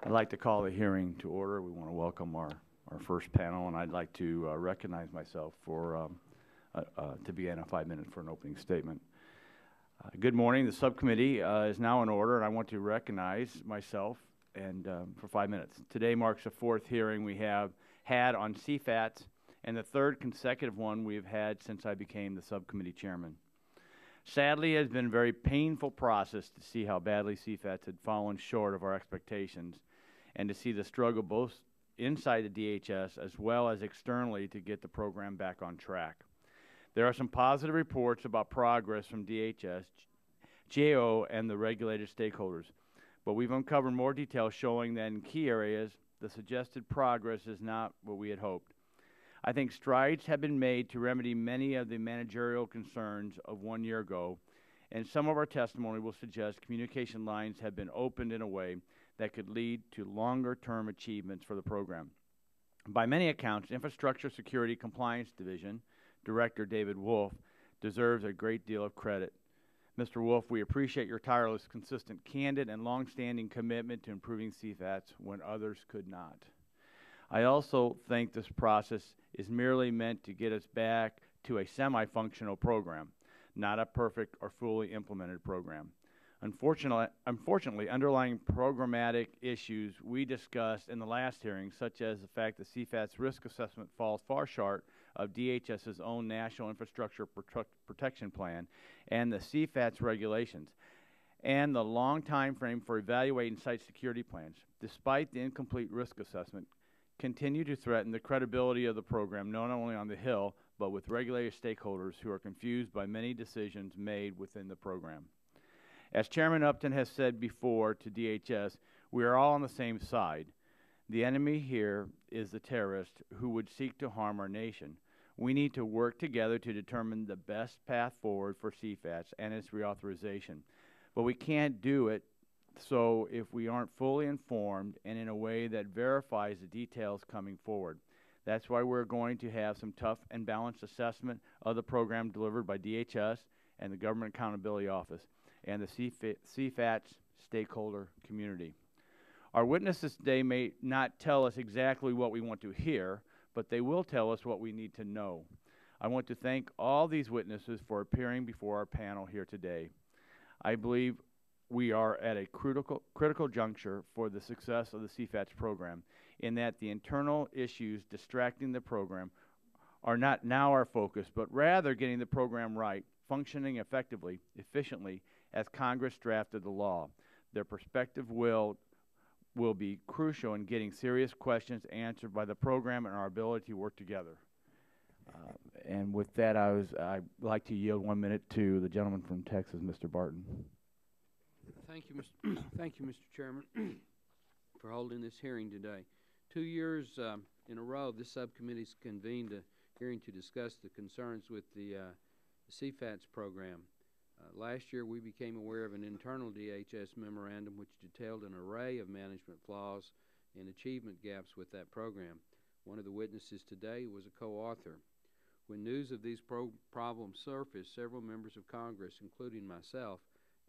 I'd like to call the hearing to order. We want to welcome our first panel, and I'd like to recognize myself for to be in 5 minutes for an opening statement. Good morning. The subcommittee is now in order, and I want to recognize myself and for 5 minutes. Today marks the fourth hearing we have had on CFATS and the third consecutive one we have had since I became the subcommittee chairman. Sadly, it has been a very painful process to see how badly CFATS had fallen short of our expectations and to see the struggle both inside the DHS as well as externally to get the program back on track. There are some positive reports about progress from DHS, GAO, and the regulated stakeholders, but we've uncovered more details showing that in key areas, the suggested progress is not what we had hoped. I think strides have been made to remedy many of the managerial concerns of 1 year ago, and some of our testimony will suggest communication lines have been opened in a way that could lead to longer-term achievements for the program. By many accounts, Infrastructure Security Compliance Division Director David Wolf deserves a great deal of credit. Mr. Wolf, we appreciate your tireless, consistent, candid, and long-standing commitment to improving CFATS when others could not. I also think this process is merely meant to get us back to a semi-functional program, not a perfect or fully implemented program. Unfortunately, underlying programmatic issues we discussed in the last hearing, such as the fact that CFATS risk assessment falls far short of DHS's own National Infrastructure Protection Plan and the CFATS regulations, and the long time frame for evaluating site security plans, despite the incomplete risk assessment, continue to threaten the credibility of the program not only on the Hill, but with regulated stakeholders who are confused by many decisions made within the program. As Chairman Upton has said before to DHS, we are all on the same side. The enemy here is the terrorist who would seek to harm our nation. We need to work together to determine the best path forward for CFATS and its reauthorization. But we can't do it so if we aren't fully informed and in a way that verifies the details coming forward. That's why we're going to have some tough and balanced assessment of the program delivered by DHS and the Government Accountability Office and the CFATS stakeholder community. Our witnesses today may not tell us exactly what we want to hear, but they will tell us what we need to know. I want to thank all these witnesses for appearing before our panel here today. I believe we are at a critical juncture for the success of the CFATS program in that the internal issues distracting the program are not now our focus, but rather getting the program right, functioning effectively, efficiently, as Congress drafted the law. Their perspective will be crucial in getting serious questions answered by the program and our ability to work together. And with that, I'd like to yield 1 minute to the gentleman from Texas, Mr. Barton. Thank you, Mr. Chairman, for holding this hearing today. 2 years in a row, this subcommittee's convened a hearing to discuss the concerns with the CFATS program. Last year, we became aware of an internal DHS memorandum which detailed an array of management flaws and achievement gaps with that program. One of the witnesses today was a co-author. When news of these problems surfaced, several members of Congress, including myself,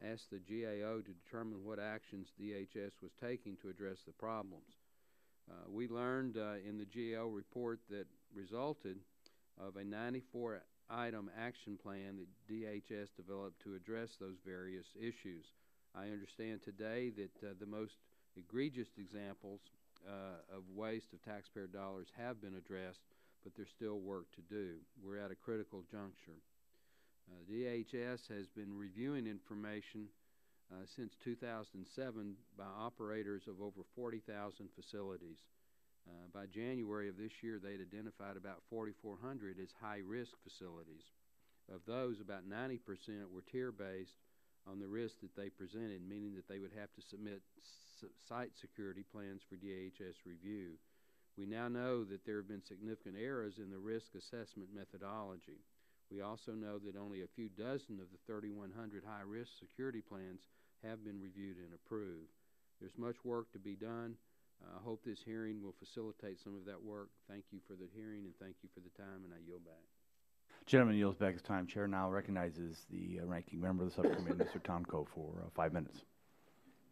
asked the GAO to determine what actions DHS was taking to address the problems. We learned in the GAO report that resulted of a 94-item action plan that DHS developed to address those various issues. I understand today that the most egregious examples of waste of taxpayer dollars have been addressed, but there's still work to do. We're at a critical juncture. DHS has been reviewing information since 2007 by operators of over 40,000 facilities. By January of this year, they'd identified about 4,400 as high-risk facilities. Of those, about 90% were tier-based on the risk that they presented, meaning that they would have to submit site security plans for DHS review. We now know that there have been significant errors in the risk assessment methodology. We also know that only a few dozen of the 3,100 high-risk security plans have been reviewed and approved. There's much work to be done. I hope this hearing will facilitate some of that work. Thank you for the hearing, and thank you for the time, and I yield back. Gentleman yields back his time. Chair now recognizes the ranking member of the subcommittee, Mr. Tomko, for 5 minutes.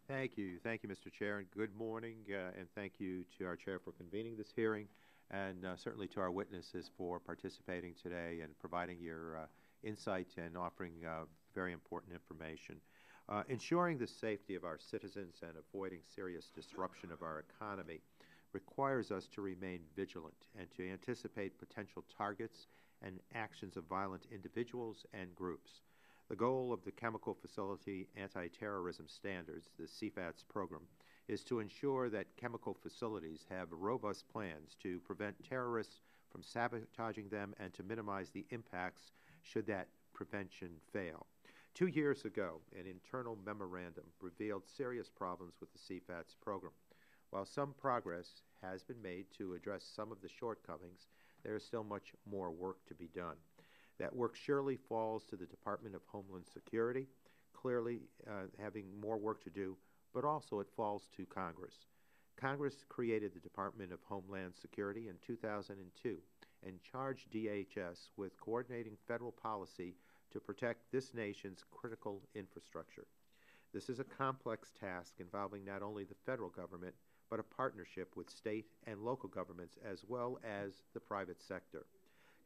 Thank you, Mr. Chair, and good morning, and thank you to our chair for convening this hearing, and certainly to our witnesses for participating today and providing your insight and offering very important information. Ensuring the safety of our citizens and avoiding serious disruption of our economy requires us to remain vigilant and to anticipate potential targets and actions of violent individuals and groups. The goal of the Chemical Facility Anti-Terrorism Standards, the CFATS program, is to ensure that chemical facilities have robust plans to prevent terrorists from sabotaging them and to minimize the impacts should that prevention fail. 2 years ago, an internal memorandum revealed serious problems with the CFATS program. While some progress has been made to address some of the shortcomings, there is still much more work to be done. That work surely falls to the Department of Homeland Security, clearly having more work to do, but also it falls to Congress. Congress created the Department of Homeland Security in 2002 and charged DHS with coordinating federal policy to protect this nation's critical infrastructure. This is a complex task involving not only the federal government, but a partnership with state and local governments as well as the private sector.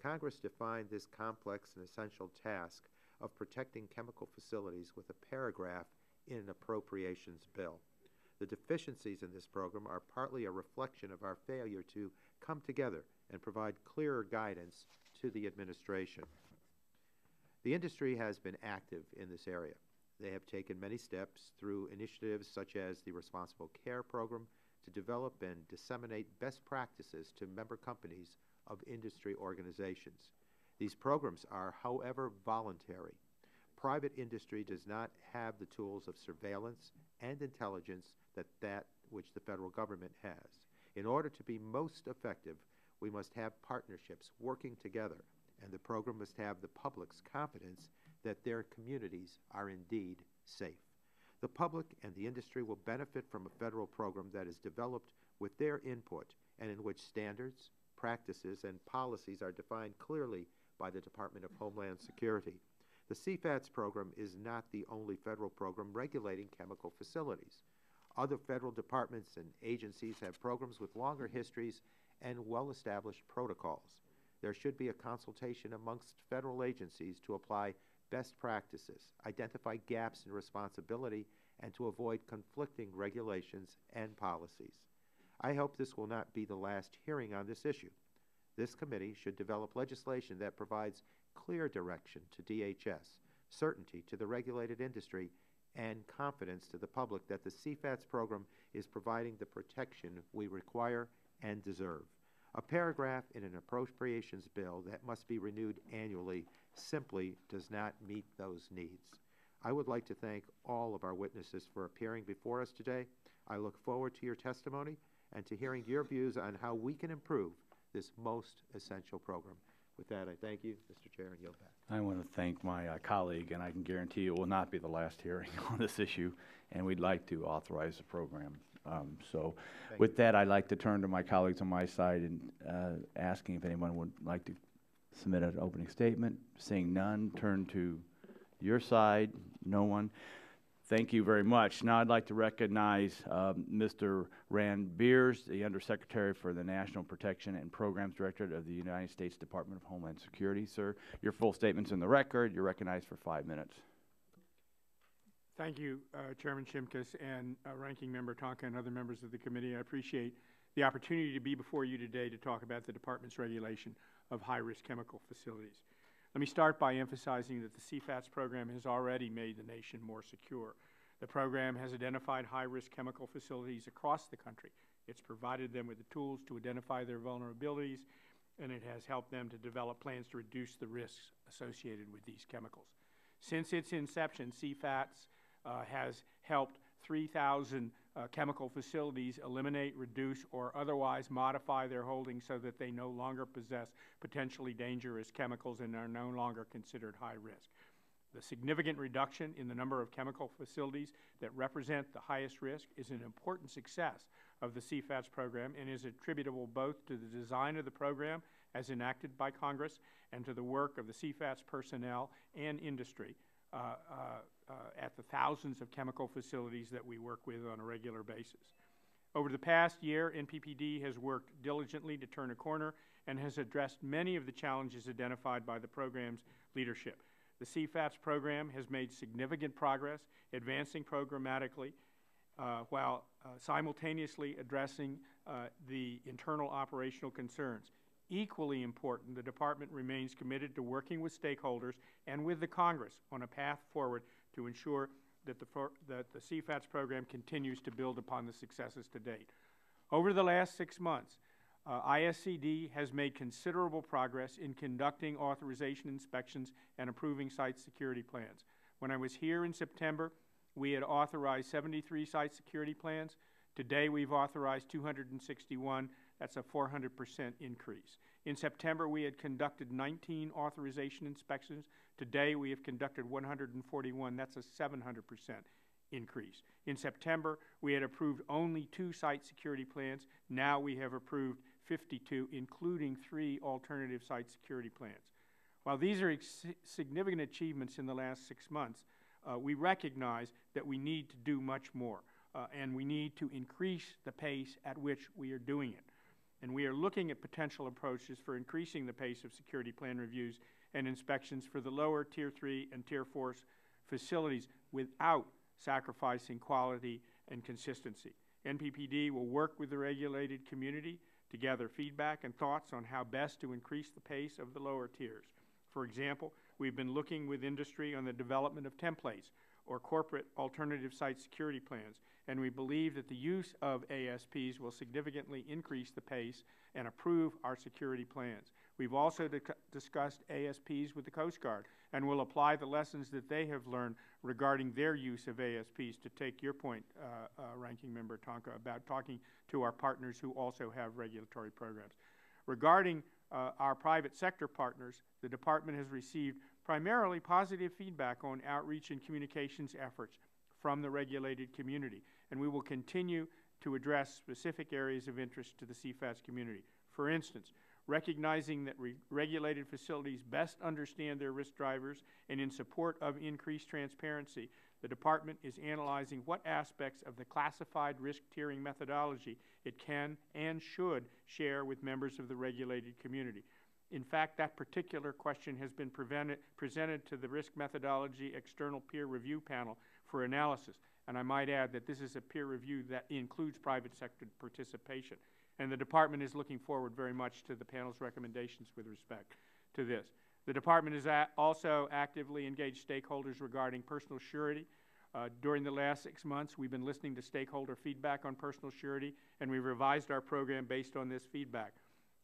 Congress defined this complex and essential task of protecting chemical facilities with a paragraph in an appropriations bill. The deficiencies in this program are partly a reflection of our failure to come together and provide clearer guidance to the administration. The industry has been active in this area. They have taken many steps through initiatives such as the Responsible Care Program to develop and disseminate best practices to member companies of industry organizations. These programs are, however, voluntary. Private industry does not have the tools of surveillance and intelligence that which the federal government has. In order to be most effective, we must have partnerships working together, and the program must have the public's confidence that their communities are indeed safe. The public and the industry will benefit from a federal program that is developed with their input and in which standards, practices, and policies are defined clearly by the Department of Homeland Security. The CFATS program is not the only federal program regulating chemical facilities. Other federal departments and agencies have programs with longer histories and well-established protocols. There should be a consultation amongst federal agencies to apply best practices, identify gaps in responsibility, and to avoid conflicting regulations and policies. I hope this will not be the last hearing on this issue. This committee should develop legislation that provides clear direction to DHS, certainty to the regulated industry, and confidence to the public that the CFATS program is providing the protection we require and deserve. A paragraph in an appropriations bill that must be renewed annually simply does not meet those needs. I would like to thank all of our witnesses for appearing before us today. I look forward to your testimony and to hearing your views on how we can improve this most essential program. With that, I thank you, Mr. Chair, and yield back. I want to thank my colleague, and I can guarantee it will not be the last hearing on this issue, and we'd like to authorize the program. With that, I'd like to turn to my colleagues on my side and asking if anyone would like to submit an opening statement. Seeing none, turn to your side. No one. Thank you very much. Now I'd like to recognize Mr. Rand Beers, the Undersecretary for the National Protection and Programs Director of the United States Department of Homeland Security. Sir, your full statement's in the record. You're recognized for 5 minutes. Thank you, Chairman Shimkus and Ranking Member Tonka and other members of the committee. I appreciate the opportunity to be before you today to talk about the Department's regulation of high-risk chemical facilities. Let me start by emphasizing that the CFATS program has already made the nation more secure. The program has identified high-risk chemical facilities across the country. It's provided them with the tools to identify their vulnerabilities, and it has helped them to develop plans to reduce the risks associated with these chemicals. Since its inception, CFATS has helped 3,000 chemical facilities eliminate, reduce, or otherwise modify their holdings so that they no longer possess potentially dangerous chemicals and are no longer considered high risk. The significant reduction in the number of chemical facilities that represent the highest risk is an important success of the CFATS program and is attributable both to the design of the program as enacted by Congress and to the work of the CFATS personnel and industry. at the thousands of chemical facilities that we work with on a regular basis. Over the past year, NPPD has worked diligently to turn a corner and has addressed many of the challenges identified by the program's leadership. The CFATS program has made significant progress, advancing programmatically while simultaneously addressing the internal operational concerns. Equally important, the Department remains committed to working with stakeholders and with the Congress on a path forward to ensure that the CFATS program continues to build upon the successes to date. Over the last 6 months, ISCD has made considerable progress in conducting authorization inspections and approving site security plans. When I was here in September, we had authorized 73 site security plans. Today, we've authorized 261. That's a 400% increase. In September, we had conducted 19 authorization inspections. Today, we have conducted 141. That's a 700% increase. In September, we had approved only 2 site security plans. Now we have approved 52, including 3 alternative site security plans. While these are significant achievements in the last 6 months, we recognize that we need to do much more, and we need to increase the pace at which we are doing it. And we are looking at potential approaches for increasing the pace of security plan reviews and inspections for the lower Tier 3 and Tier 4 facilities without sacrificing quality and consistency. NPPD will work with the regulated community to gather feedback and thoughts on how best to increase the pace of the lower tiers. For example, we've been looking with industry on the development of templates or corporate alternative site security plans, and we believe that the use of ASPs will significantly increase the pace and approve our security plans. We've also discussed ASPs with the Coast Guard and will apply the lessons that they have learned regarding their use of ASPs, to take your point, Ranking Member Tonka, about talking to our partners who also have regulatory programs. Regarding our private sector partners, the Department has received primarily positive feedback on outreach and communications efforts from the regulated community, and we will continue to address specific areas of interest to the CFATS community. For instance, recognizing that regulated facilities best understand their risk drivers, and in support of increased transparency, the Department is analyzing what aspects of the classified risk tiering methodology it can and should share with members of the regulated community. In fact, that particular question has been presented to the Risk Methodology External Peer Review Panel for analysis. And I might add that this is a peer review that includes private sector participation. And the Department is looking forward very much to the panel's recommendations with respect to this. The Department has also actively engaged stakeholders regarding personal surety. During the last 6 months, we've been listening to stakeholder feedback on personal surety, and we've revised our program based on this feedback.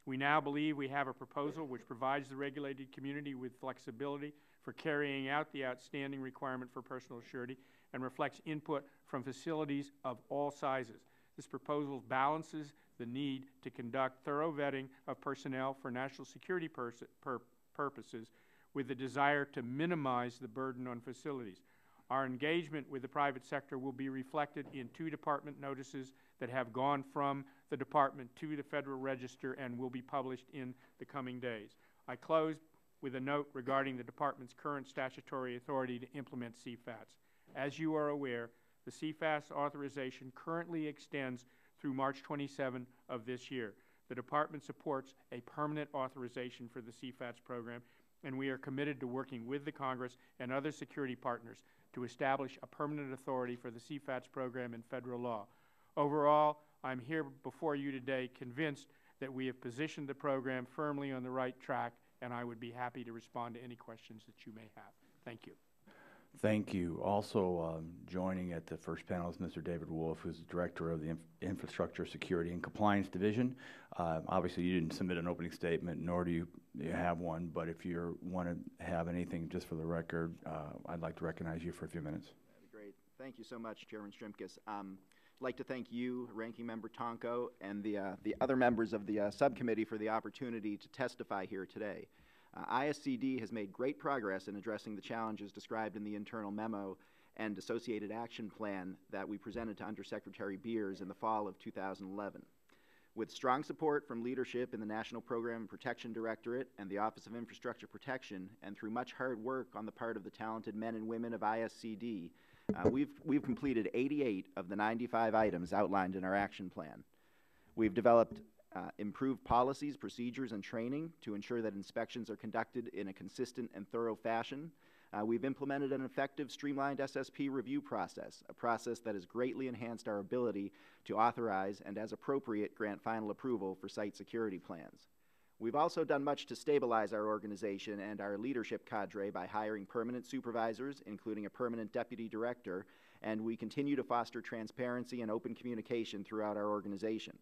We now believe we have a proposal which provides the regulated community with flexibility for carrying out the outstanding requirement for personal surety and reflects input from facilities of all sizes. This proposal balances the need to conduct thorough vetting of personnel for national security purposes with the desire to minimize the burden on facilities. Our engagement with the private sector will be reflected in 2 department notices that have gone from the Department to the Federal Register and will be published in the coming days. I close with a note regarding the Department's current statutory authority to implement CFATS. As you are aware, the CFATS authorization currently extends through March 27 of this year. The Department supports a permanent authorization for the CFATS program, and we are committed to working with the Congress and other security partners to establish a permanent authority for the CFATS program in federal law. Overall, I'm here before you today convinced that we have positioned the program firmly on the right track, and I would be happy to respond to any questions that you may have. Thank you. Thank you. Also joining at the first panel is Mr. David Wolf, who's the Director of the Infrastructure Security and Compliance Division. Obviously, you didn't submit an opening statement, nor do you have one, but if you want to have anything just for the record, I'd like to recognize you for a few minutes. That'd be great. Thank you so much, Chairman Shrimkus. I'd like to thank you, Ranking Member Tonko, and the other members of the subcommittee for the opportunity to testify here today. ISCD has made great progress in addressing the challenges described in the internal memo and associated action plan that we presented to Undersecretary Beers in the fall of 2011. With strong support from leadership in the National Program and Protection Directorate and the Office of Infrastructure Protection, and through much hard work on the part of the talented men and women of ISCD, we've completed 88 of the 95 items outlined in our action plan. We've developed improved policies, procedures, and training to ensure that inspections are conducted in a consistent and thorough fashion. We've implemented an effective, streamlined SSP review process, a process that has greatly enhanced our ability to authorize and, as appropriate, grant final approval for site security plans. We've also done much to stabilize our organization and our leadership cadre by hiring permanent supervisors, including a permanent deputy director, and we continue to foster transparency and open communication throughout our organization.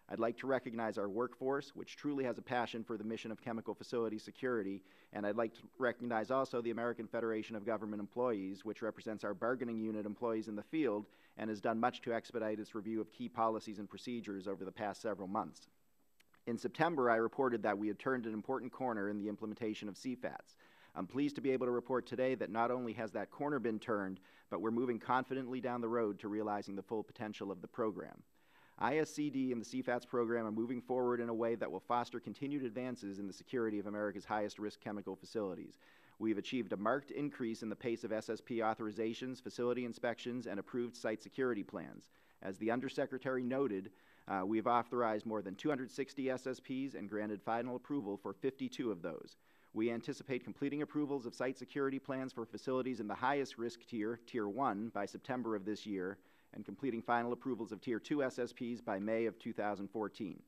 I'd like to recognize our workforce, which truly has a passion for the mission of chemical facility security, and I'd like to recognize also the American Federation of Government Employees, which represents our bargaining unit employees in the field and has done much to expedite its review of key policies and procedures over the past several months. In September, I reported that we had turned an important corner in the implementation of CFATS. I'm pleased to be able to report today that not only has that corner been turned, but we're moving confidently down the road to realizing the full potential of the program. ISCD and the CFATS program are moving forward in a way that will foster continued advances in the security of America's highest-risk chemical facilities. We've achieved a marked increase in the pace of SSP authorizations, facility inspections, and approved site security plans. As the Undersecretary noted, we've authorized more than 260 SSPs and granted final approval for 52 of those. We anticipate completing approvals of site security plans for facilities in the highest risk tier, Tier 1, by September of this year, and completing final approvals of Tier 2 SSPs by May of 2014.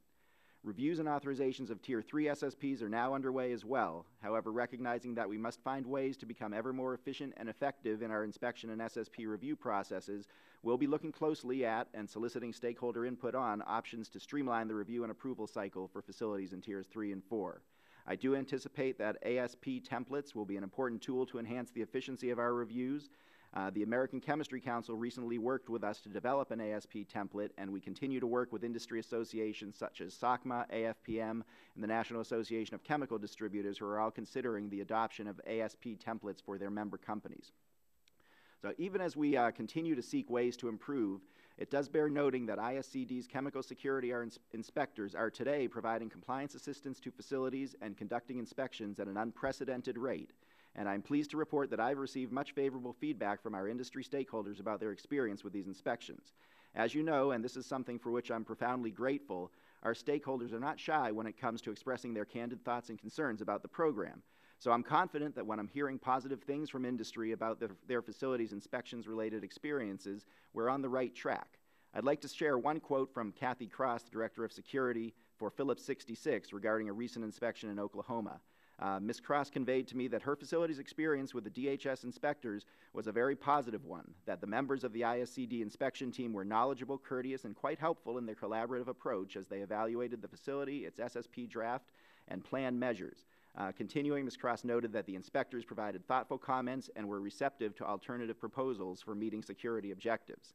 Reviews and authorizations of Tier 3 SSPs are now underway as well. However, recognizing that we must find ways to become ever more efficient and effective in our inspection and SSP review processes, we'll be looking closely at and soliciting stakeholder input on options to streamline the review and approval cycle for facilities in Tiers 3 and 4. I do anticipate that ASP templates will be an important tool to enhance the efficiency of our reviews. The American Chemistry Council recently worked with us to develop an ASP template, and we continue to work with industry associations such as SOCMA, AFPM, and the National Association of Chemical Distributors, who are all considering the adoption of ASP templates for their member companies. So even as we continue to seek ways to improve, it does bear noting that ISCD's chemical security inspectors are today providing compliance assistance to facilities and conducting inspections at an unprecedented rate. And I'm pleased to report that I've received much favorable feedback from our industry stakeholders about their experience with these inspections. As you know, and this is something for which I'm profoundly grateful, our stakeholders are not shy when it comes to expressing their candid thoughts and concerns about the program. So I'm confident that when I'm hearing positive things from industry about their facilities' inspections-related experiences, we're on the right track. I'd like to share one quote from Kathy Cross, the Director of Security for Phillips 66, regarding a recent inspection in Oklahoma. Ms. Cross conveyed to me that her facility's experience with the DHS inspectors was a very positive one, that the members of the ISCD inspection team were knowledgeable, courteous, and quite helpful in their collaborative approach as they evaluated the facility, its SSP draft, and plan measures. Continuing, Ms. Cross noted that the inspectors provided thoughtful comments and were receptive to alternative proposals for meeting security objectives.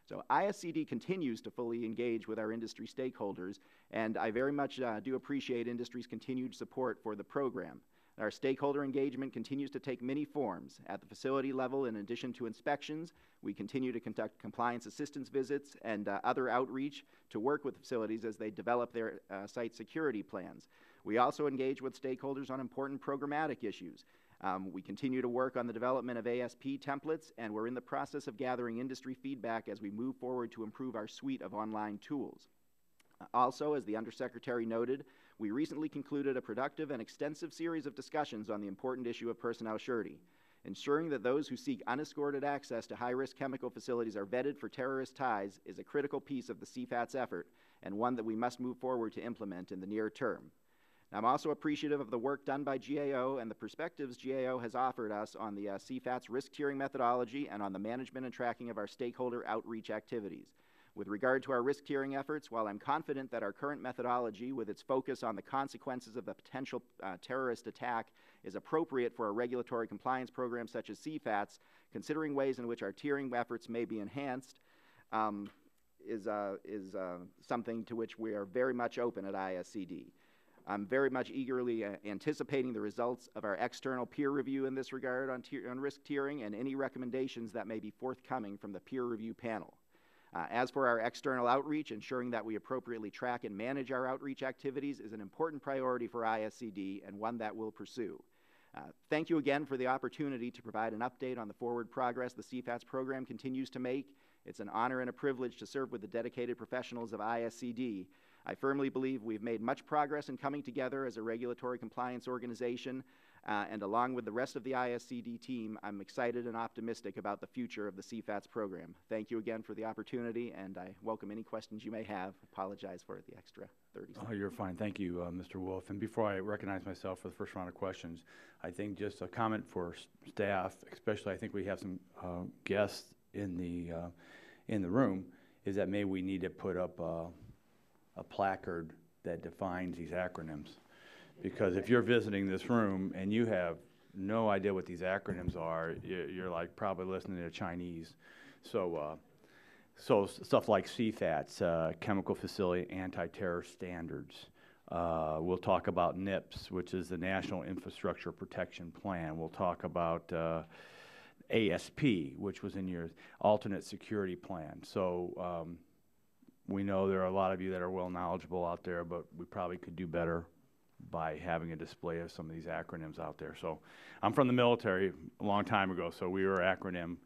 So ISCD continues to fully engage with our industry stakeholders, and I very much do appreciate industry's continued support for the program. Our stakeholder engagement continues to take many forms. At the facility level, in addition to inspections, we continue to conduct compliance assistance visits and other outreach to work with facilities as they develop their site security plans. We also engage with stakeholders on important programmatic issues. We continue to work on the development of ASP templates, and we're in the process of gathering industry feedback as we move forward to improve our suite of online tools. Also, as the Undersecretary noted, we recently concluded a productive and extensive series of discussions on the important issue of personnel surety. Ensuring that those who seek unescorted access to high-risk chemical facilities are vetted for terrorist ties is a critical piece of the CFATS effort, and one that we must move forward to implement in the near term. I'm also appreciative of the work done by GAO and the perspectives GAO has offered us on the CFATS risk tiering methodology and on the management and tracking of our stakeholder outreach activities. With regard to our risk tiering efforts, while I'm confident that our current methodology, with its focus on the consequences of a potential terrorist attack, is appropriate for a regulatory compliance program such as CFATS, considering ways in which our tiering efforts may be enhanced is something to which we are very much open at ISCD. I'm very much eagerly anticipating the results of our external peer review in this regard on risk tiering and any recommendations that may be forthcoming from the peer review panel. As for our external outreach, ensuring that we appropriately track and manage our outreach activities is an important priority for ISCD and one that we'll pursue. Thank you again for the opportunity to provide an update on the forward progress the CFATS program continues to make. It's an honor and a privilege to serve with the dedicated professionals of ISCD. I firmly believe we've made much progress in coming together as a regulatory compliance organization, and along with the rest of the ISCD team, I'm excited and optimistic about the future of the CFATS program. Thank you again for the opportunity, and I welcome any questions you may have. Apologize for the extra 30 seconds. Oh, you're fine. Thank you, Mr. Wolf. And before I recognize myself for the first round of questions, I think just a comment for staff, especially I think we have some guests in the room, is that maybe we need to put up a placard that defines these acronyms. Because if you're visiting this room and you have no idea what these acronyms are, you're like probably listening to Chinese. So stuff like CFATS, Chemical Facility Anti-Terror Standards. We'll talk about NIPS, which is the National Infrastructure Protection Plan. We'll talk about ASP, which was in your alternate security plan. So we know there are a lot of you that are well knowledgeable out there, but we probably could do better by having a display of some of these acronyms out there. So I'm from the military a long time ago, so we were acronym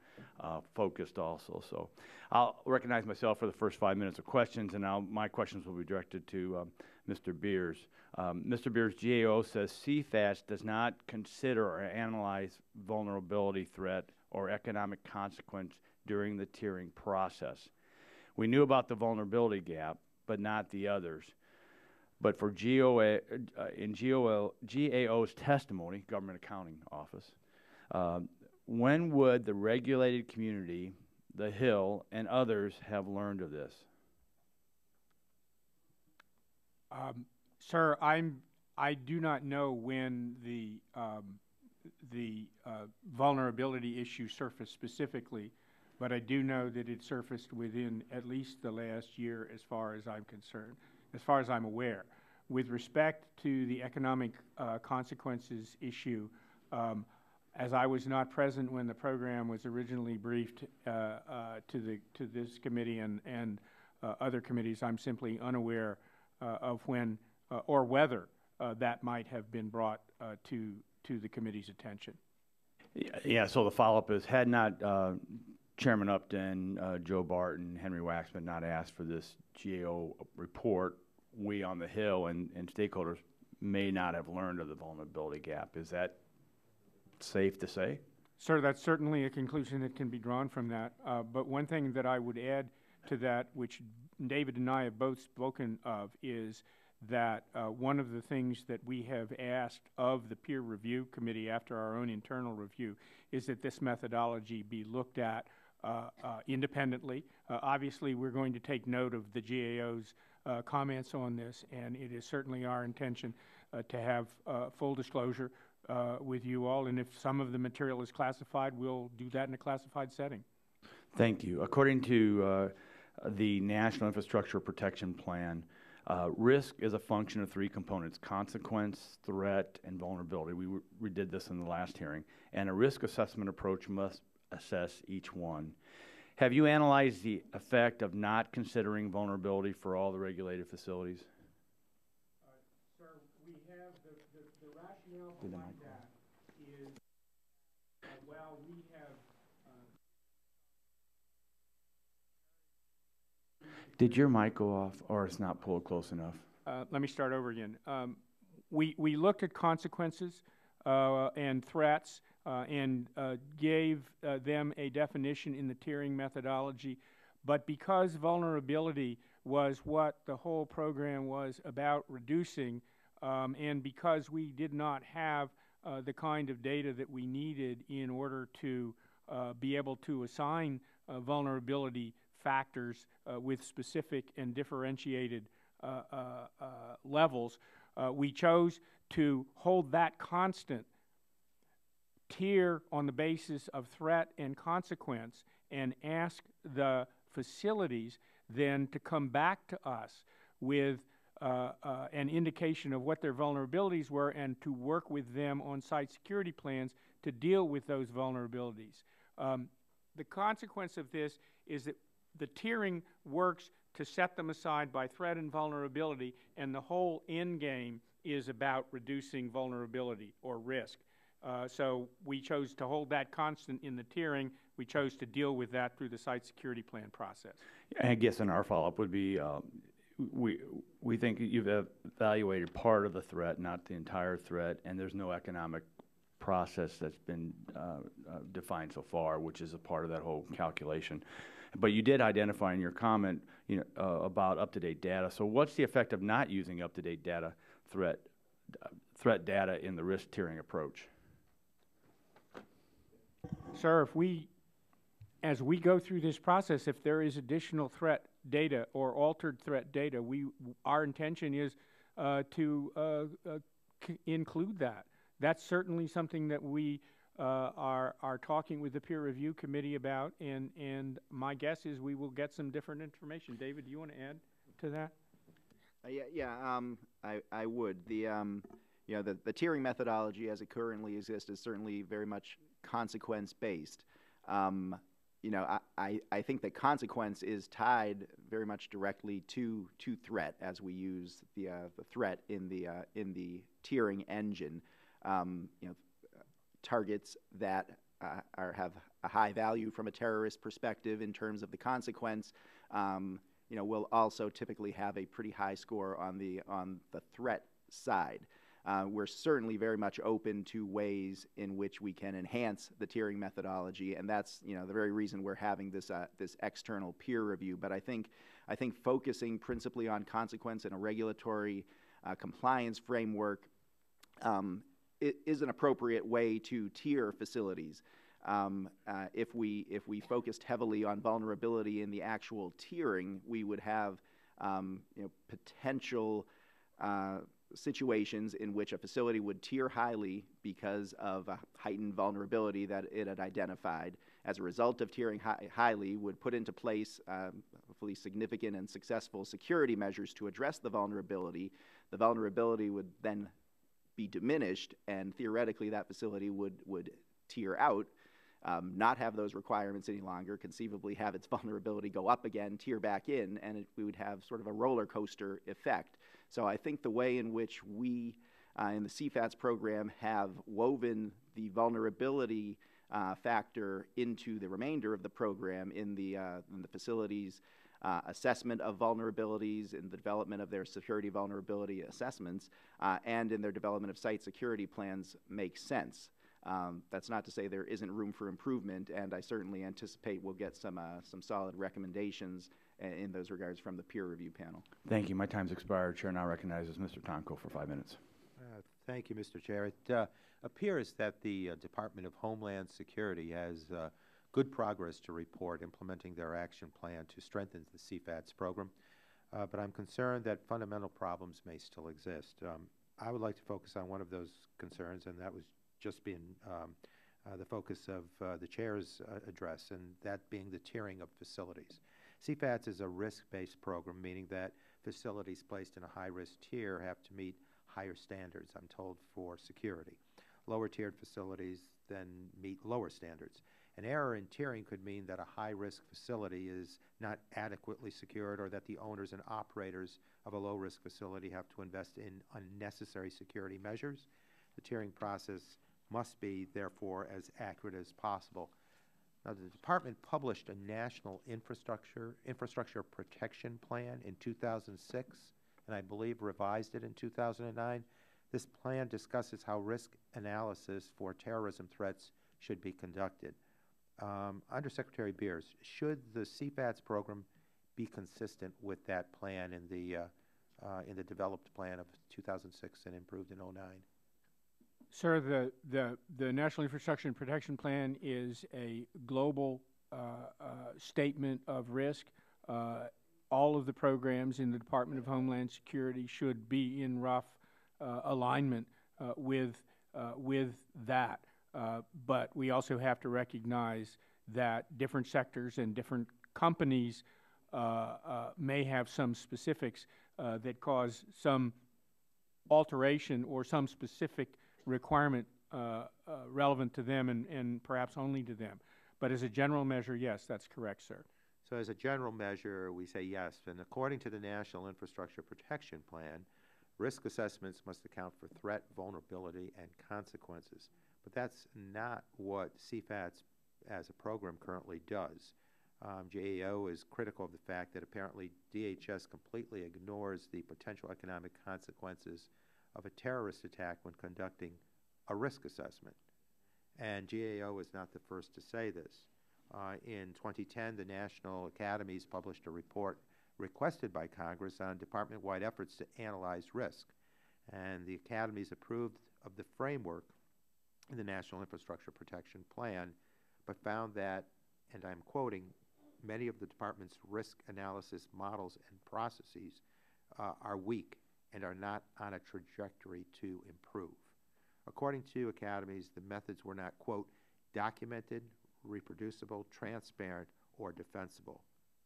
focused also. So I'll recognize myself for the first 5 minutes of questions, and now my questions will be directed to Mr. Beers. Mr. Beers, GAO says CFATS does not consider or analyze vulnerability, threat, or economic consequence during the tiering process. We knew about the vulnerability gap, but not the others. But for in GAO's testimony, Government Accounting Office, when would the regulated community, the Hill, and others have learned of this? Sir, I do not know when the vulnerability issue surfaced specifically, but I do know that it surfaced within at least the last year as far as I'm concerned, as far as I'm aware. With respect to the economic consequences issue, as I was not present when the program was originally briefed to this committee and other committees, I'm simply unaware of when or whether that might have been brought to the committee's attention. Yeah, so the follow-up is, had not Chairman Upton, Joe Barton, Henry Waxman not asked for this GAO report, we on the Hill and stakeholders may not have learned of the vulnerability gap. Is that safe to say? Sir, that's certainly a conclusion that can be drawn from that. But one thing that I would add to that, which David and I have both spoken of, is that one of the things that we have asked of the peer review committee after our own internal review is that this methodology be looked at independently. Obviously, we're going to take note of the GAO's comments on this, and it is certainly our intention to have full disclosure with you all, and if some of the material is classified, we'll do that in a classified setting. Thank you. According to the National Infrastructure Protection Plan, risk is a function of three components: consequence, threat, and vulnerability. We did this in the last hearing, and a risk assessment approach must assess each one. Have you analyzed the effect of not considering vulnerability for all the regulated facilities? Sir, we have the rationale behind that is while we have Did your mic go off, or it's not pulled close enough? let me start over again. We looked at consequences and threats and gave them a definition in the tiering methodology, but because vulnerability was what the whole program was about reducing, and because we did not have the kind of data that we needed in order to be able to assign vulnerability factors with specific and differentiated levels, we chose to hold that constant tier on the basis of threat and consequence and ask the facilities then to come back to us with an indication of what their vulnerabilities were and to work with them on site security plans to deal with those vulnerabilities. The consequence of this is that the tiering works to set them aside by threat and vulnerability, and the whole end game is about reducing vulnerability or risk. So we chose to hold that constant in the tiering. We chose to deal with that through the site security plan process. I guess in our follow-up would be, we think you've evaluated part of the threat, not the entire threat, and there's no economic process that's been defined so far, which is a part of that whole calculation. But you did identify in your comment, about up-to-date data. So what's the effect of not using up-to-date data, threat data in the risk tiering approach? Sir, as we go through this process, if there is additional threat data or altered threat data, our intention is to include that. That's certainly something that we are talking with the peer review committee about, and my guess is we will get some different information. David, do you want to add to that? I would. The tiering methodology as it currently exists is certainly very much consequence-based. I think that consequence is tied very much directly to threat, as we use the threat in the tiering engine. Targets that have a high value from a terrorist perspective in terms of the consequence, will also typically have a pretty high score on the threat side. We're certainly very much open to ways in which we can enhance the tiering methodology, and that's the very reason we're having this external peer review. But I think focusing principally on consequence and a regulatory compliance framework is an appropriate way to tier facilities. If we focused heavily on vulnerability in the actual tiering, we would have potential situations in which a facility would tier highly because of a heightened vulnerability that it had identified. As a result of tiering highly, would put into place hopefully significant and successful security measures to address the vulnerability. The vulnerability would then be diminished, and theoretically that facility would tier out, not have those requirements any longer, conceivably have its vulnerability go up again, tier back in, and we would have sort of a roller coaster effect. So I think the way in which we in the CFATS program have woven the vulnerability factor into the remainder of the program in the facilities assessment of vulnerabilities, in the development of their security vulnerability assessments, and in their development of site security plans makes sense. That's not to say there isn't room for improvement, and I certainly anticipate we'll get some solid recommendations in those regards from the peer review panel. Thank you. My time's expired. Chair now recognizes Mr. Tonko for 5 minutes. Thank you, Mr. Chair. It appears that the Department of Homeland Security has good progress to report implementing their action plan to strengthen the CFATS program, but I'm concerned that fundamental problems may still exist. I would like to focus on one of those concerns, and that was just being the focus of the Chair's address, and that being the tiering of facilities. CFATS is a risk-based program, meaning that facilities placed in a high-risk tier have to meet higher standards, I'm told, for security. Lower-tiered facilities then meet lower standards. An error in tiering could mean that a high-risk facility is not adequately secured, or that the owners and operators of a low-risk facility have to invest in unnecessary security measures. The tiering process must be, therefore, as accurate as possible. Now, the Department published a National Infrastructure Protection Plan in 2006, and I believe revised it in 2009. This plan discusses how risk analysis for terrorism threats should be conducted. Undersecretary Beers, should the CFATS program be consistent with that plan in the developed plan of 2006 and improved in 2009? Sir, the National Infrastructure and Protection Plan is a global statement of risk. All of the programs in the Department of Homeland Security should be in rough alignment with that. But we also have to recognize that different sectors and different companies may have some specifics that cause some alteration or some specific requirement relevant to them and perhaps only to them. But as a general measure, yes, that's correct, sir. So as a general measure, we say yes. And according to the National Infrastructure Protection Plan, risk assessments must account for threat, vulnerability, and consequences. But that's not what CFATS as a program currently does. GAO is critical of the fact that apparently DHS completely ignores the potential economic consequences of a terrorist attack when conducting a risk assessment. And GAO is not the first to say this. In 2010, the National Academies published a report requested by Congress on department-wide efforts to analyze risk. And the Academies approved of the framework in the National Infrastructure Protection Plan, but found that, and I'm quoting, many of the department's risk analysis models and processes are weak and are not on a trajectory to improve. According to Academies, the methods were not, quote, documented, reproducible, transparent, or defensible.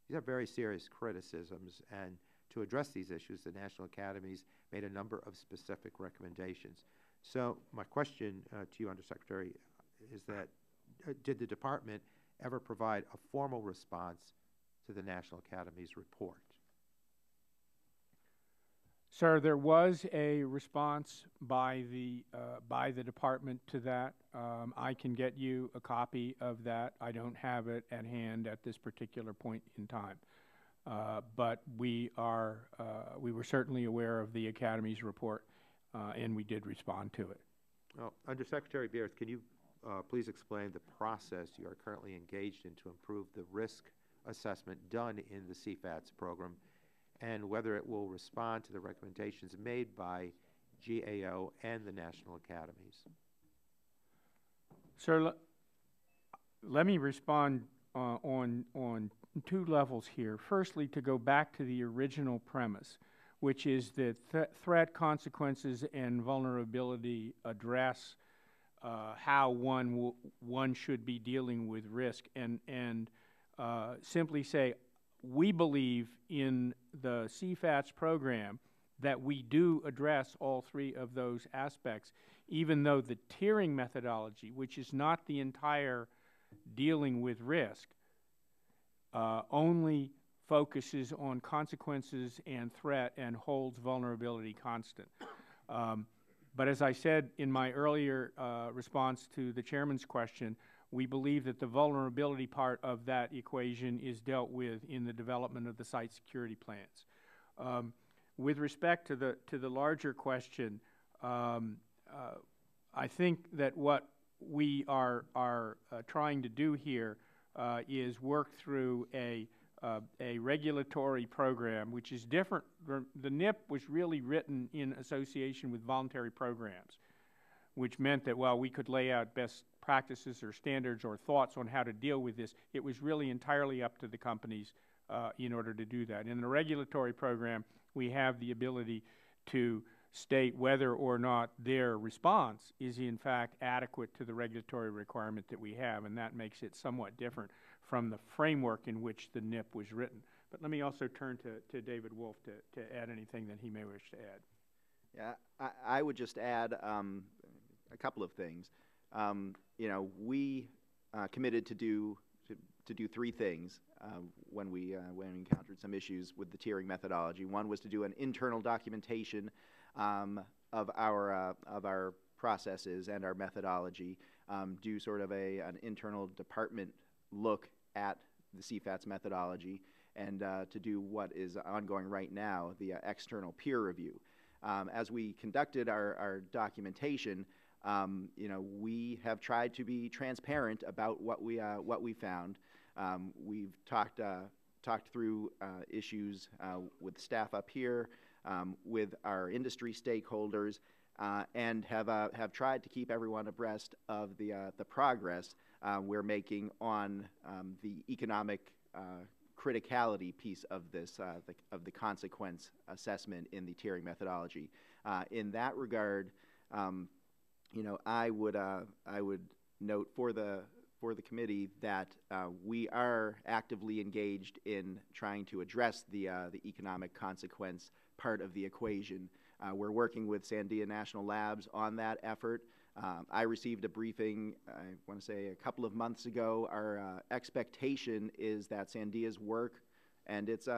These are very serious criticisms, and to address these issues, the National Academies made a number of specific recommendations. So my question to you, Undersecretary, is that did the department ever provide a formal response to the National Academies report? Sir, there was a response by the department to that. I can get you a copy of that. I don't have it at hand at this particular point in time. But we were certainly aware of the Academy's report, and we did respond to it. Well, Undersecretary Beers, can you please explain the process you are currently engaged in to improve the risk assessment done in the CFATS program, and whether it will respond to the recommendations made by GAO and the National Academies? Sir, let me respond on two levels here. Firstly, to go back to the original premise, which is that threat, consequences, and vulnerability address how one should be dealing with risk, and simply say, we believe in the CFATS program that we do address all three of those aspects, even though the tiering methodology, which is not the entire dealing with risk, only focuses on consequences and threat and holds vulnerability constant. But as I said in my earlier response to the chairman's question, we believe that the vulnerability part of that equation is dealt with in the development of the site security plans. With respect to the larger question, I think that what we are trying to do here is work through a regulatory program which is different. The NIP was really written in association with voluntary programs, which meant that while we could lay out best practices or standards or thoughts on how to deal with this, it was really entirely up to the companies in order to do that. In the regulatory program, we have the ability to state whether or not their response is in fact adequate to the regulatory requirement that we have, and that makes it somewhat different from the framework in which the NIP was written. But let me also turn to David Wolf to add anything that he may wish to add. Yeah, I would just add a couple of things. You know, we committed to do three things when we encountered some issues with the tiering methodology. One was to do an internal documentation of our processes and our methodology, do sort of an internal department look at the CFATS methodology, and to do what is ongoing right now, the external peer review. As we conducted our documentation, you know, we have tried to be transparent about what we found. We've talked through issues with staff up here, with our industry stakeholders, and have tried to keep everyone abreast of the progress we're making on the economic criticality piece of this, of the consequence assessment in the tiering methodology. In that regard, you know, I would note for the committee that we are actively engaged in trying to address the economic consequence part of the equation. We're working with Sandia National Labs on that effort. I received a briefing, I want to say a couple of months ago. Our expectation is that Sandia's work, and it's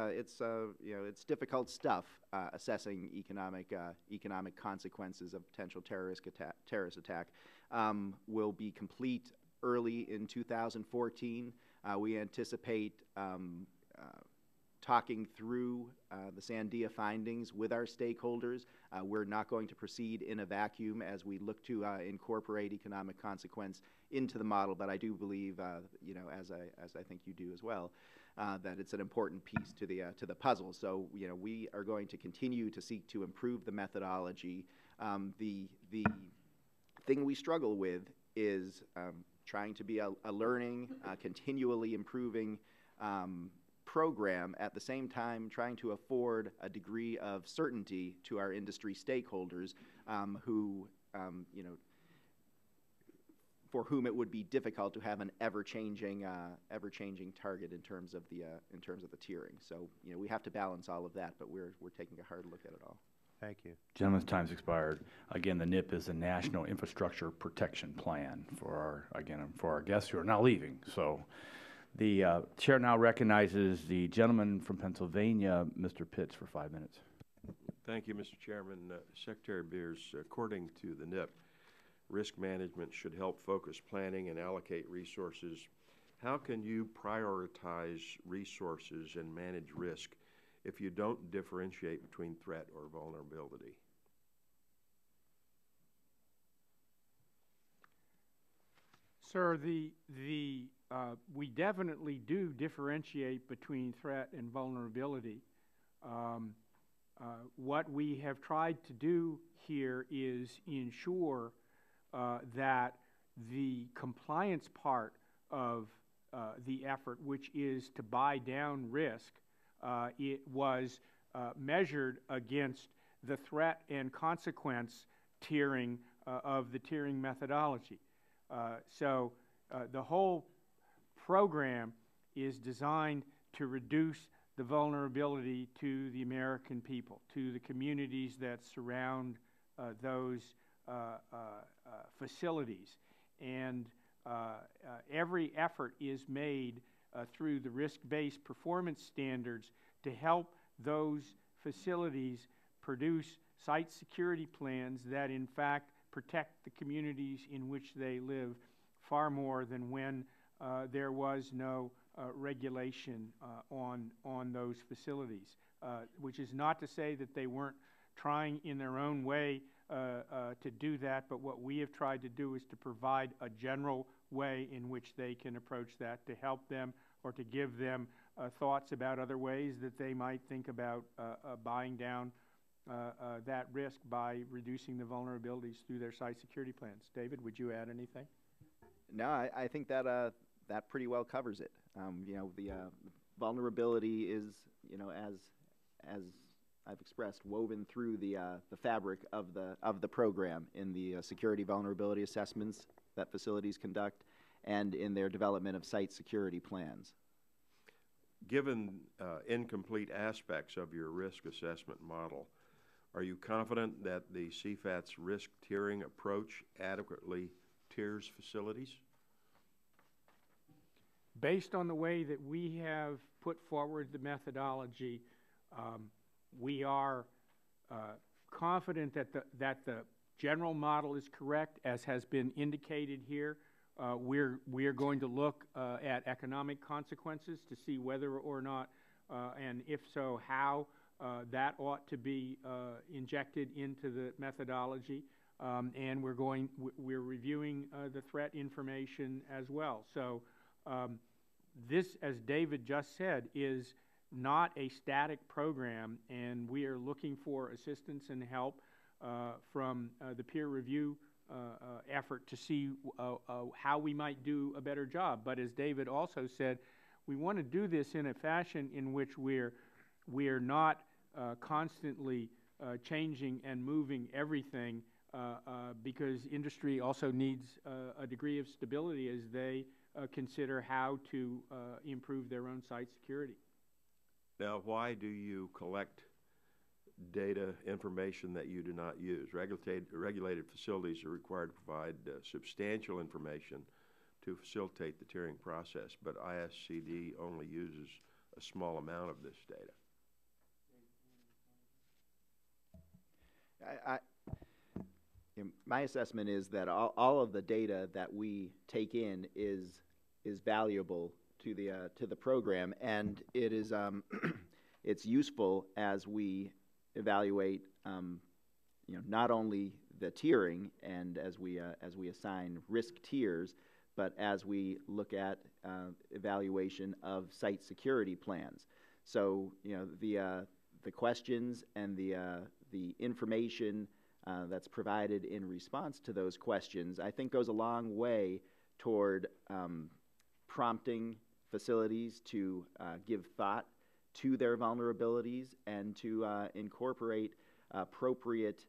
difficult stuff, assessing economic consequences of potential terrorist attack, will be complete early in 2014. We anticipate talking through the Sandia findings with our stakeholders. We're not going to proceed in a vacuum as we look to incorporate economic consequence into the model, but I do believe, as I think you do as well, that it's an important piece to the puzzle. So, we are going to continue to seek to improve the methodology. The thing we struggle with is trying to be a learning, continually improving program, at the same time trying to afford a degree of certainty to our industry stakeholders, who, for whom it would be difficult to have an ever-changing target in terms of the tiering. So, we have to balance all of that, but we're taking a hard look at it all. Thank you. Gentleman's time's expired. Again, the NIP is the National Infrastructure Protection Plan for our guests who are now leaving. So the chair now recognizes the gentleman from Pennsylvania, Mr. Pitts, for 5 minutes. Thank you, Mr. Chairman. Secretary Beers, according to the NIP, risk management should help focus planning and allocate resources. How can you prioritize resources and manage risk if you don't differentiate between threat or vulnerability? Sir, we definitely do differentiate between threat and vulnerability. What we have tried to do here is ensure that the compliance part of the effort, which is to buy down risk, it was measured against the threat and consequence tiering of the tiering methodology. So the whole program is designed to reduce the vulnerability to the American people, to the communities that surround those facilities. And every effort is made through the risk-based performance standards to help those facilities produce site security plans that in fact protect the communities in which they live far more than when there was no regulation on those facilities, which is not to say that they weren't trying in their own way to do that, but what we have tried to do is to provide a general way in which they can approach that, to help them or to give them thoughts about other ways that they might think about buying down that risk by reducing the vulnerabilities through their site security plans. David, would you add anything? No, I think that that pretty well covers it. The vulnerability is, as I've expressed, woven through the fabric of the program in the security vulnerability assessments that facilities conduct and in their development of site security plans. Given incomplete aspects of your risk assessment model, are you confident that the CFATS risk tiering approach adequately tiers facilities? Based on the way that we have put forward the methodology, we are confident that the general model is correct, as has been indicated here. We're going to look at economic consequences to see whether or not, and if so, how that ought to be injected into the methodology. And we're reviewing the threat information as well. So this, as David just said, is not a static program, and we are looking for assistance and help from the peer review effort to see how we might do a better job. But as David also said, we want to do this in a fashion in which we're not constantly changing and moving everything, because industry also needs a degree of stability as they consider how to improve their own site security. Now, why do you collect data information that you do not use. Regulated facilities are required to provide substantial information to facilitate the tiering process, but ISCD only uses a small amount of this data. My assessment is that all of the data that we take in is valuable to the program, and it is it's useful as we evaluate not only the tiering and as we assign risk tiers, but as we look at evaluation of site security plans. So the questions and the information that's provided in response to those questions, I think, goes a long way toward prompting facilities to give thought to their vulnerabilities and to incorporate appropriate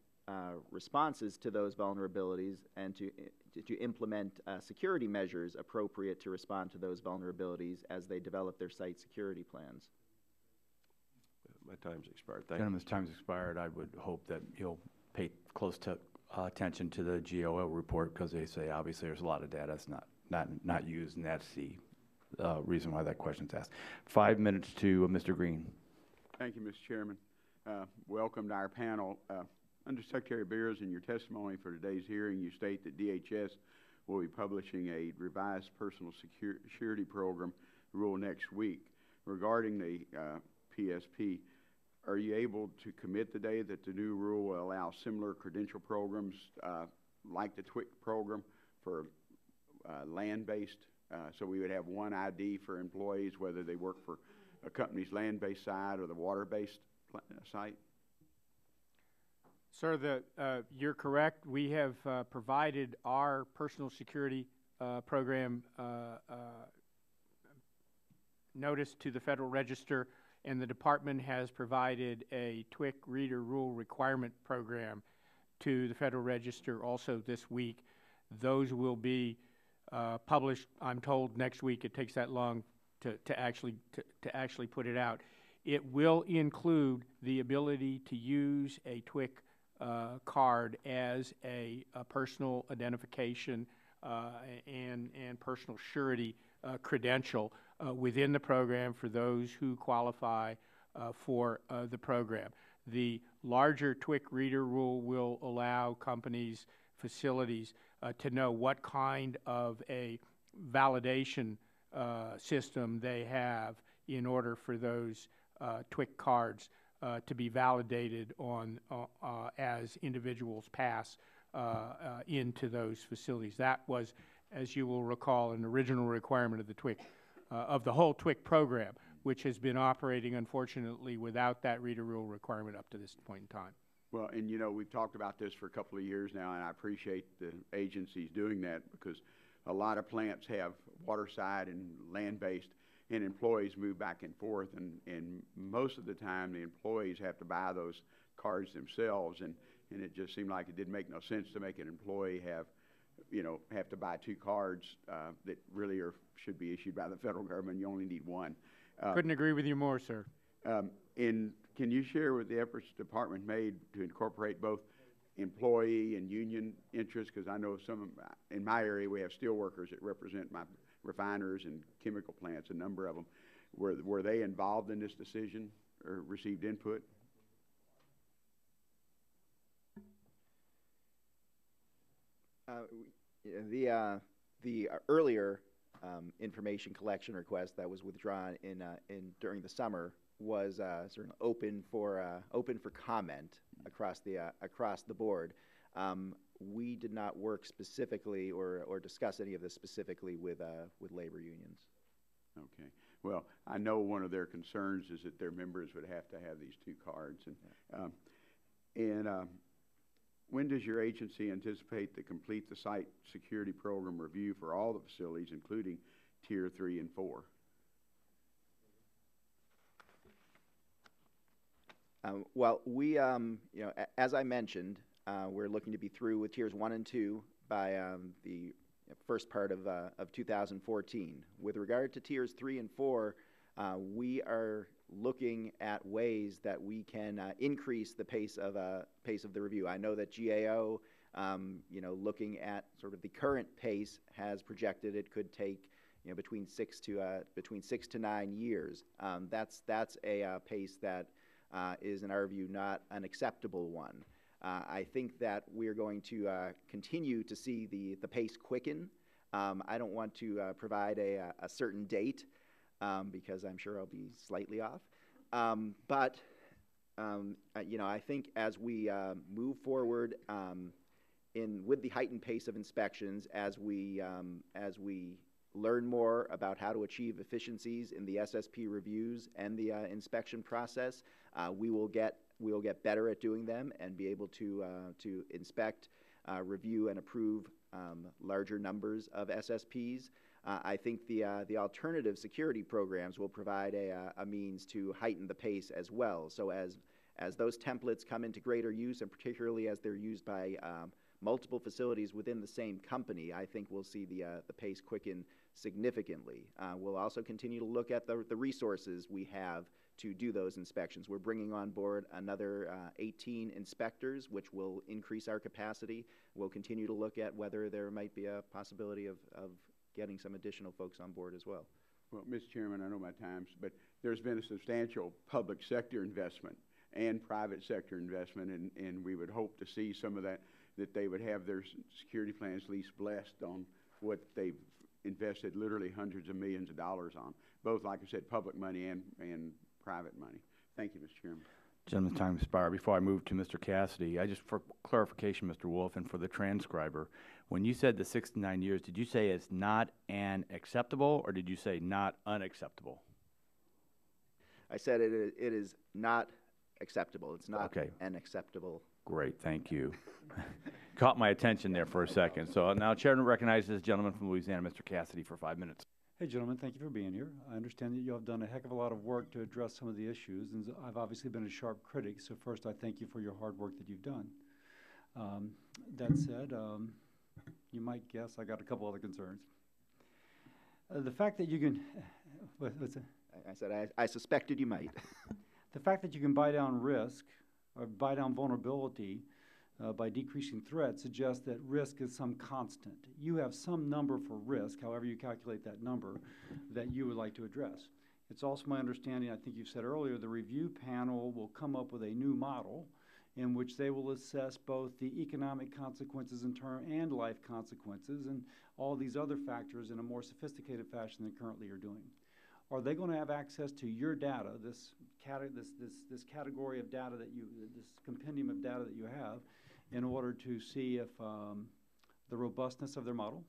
responses to those vulnerabilities and to implement security measures appropriate to respond to those vulnerabilities as they develop their site security plans. My time's expired. Thank you. Gentleman's time's expired. I would hope that you'll pay close attention to the GOL report, because they say obviously there's a lot of data that's not used, and that's the reason why that question's asked. 5 minutes to Mr. Green. Thank you, Mr. Chairman. Welcome to our panel. Undersecretary Beers, in your testimony for today's hearing, you state that DHS will be publishing a revised personal security program rule next week. Regarding the PSP, are you able to commit today that the new rule will allow similar credential programs like the TWIC program for land-based? So we would have one ID for employees, whether they work for a company's land-based side or the water-based site? Sir, you're correct. We have provided our personal security program notice to the Federal Register, and the Department has provided a TWIC reader rule requirement program to the Federal Register also this week. Those will be published, I'm told, next week. It takes that long to actually put it out. It will include the ability to use a TWIC card as a personal identification and personal surety credential within the program for those who qualify for the program. The larger TWIC reader rule will allow companies, facilities to know what kind of a validation system they have in order for those TWIC cards to be validated on as individuals pass into those facilities. That was, as you will recall, an original requirement of the TWIC, of the whole TWIC program, which has been operating, unfortunately, without that reader rule requirement up to this point in time. Well, and we've talked about this for a couple of years now, and I appreciate the agencies doing that, because a lot of plants have waterside and land-based, and employees move back and forth, and most of the time the employees have to buy those cards themselves, and it just seemed like it didn't make no sense to make an employee have to buy two cards that really should be issued by the federal government. You only need one. Couldn't agree with you more, sir. Can you share what the efforts the department made to incorporate both employee and union interests? Because I know in my area we have steel workers that represent my refiners and chemical plants, a number of them. Were they involved in this decision or received input? The earlier information collection request that was withdrawn during the summer was sort of open for comment across the board. We did not work specifically or discuss any of this specifically with labor unions. Okay. Well, I know one of their concerns is that their members would have to have these two cards. And when does your agency anticipate to complete the site security program review for all the facilities, including Tier 3 and 4? Well, we, as I mentioned, we're looking to be through with Tiers 1 and 2 by the first part of 2014. With regard to Tiers 3 and 4, we are looking at ways that we can increase the pace of the review. I know that GAO, looking at sort of the current pace, has projected it could take between 6 to 9 years. That's a pace that is, in our view, not an acceptable one. I think that we're going to continue to see the pace quicken. I don't want to provide a certain date because I'm sure I'll be slightly off. But I think as we move forward with the heightened pace of inspections, as we learn more about how to achieve efficiencies in the SSP reviews and the inspection process, we will get better at doing them and be able to inspect, review, and approve larger numbers of SSPs. I think the alternative security programs will provide a means to heighten the pace as well. So as those templates come into greater use, and particularly as they're used by multiple facilities within the same company, I think we'll see the pace quicken significantly. We'll also continue to look at the resources we have to do those inspections. We're bringing on board another 18 inspectors, which will increase our capacity. We'll continue to look at whether there might be a possibility of getting some additional folks on board as well. Well, Mr. Chairman, I know my time's, but there's been a substantial public sector investment and private sector investment, and we would hope to see some of that they would have their security plans at least blessed on what they've invested literally hundreds of millions of dollars on, both, like I said, public money and private money. Thank you, Mr. Chairman. Gentleman's time expired. Before I move to Mr. Cassidy, for clarification, Mr. Wolf, and for the transcriber, when you said the 6 to 9 years, did you say it's not an acceptable, or did you say not unacceptable? I said it is not acceptable. It's not okay. An acceptable. Great, thank you. Caught my attention there for a second. So now Chairman recognizes the gentleman from Louisiana, Mr. Cassidy, for 5 minutes. Hey, gentlemen, thank you for being here. I understand that you have done a heck of a lot of work to address some of the issues, and I've obviously been a sharp critic, so first I thank you for your hard work that you've done. That said, you might guess I got a couple other concerns. The fact that you can... what's that? I said I suspected you might. The fact that you can buy down risk or buy down vulnerability by decreasing threat suggests that risk is some constant. You have some number for risk, however you calculate that number, that you would like to address. It's also my understanding, I think you've said earlier, the review panel will come up with a new model in which they will assess both the economic consequences and life consequences and all these other factors in a more sophisticated fashion than currently you're doing. Are they going to have access to your data, this category of data this compendium of data that you have, in order to see if the robustness of their model?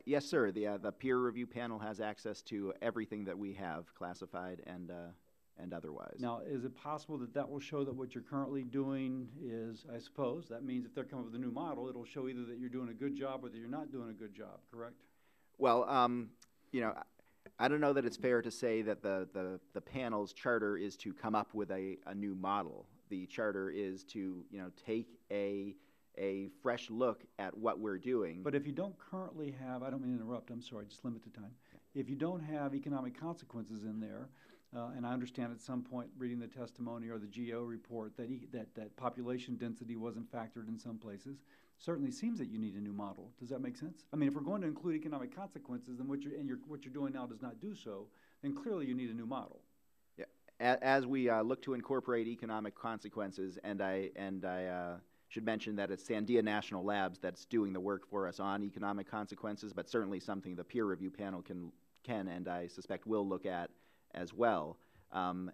Yes, sir. The peer review panel has access to everything that we have, classified and otherwise. Now, is it possible that will show that what you're currently doing is, I suppose, that means if they're coming up with a new model, it'll show either that you're doing a good job or that you're not doing a good job, correct? Well, I don't know that it's fair to say that the panel's charter is to come up with a new model. The charter is to take a fresh look at what we're doing. But if you don't currently have, I don't mean to interrupt, I'm sorry, just limit the time. If you don't have economic consequences in there, and I understand at some point reading the testimony or the GO report that population density wasn't factored in some places, certainly seems that you need a new model. Does that make sense? I mean, if we're going to include economic consequences, then what you're doing now does not do so, then clearly you need a new model. Yeah. As we look to incorporate economic consequences, and I should mention that it's Sandia National Labs that's doing the work for us on economic consequences, but certainly something the peer review panel can and I suspect will look at as well.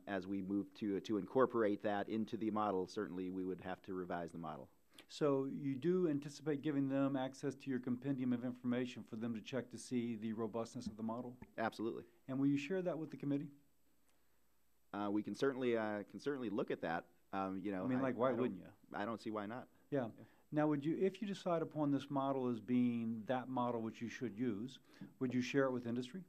As we move to incorporate that into the model, certainly we would have to revise the model. So you do anticipate giving them access to your compendium of information for them to check to see the robustness of the model? Absolutely. And will you share that with the committee? We can certainly look at that. I mean, why wouldn't you? I don't see why not. Yeah. Now, if you decide upon this model as being that model which you should use, would you share it with industry?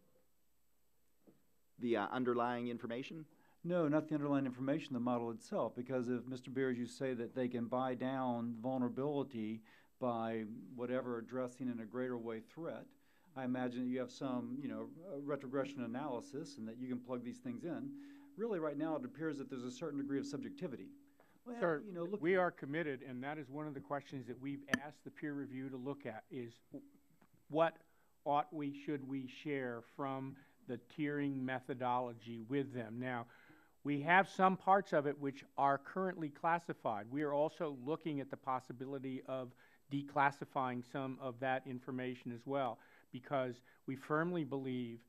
The underlying information? No, not the underlying information, the model itself, because if, Mr. Beers, you say that they can buy down vulnerability by whatever addressing in a greater way threat, I imagine that you have some, retrogression analysis and that you can plug these things in. Really, right now, it appears that there's a certain degree of subjectivity. Well, Sir, look, we are committed, and that is one of the questions that we've asked the peer review to look at, is what should we share from the tiering methodology with them. Now, we have some parts of it which are currently classified. We are also looking at the possibility of declassifying some of that information as well, because we firmly believe,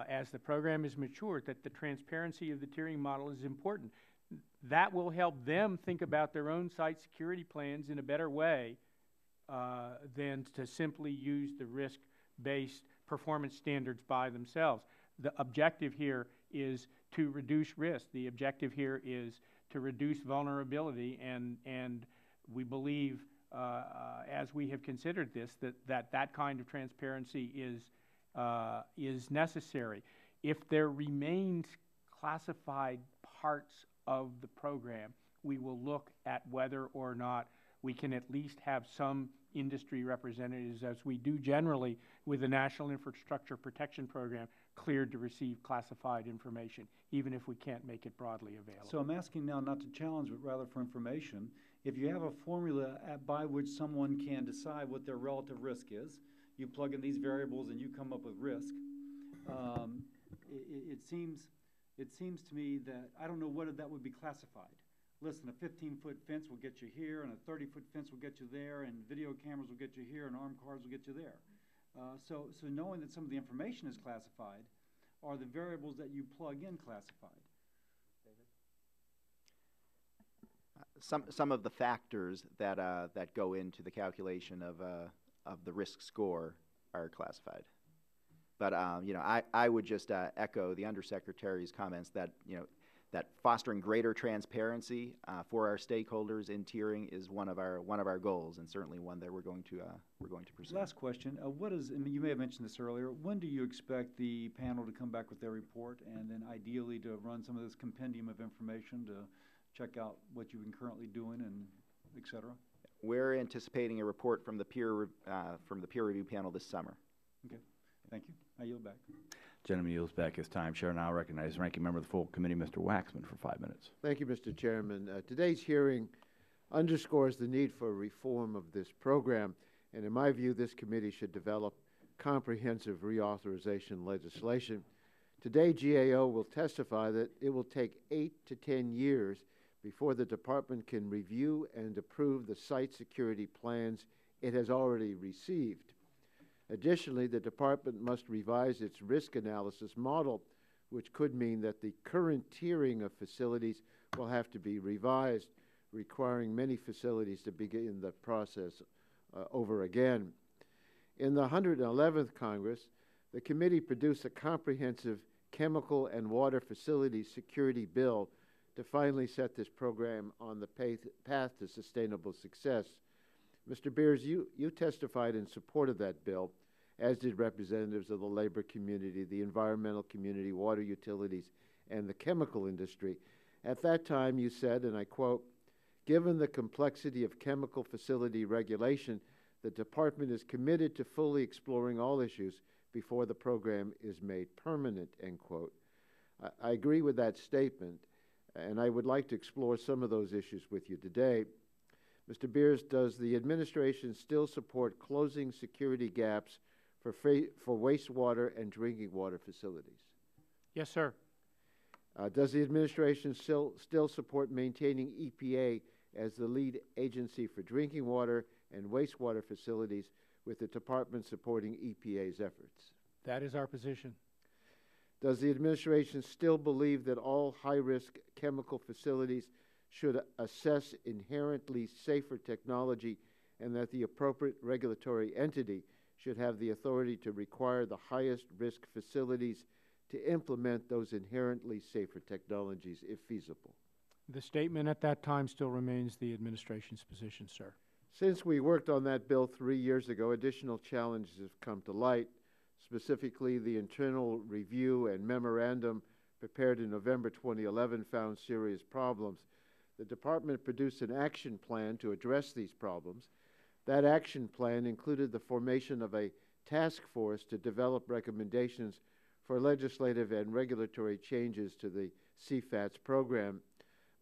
as the program is matured, that the transparency of the tiering model is important. That will help them think about their own site security plans in a better way than to simply use the risk-based performance standards by themselves. The objective here is to reduce risk. The objective here is to reduce vulnerability, and we believe, as we have considered this, that kind of transparency is necessary. If there remains classified parts of the program, we will look at whether or not we can at least have some industry representatives, as we do generally with the National Infrastructure Protection Program, cleared to receive classified information, even if we can't make it broadly available. So I'm asking now not to challenge, but rather for information. If you have a formula by which someone can decide what their relative risk is, you plug in these variables and you come up with risk. It seems to me that I don't know whether that would be classified. Listen, a 15-foot fence will get you here, and a 30-foot fence will get you there, and video cameras will get you here, and armed cars will get you there. So knowing that some of the information is classified, are the variables that you plug in classified? Some of the factors that go into the calculation of the risk score are classified. But I would just echo the Undersecretary's comments that that fostering greater transparency for our stakeholders in tiering is one of our goals, and certainly one that we're going to pursue. Last question: you may have mentioned this earlier. When do you expect the panel to come back with their report, and then ideally to run some of this compendium of information to check out what you've been currently doing, and et cetera? We're anticipating a report from the peer review panel this summer. Okay, thank you. I yield back. Gentleman yields back his time. Chair now recognizes Ranking Member of the full committee, Mr. Waxman, for 5 minutes. Thank you, Mr. Chairman. Today's hearing underscores the need for reform of this program, and in my view, this committee should develop comprehensive reauthorization legislation. Today, GAO will testify that it will take 8 to 10 years before the department can review and approve the site security plans it has already received. Additionally, the department must revise its risk analysis model, which could mean that the current tiering of facilities will have to be revised, requiring many facilities to begin the process over again. In the 111th Congress, the committee produced a comprehensive chemical and water facilities security bill to finally set this program on the path to sustainable success. Mr. Beers, you testified in support of that bill, as did representatives of the labor community, the environmental community, water utilities, and the chemical industry. At that time, you said, and I quote, "Given the complexity of chemical facility regulation, the department is committed to fully exploring all issues before the program is made permanent," end quote. I agree with that statement, and I would like to explore some of those issues with you today. Mr. Beers, does the administration still support closing security gaps for wastewater and drinking water facilities? Yes, sir. Does the administration still support maintaining EPA as the lead agency for drinking water and wastewater facilities, with the department supporting EPA's efforts? That is our position. Does the administration still believe that all high-risk chemical facilities should assess inherently safer technology, and that the appropriate regulatory entity should have the authority to require the highest risk facilities to implement those inherently safer technologies if feasible? The statement at that time still remains the administration's position, sir. Since we worked on that bill 3 years ago, additional challenges have come to light. Specifically, the internal review and memorandum prepared in November 2011 found serious problems. The department produced an action plan to address these problems. That action plan included the formation of a task force to develop recommendations for legislative and regulatory changes to the CFATS program.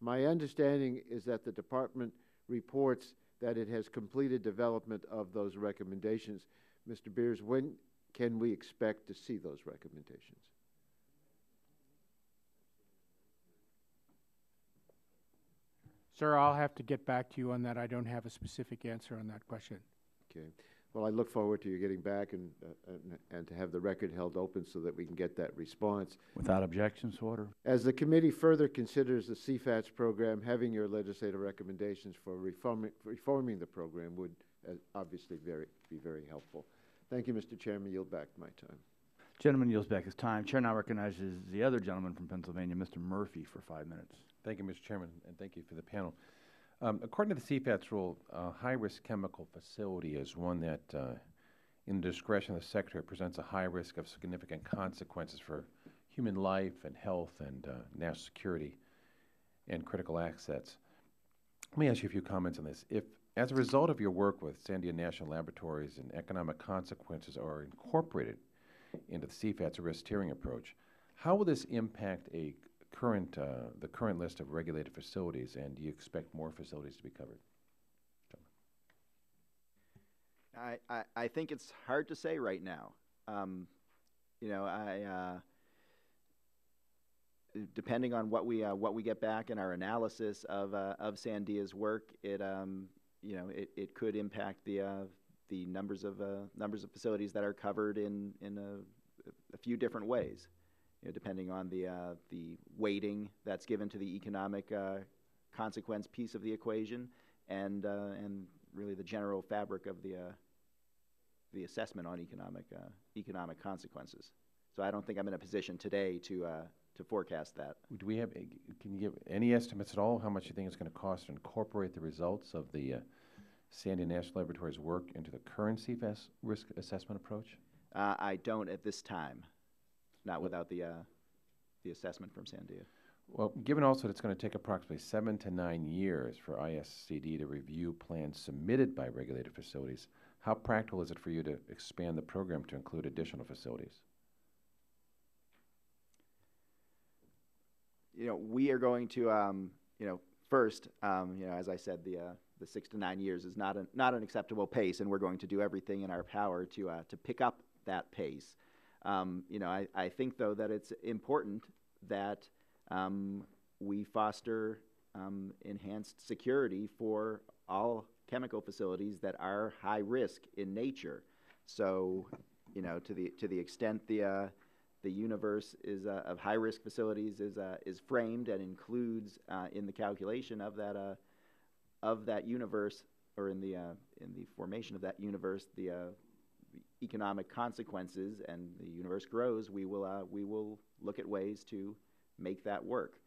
My understanding is that the department reports that it has completed development of those recommendations. Mr. Beers, when can we expect to see those recommendations? Sir, I'll have to get back to you on that. I don't have a specific answer on that question. Okay. Well, I look forward to you getting back and to have the record held open so that we can get that response. Without objections, order. As the committee further considers the CFATS program, having your legislative recommendations for reforming the program would obviously be very helpful. Thank you, Mr. Chairman. Yield back my time. Gentleman yields back his time. Chair now recognizes the other gentleman from Pennsylvania, Mr. Murphy, for 5 minutes. Thank you, Mr. Chairman, and thank you for the panel. According to the CFATS rule, a high-risk chemical facility is one that, in the discretion of the Secretary, presents a high risk of significant consequences for human life and health and national security and critical assets. Let me ask you a few comments on this. If, as a result of your work with Sandia National Laboratories and economic consequences are incorporated into the CFATS risk tiering approach, how will this impact the current list of regulated facilities, and do you expect more facilities to be covered? I think it's hard to say right now. Depending on what we get back in our analysis of Sandia's work, it could impact the numbers of facilities that are covered in a few different ways. Depending on the weighting that's given to the economic consequence piece of the equation, and really the general fabric of the assessment on economic consequences. So I don't think I'm in a position today to forecast that. Do we have? Can you give any estimates at all how much you think it's going to cost to incorporate the results of the Sandia National Laboratories work into the current CFATS risk assessment approach? I don't at this time. Not without the assessment from Sandia. Well, given also that it's going to take approximately 7 to 9 years for ISCD to review plans submitted by regulated facilities, how practical is it for you to expand the program to include additional facilities? We are going to, first, as I said, the 6 to 9 years is not an acceptable pace, and we're going to do everything in our power to pick up that pace. I think, though, that it's important that we foster enhanced security for all chemical facilities that are high risk in nature. So, to the extent the universe is of high risk facilities is framed and includes in the calculation of that universe, or in the formation of that universe, the economic consequences, and the universe grows, we will look at ways to make that work.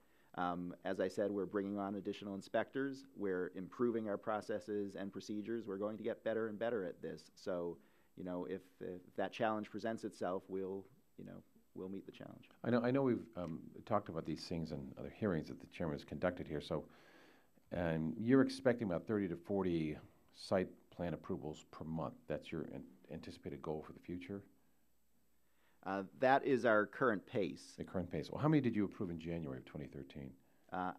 As I said, we're bringing on additional inspectors. We're improving our processes and procedures. We're going to get better and better at this. So, if that challenge presents itself, we'll meet the challenge. I know we've talked about these things in other hearings that the chairman has conducted here. So, you're expecting about 30 to 40 site plan approvals per month. That's your anticipated goal for the future? That is our current pace. The current pace. Well, how many did you approve in January of 2013?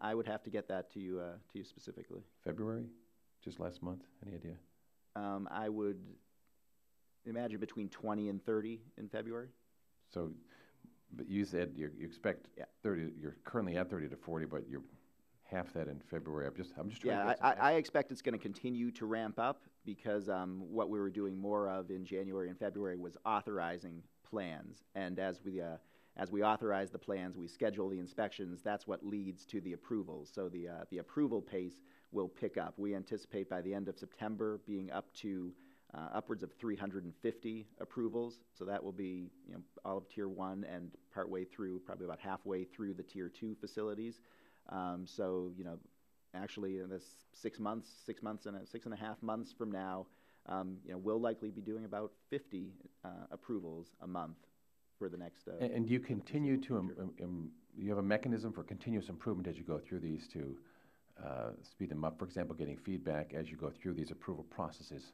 I would have to get that to you specifically. February? Just last month? Any idea? I would imagine between 20 and 30 in February. So, but you said you expect 30. You're currently at 30 to 40, but you're half that in February. I'm just trying to get I expect it's going to continue to ramp up, because what we were doing more of in January and February was authorizing plans, and as we authorize the plans, we schedule the inspections. That's what leads to the approvals. So the approval pace will pick up. We anticipate by the end of September being up to upwards of 350 approvals. So that will be all of Tier 1 and partway through, probably about halfway through the Tier 2 facilities. So, actually in this 6 months and 6.5 months from now, we'll likely be doing about 50 approvals a month for the next. And you continue to, you have a mechanism for continuous improvement as you go through these to speed them up. For example, getting feedback as you go through these approval processes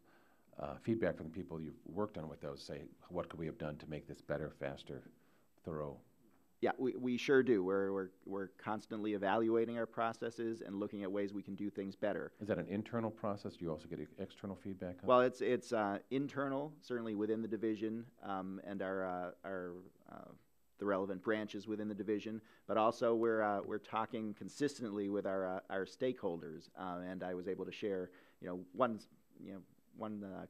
feedback from the people you've worked on with those, say, what could we have done to make this better, faster, thorough? Yeah, we sure do. We're constantly evaluating our processes and looking at ways we can do things better. Is that an internal process? Do you also get external feedback on Well, it's internal, certainly within the division, and the relevant branches within the division, but also we're talking consistently with our stakeholders, and I was able to share one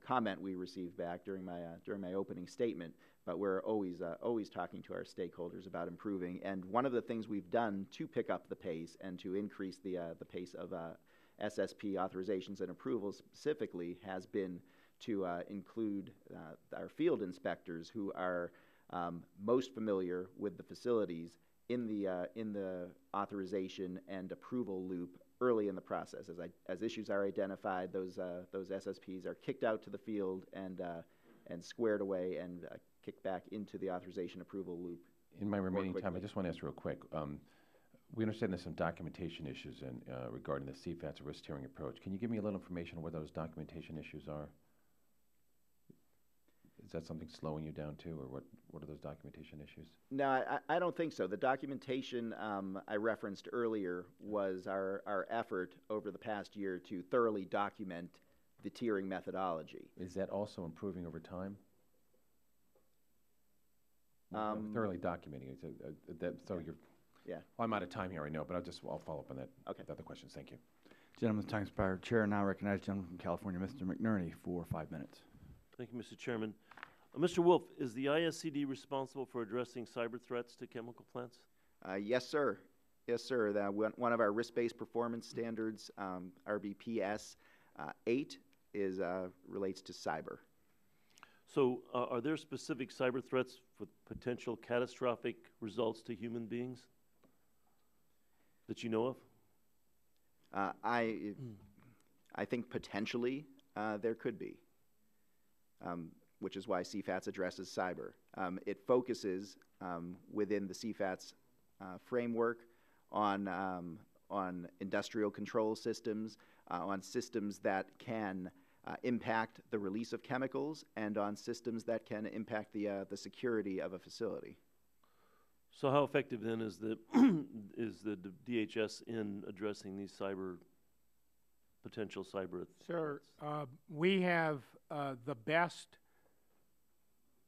comment we received back during my opening statement. But we're always talking to our stakeholders about improving. And one of the things we've done to pick up the pace and to increase the pace of SSP authorizations and approvals specifically has been to include our field inspectors who are most familiar with the facilities in the authorization and approval loop early in the process. As issues are identified, those SSPs are kicked out to the field and squared away and kicked back into the authorization approval loop. In my remaining time, I just want to ask real quick. We understand there's some documentation issues regarding the CFATS risk tiering approach. Can you give me a little information on what those documentation issues are? Is that something slowing you down too, or what are those documentation issues? No, I don't think so. The documentation I referenced earlier was our effort over the past year to thoroughly document the tiering methodology. Is that also improving over time? Thoroughly documenting it. So you're. Yeah. Well, I'm out of time here, I know, but I'll follow up on that. Okay. Other questions. Thank you. Gentleman's time expired. Chair now recognize the gentleman from California, Mr. McNerney, for 5 minutes. Thank you, Mr. Chairman. Mr. Wolf, is the ISCD responsible for addressing cyber threats to chemical plants? Yes, sir. Yes, sir. One of our risk-based performance standards, RBPS 8, relates to cyber. So are there specific cyber threats with potential catastrophic results to human beings that you know of? I think potentially there could be, which is why CFATS addresses cyber. It focuses within the CFATS framework on industrial control systems, on systems that can impact the release of chemicals, and on systems that can impact the security of a facility. So how effective then is the DHS in addressing these potential cyber threats? Sir, we have the best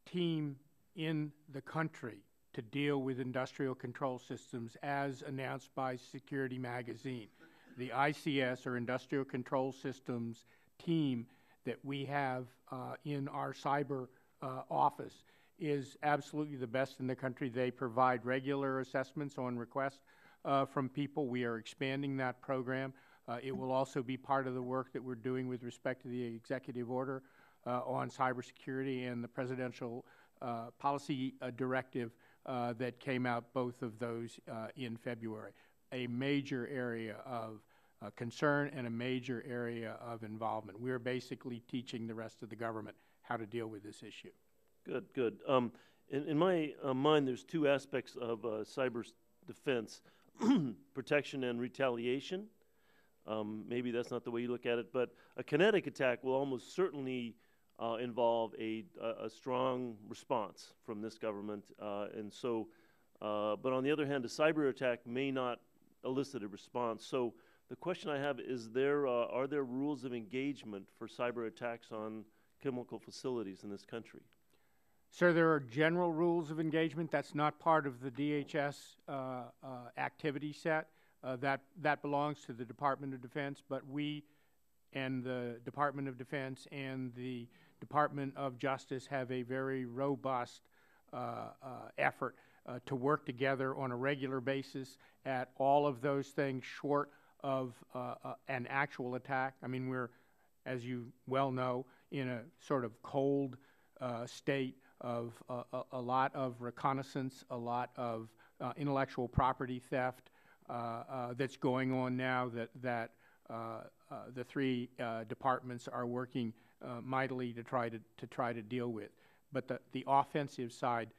team in the country to deal with industrial control systems, as announced by Security Magazine. The ICS, or Industrial Control Systems team that we have in our cyber office, is absolutely the best in the country. They provide regular assessments on request from people. We are expanding that program. It will also be part of the work that we're doing with respect to the executive order on cybersecurity and the presidential policy directive that came out, both of those in February. A major area of concern and a major area of involvement. We're basically teaching the rest of the government how to deal with this issue. Good, good. In my mind, there's two aspects of cyber defense, protection and retaliation. Maybe that's not the way you look at it, but a kinetic attack will almost certainly involve a strong response from this government. But on the other hand, a cyber attack may not elicit a response. So the question I have is, are there rules of engagement for cyber attacks on chemical facilities in this country? Sir, there are general rules of engagement. That's not part of the DHS activity set. That belongs to the Department of Defense, but we and the Department of Defense and the Department of Justice have a very robust effort to work together on a regular basis at all of those things short of an actual attack. I mean, we're, as you well know, in a sort of cold state of a lot of reconnaissance, a lot of intellectual property theft that's going on now that the three departments are working mightily to try to deal with. But the offensive side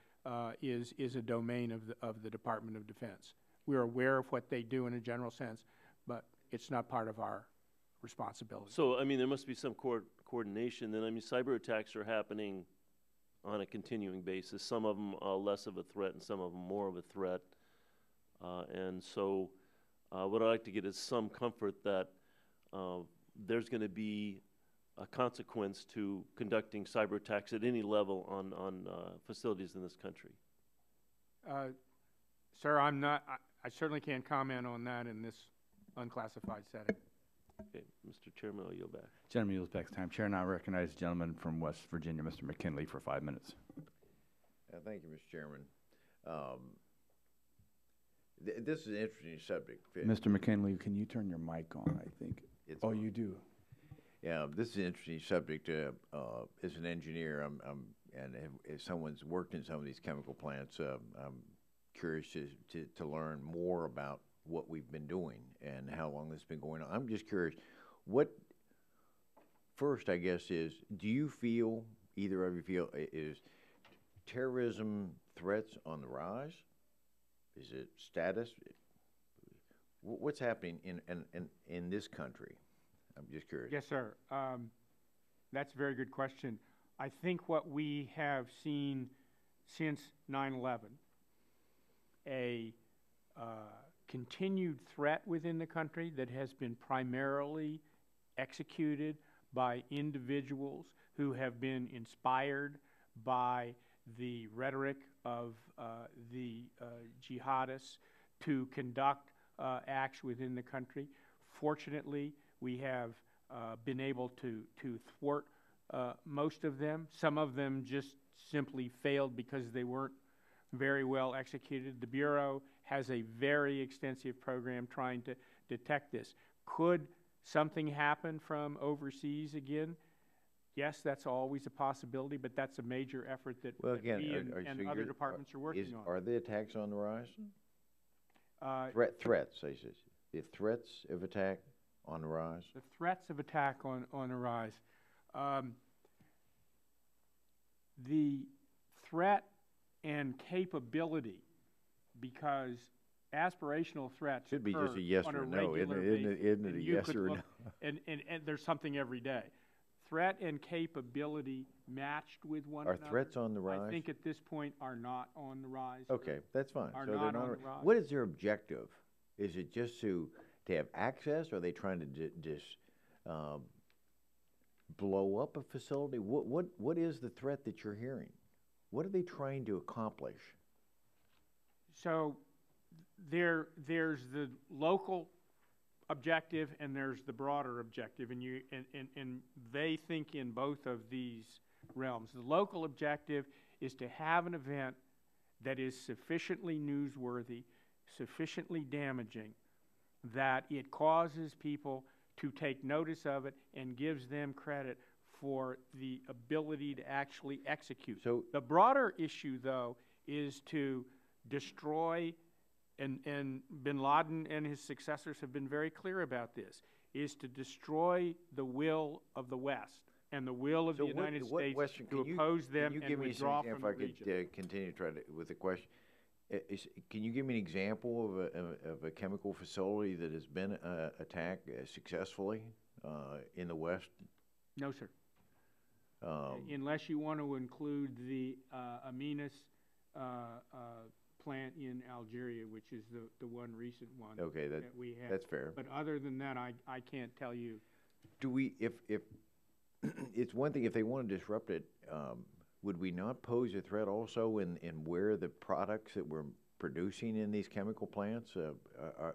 is a domain of the Department of Defense. We're aware of what they do in a general sense, but it's not part of our responsibility. So, I mean, there must be some coordination then. I mean, cyber attacks are happening on a continuing basis. Some of them are less of a threat and some of them more of a threat. And so what I'd like to get is some comfort that there's going to be a consequence to conducting cyber attacks at any level on facilities in this country. Sir, I certainly can't comment on that in this unclassified setting. Okay, Mr. Chairman, I'll yield back. Gentleman yields back time. Chair now recognizes the gentleman from West Virginia, Mr. McKinley, for 5 minutes. Thank you, Mr. Chairman. This is an interesting subject. Mr. McKinley, can you turn your mic on, I think? Oh, you do? Yeah, this is an interesting subject. As an engineer, and as someone's worked in some of these chemical plants, I'm curious to learn more about what we've been doing and how long this has been going on. I'm just curious, first, I guess, do you feel, either of you feel, is terrorism threats on the rise? Is it status? What's happening in this country? I'm just curious. Yes, sir. That's a very good question. I think what we have seen since 9/11, a continued threat within the country that has been primarily executed by individuals who have been inspired by the rhetoric of the jihadists to conduct acts within the country. Fortunately, we have been able to thwart most of them. Some of them just simply failed because they weren't very well executed. The Bureau has a very extensive program trying to detect this. Could something happen from overseas again? Yes, that's always a possibility, but that's a major effort that Well, again, we and other departments are working on. Are the attacks on the rise? Threats, I say. The threats of attack on the rise? The threats of attack on the rise. The threat and capability, because aspirational threats should be just a yes or no, isn't it? A yes or no? And there's something every day. Threat and capability matched with one another. Are threats on the rise? I think at this point are not on the rise. Okay, that's fine. Are so not they're on the rise. What is their objective? Is it just to have access? Or are they trying to just blow up a facility? What is the threat that you're hearing? What are they trying to accomplish? So there's the local objective and there's the broader objective, and they think in both of these realms. The local objective is to have an event that is sufficiently newsworthy, sufficiently damaging, that it causes people to take notice of it and gives them credit for the ability to actually execute. So the broader issue, though, is to destroy, and bin Laden and his successors have been very clear about this, is to destroy the will of the West and the will of the United States to oppose them and withdraw from the region. If I could continue to try with the question. Can you give me an example of a chemical facility that has been attacked successfully in the West? No, sir. Unless you want to include the Aminas plant in Algeria, which is the one recent one that we had. That's fair. But other than that, I can't tell you. Do we, if it's one thing, if they want to disrupt it, would we not pose a threat also in where the products that we're producing in these chemical plants,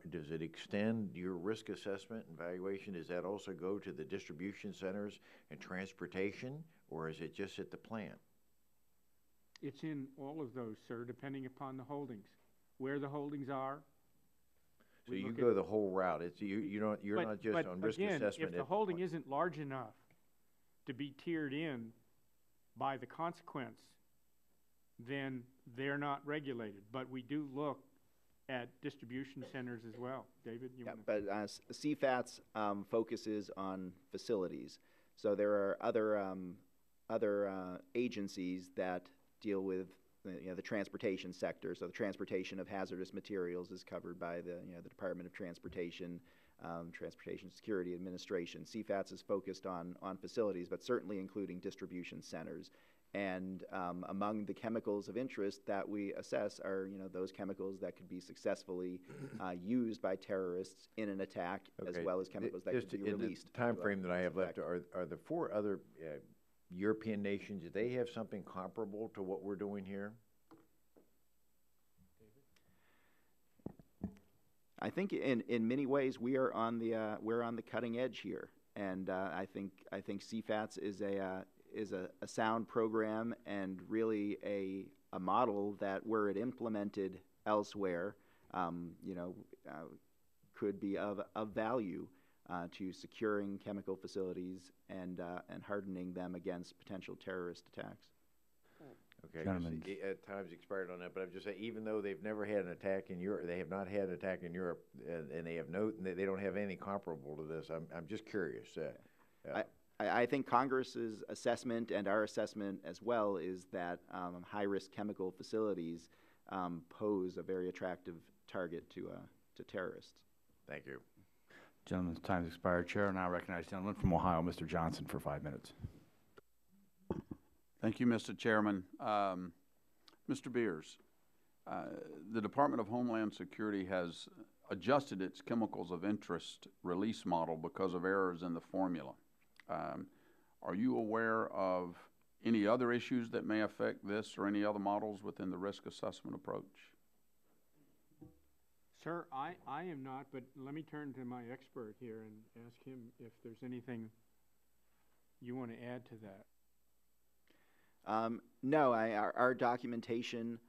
does it extend your risk assessment and valuation? Does that also go to the distribution centers and transportation, or is it just at the plant? It's in all of those, sir, depending upon the holdings, where the holdings are. So you go the whole route. It's you're not just on risk assessment. If the holding isn't large enough to be tiered in by the consequence, then they're not regulated. But we do look at distribution centers as well. David, you want to? But CFATS focuses on facilities. So there are other agencies that deal with the transportation sector. So the transportation of hazardous materials is covered by the Department of Transportation. Transportation Security Administration. CFATS is focused on facilities, but certainly including distribution centers. And among the chemicals of interest that we assess are, those chemicals that could be successfully used by terrorists in an attack, as well as chemicals that could be released. In the time frame that I have left, are the 4 other European nations, do they have something comparable to what we're doing here? I think in many ways we are on the cutting edge here, and I think CFATS is a sound program and really a model that, were it implemented elsewhere, could be of value to securing chemical facilities and hardening them against potential terrorist attacks. Okay, at time's expired on that, but I'm just saying, even though they've never had an attack in Europe, they have not had an attack in Europe, and they don't have any comparable to this. I'm just curious. I think Congress's assessment and our assessment as well is that high-risk chemical facilities pose a very attractive target to terrorists. Thank you. Gentleman's time has expired. Chair, and I recognize the gentleman from Ohio, Mr. Johnson, for 5 minutes. Thank you, Mr. Chairman. Mr. Beers, the Department of Homeland Security has adjusted its chemicals of interest release model because of errors in the formula. Are you aware of any other issues that may affect this or any other models within the risk assessment approach? Sir, I am not, but let me turn to my expert here and ask him if there's anything you want to add to that. No, our documentation,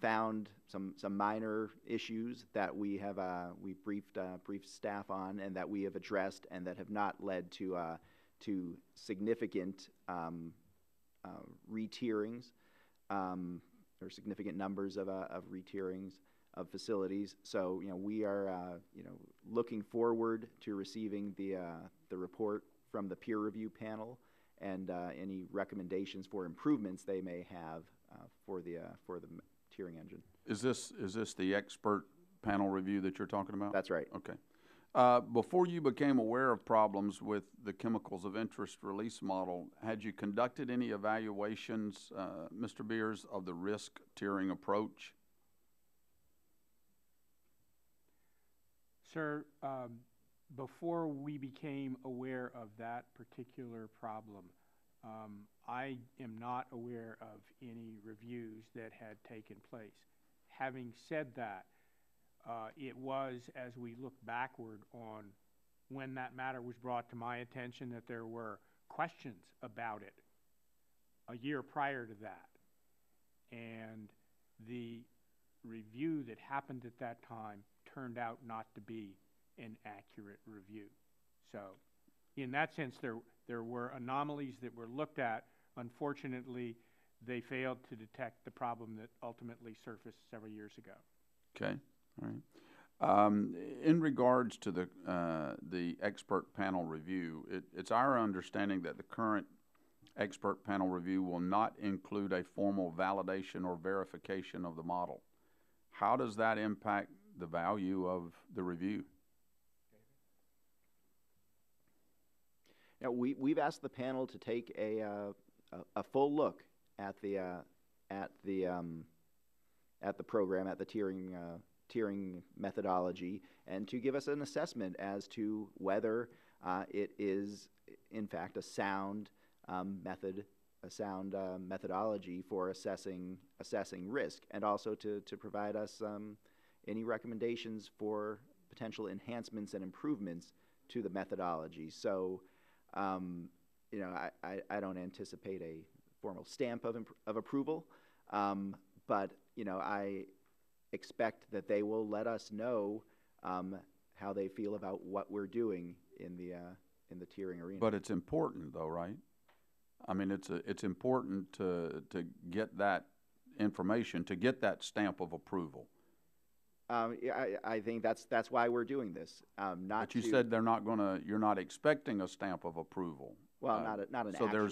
found some minor issues that we have briefed staff on, and that we have addressed, and that have not led to significant re-tierings or significant numbers of re-tierings of facilities. So we are looking forward to receiving the report from the peer review panel, and any recommendations for improvements they may have for the tiering engine. Is this the expert panel review that you're talking about? That's right. Okay. Before you became aware of problems with the chemicals of interest release model, had you conducted any evaluations, Mr. Beers, of the risk tiering approach? Sir, before we became aware of that particular problem, I am not aware of any reviews that had taken place. Having said that, it was, as we look backward on when that matter was brought to my attention, that there were questions about it a year prior to that. And the review that happened at that time turned out not to be an accurate review. So in that sense, there were anomalies that were looked at. Unfortunately, they failed to detect the problem that ultimately surfaced several years ago. Okay, all right. In regards to the expert panel review, it's our understanding that the current expert panel review will not include a formal validation or verification of the model. How does that impact the value of the review? Now, we've asked the panel to take a full look at the program, at the tiering methodology, and to give us an assessment as to whether it is in fact a sound methodology for assessing risk, and also to provide us any recommendations for potential enhancements and improvements to the methodology. So, I don't anticipate a formal stamp of approval, but I expect that they will let us know how they feel about what we're doing in the tiering arena. But it's important, though, right? I mean, it's important to get that information, to get that stamp of approval. Yeah, I think that's why we're doing this. Not But you to, said they're not going to, you're not expecting a stamp of approval. well,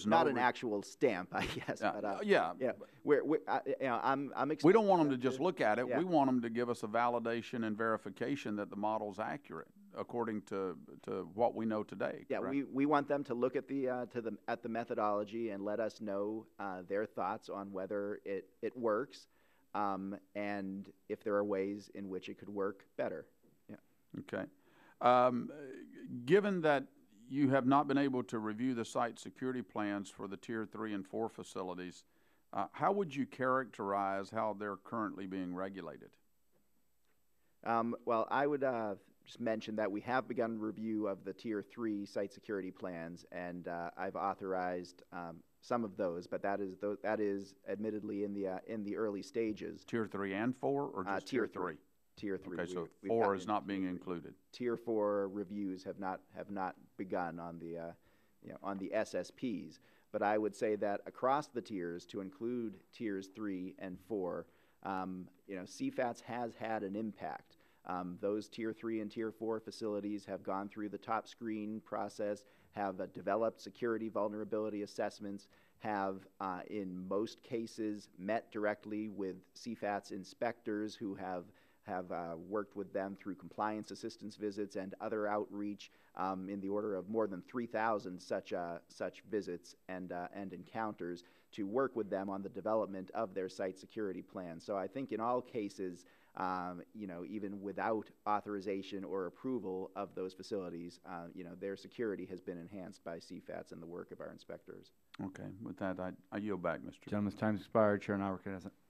not an actual stamp, I guess. But, yeah. Yeah. I'm We don't expecting want them to just look at it. Yeah. We want them to give us a validation and verification that the model's accurate according to what we know today. Yeah, correct? we want them to look at the methodology and let us know their thoughts on whether it works, and if there are ways in which it could work better. Yeah. Okay. Given that you have not been able to review the site security plans for the Tier 3 and 4 facilities, how would you characterize how they're currently being regulated? Well, I would just mention that we have begun review of the Tier 3 site security plans, and I've authorized some of those, but that is admittedly in the early stages. Tier 3 and 4, or just Tier 3? Tier 3. Okay, so we've 4 is not being included. Tier 4 reviews have not begun on the on the SSPs, but I would say that across the tiers, to include Tiers 3 and 4, CFATS has had an impact. Those Tier 3 and Tier 4 facilities have gone through the top screen process, have developed security vulnerability assessments, have in most cases met directly with CFATS inspectors who have worked with them through compliance assistance visits and other outreach, in the order of more than 3,000 such visits and encounters to work with them on the development of their site security plan. So I think in all cases, even without authorization or approval of those facilities, their security has been enhanced by CFATS and the work of our inspectors. Okay. With that, I yield back, Mr. Gentleman's time's expired. Chair now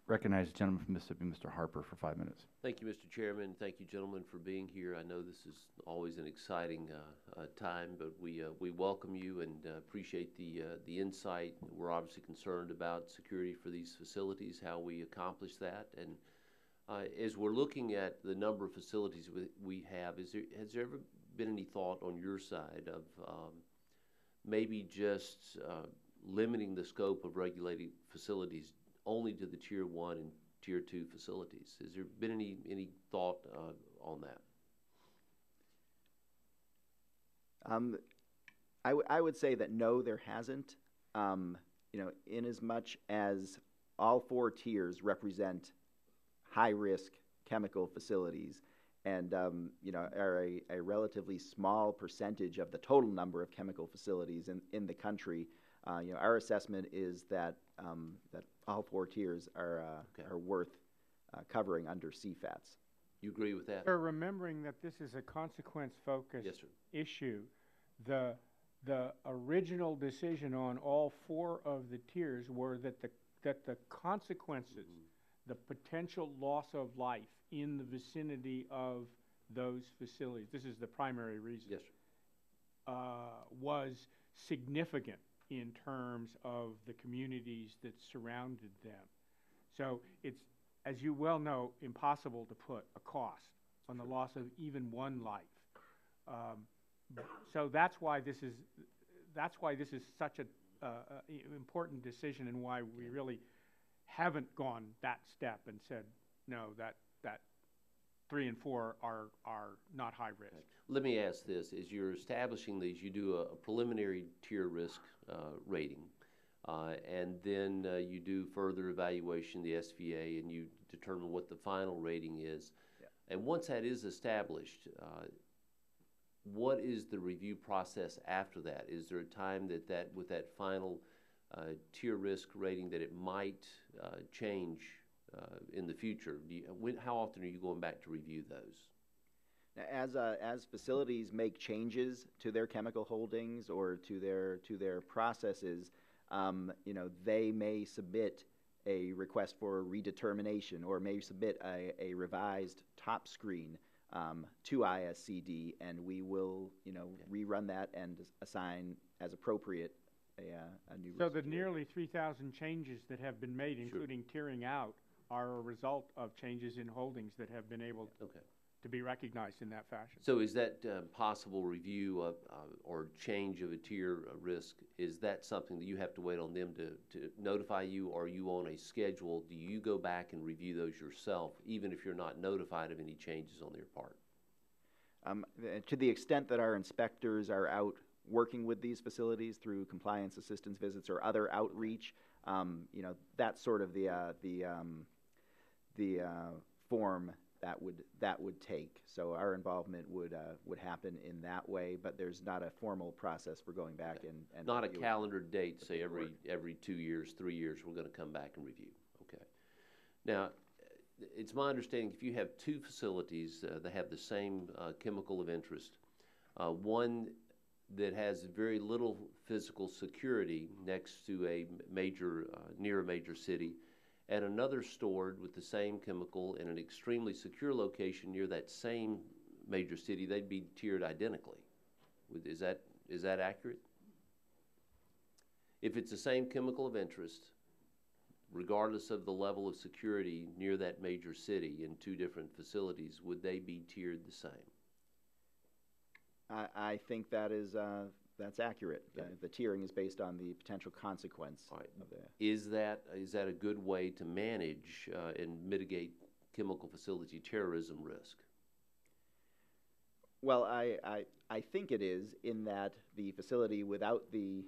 recognize the gentleman from Mississippi, Mr. Harper, for 5 minutes. Thank you, Mr. Chairman. Thank you, gentlemen, for being here. I know this is always an exciting time, but we welcome you and appreciate the insight. We're obviously concerned about security for these facilities, how we accomplish that, and as we're looking at the number of facilities we have, has there ever been any thought on your side of maybe just limiting the scope of regulated facilities only to the Tier 1 and Tier 2 facilities? Has there been any thought on that? I would say that no, there hasn't. In as much as all 4 tiers represent high-risk chemical facilities and are a relatively small percentage of the total number of chemical facilities in the country, our assessment is that all 4 tiers are worth covering under CFATS. You agree with that? Sir, remembering that this is a consequence-focused issue, the original decision on all 4 of the tiers were that the consequences, the potential loss of life in the vicinity of those facilities, this is the primary reason, yes, sir, was significant in terms of the communities that surrounded them. So it's, as you well know, impossible to put a cost on the loss of even one life. So that's why this is such an important decision, and why we really haven't gone that step and said no, that 3 and 4 are not high risk. Let me ask this: as you're establishing these, you do a preliminary tier risk rating, and then you do further evaluation, the SVA, and you determine what the final rating is. Yeah. And once that is established, what is the review process after that? Is there a time that with that final tier risk rating that it might change in the future? How often are you going back to review those? As facilities make changes to their chemical holdings or to their processes, they may submit a request for redetermination, or may submit a revised top screen to ISCD, and we will rerun that and assign as appropriate a new. So the nearly 3,000 changes that have been made, including tiering out, are a result of changes in holdings that have been able to be recognized in that fashion. So is that possible review of, or change of a tier risk, is that something that you have to wait on them to notify you, or are you on a schedule? Do you go back and review those yourself, even if you're not notified of any changes on their part? To the extent that our inspectors are out working with these facilities through compliance assistance visits or other outreach, you know, that's sort of the form that would take. So our involvement would happen in that way, but there's not a formal process for going back and not a calendar date, say every 2 years, 3 years, we're going to come back and review. Okay. Now, it's my understanding if you have two facilities that have the same chemical of interest, one that has very little physical security next to a major, near a major city, and another stored with the same chemical in an extremely secure location near that same major city, they'd be tiered identically. Is that accurate? If it's the same chemical of interest, regardless of the level of security near that major city in two different facilities, would they be tiered the same? I think that is that's accurate. Okay. The tiering is based on the potential consequence. All right. Of the. Is that a good way to manage and mitigate chemical facility terrorism risk? Well, I think it is, in that the facility without the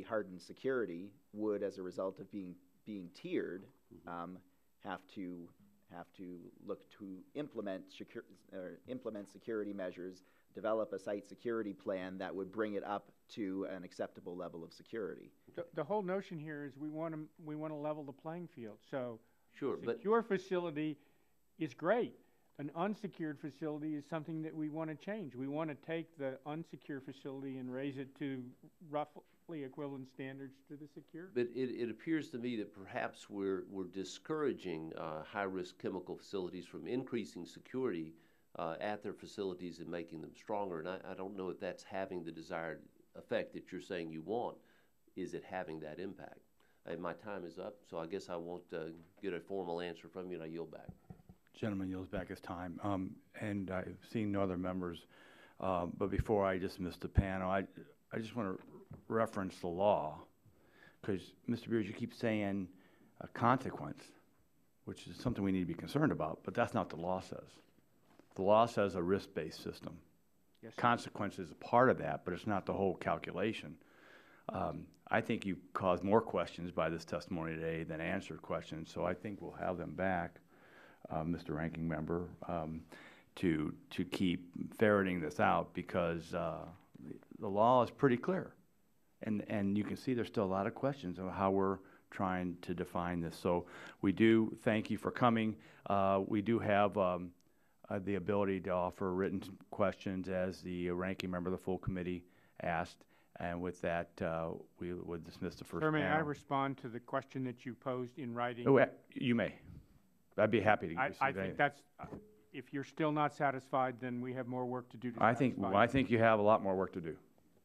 hardened security would, as a result of being tiered, have to look to implement security measures, develop a site security plan that would bring it up to an acceptable level of security. The whole notion here is we want to level the playing field. So, sure, secure facility is great. An unsecured facility is something that we want to change. We want to take the unsecured facility and raise it to roughly equivalent standards to the secure. But it appears to me that perhaps we're discouraging high-risk chemical facilities from increasing security at their facilities and making them stronger. And I don't know if that's having the desired effect that you're saying you want. Is it having that impact? My time is up, so I guess I won't get a formal answer from you, and I yield back. Gentleman yields back his time. And I've seen no other members. But before I dismiss the panel, I just want to reference the law, because, Mr. Beers, you keep saying a consequence, which is something we need to be concerned about, but that's not what the law says. The law says a risk-based system. Yes, consequence is a part of that, but it's not the whole calculation. I think you caused more questions by this testimony today than answered questions, so I think we'll have them back, Mr. Ranking Member, to keep ferreting this out, because the law is pretty clear. And you can see there's still a lot of questions of how we're trying to define this. So we do thank you for coming. We do have the ability to offer written questions, as the ranking member of the full committee asked. And with that, we would dismiss the first Sir, may panel. I respond to the question that you posed in writing? Oh, you may. I'd be happy to I think that's, if you're still not satisfied, then we have more work to do to satisfy you. I think you have a lot more work to do.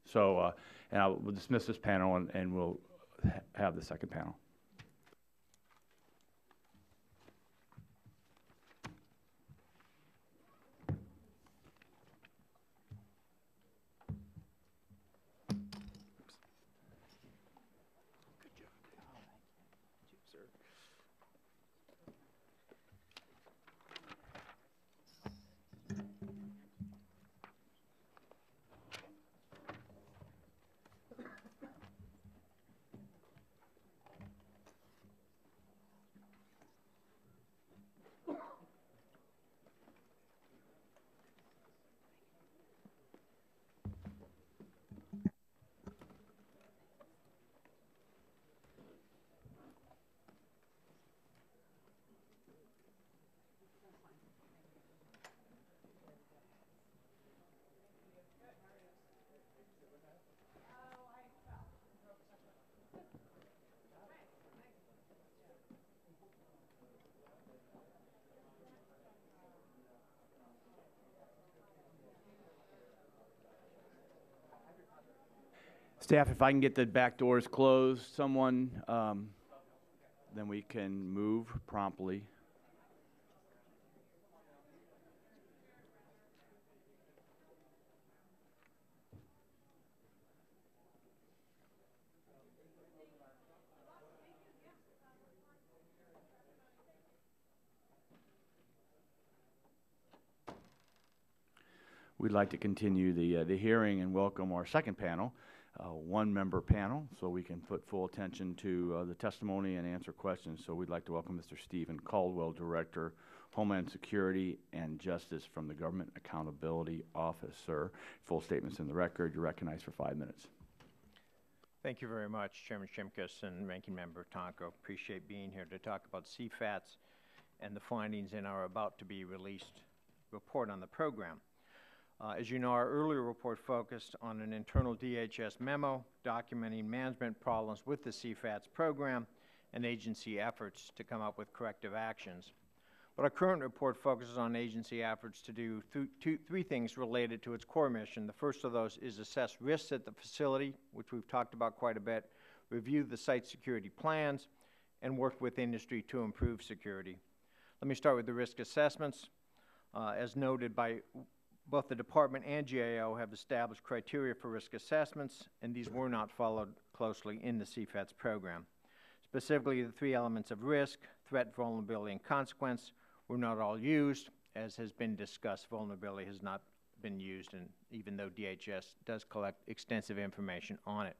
So, and we'll dismiss this panel, and we'll have the second panel. Staff, if I can get the back doors closed, someone, then we can move promptly. We'd like to continue the hearing and welcome our second panel, one-member panel, so we can put full attention to the testimony and answer questions. So we'd like to welcome Mr. Stephen Caldwell, Director, Homeland Security and Justice from the Government Accountability Office. Sir, full statements in the record. You're recognized for 5 minutes. Thank you very much, Chairman Shimkus and Ranking Member Tonko. Appreciate being here to talk about CFATS and the findings in our about-to-be-released report on the program. As you know, our earlier report focused on an internal DHS memo documenting management problems with the CFATS program and agency efforts to come up with corrective actions. But our current report focuses on agency efforts to do three things related to its core mission. The first of those is assess risks at the facility, which we've talked about quite a bit, review the site security plans, and work with industry to improve security. Let me start with the risk assessments. As noted by both the Department and GAO have established criteria for risk assessments, and these were not followed closely in the CFATS program. Specifically, the three elements of risk, threat, vulnerability, and consequence were not all used. As has been discussed, vulnerability has not been used, and even though DHS does collect extensive information on it.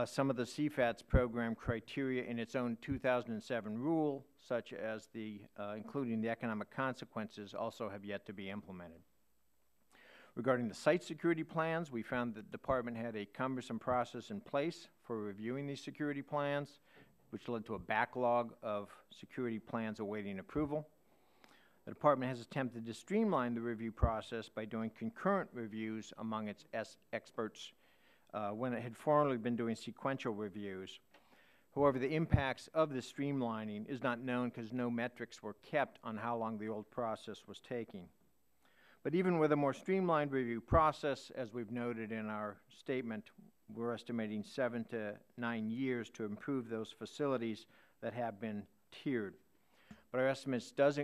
Some of the CFATS program criteria in its own 2007 rule, such as including the economic consequences, also have yet to be implemented. Regarding the site security plans, we found that the Department had a cumbersome process in place for reviewing these security plans, which led to a backlog of security plans awaiting approval. The Department has attempted to streamline the review process by doing concurrent reviews among its experts when it had formerly been doing sequential reviews. However, the impacts of this streamlining is not known because no metrics were kept on how long the old process was taking. But even with a more streamlined review process, as we've noted in our statement, we're estimating 7 to 9 years to improve those facilities that have been tiered. But our estimates does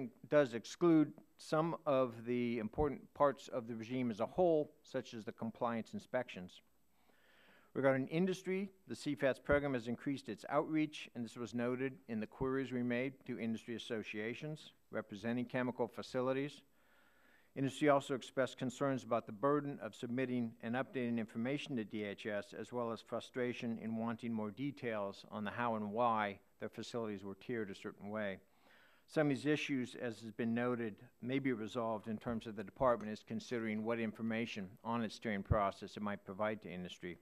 exclude some of the important parts of the regime as a whole, such as the compliance inspections. Regarding industry, the CFATS program has increased its outreach, and this was noted in the queries we made to industry associations representing chemical facilities. Industry also expressed concerns about the burden of submitting and updating information to DHS, as well as frustration in wanting more details on the how and why their facilities were tiered a certain way. Some of these issues, as has been noted, may be resolved in terms of the Department is considering what information on its tiering process it might provide to industry.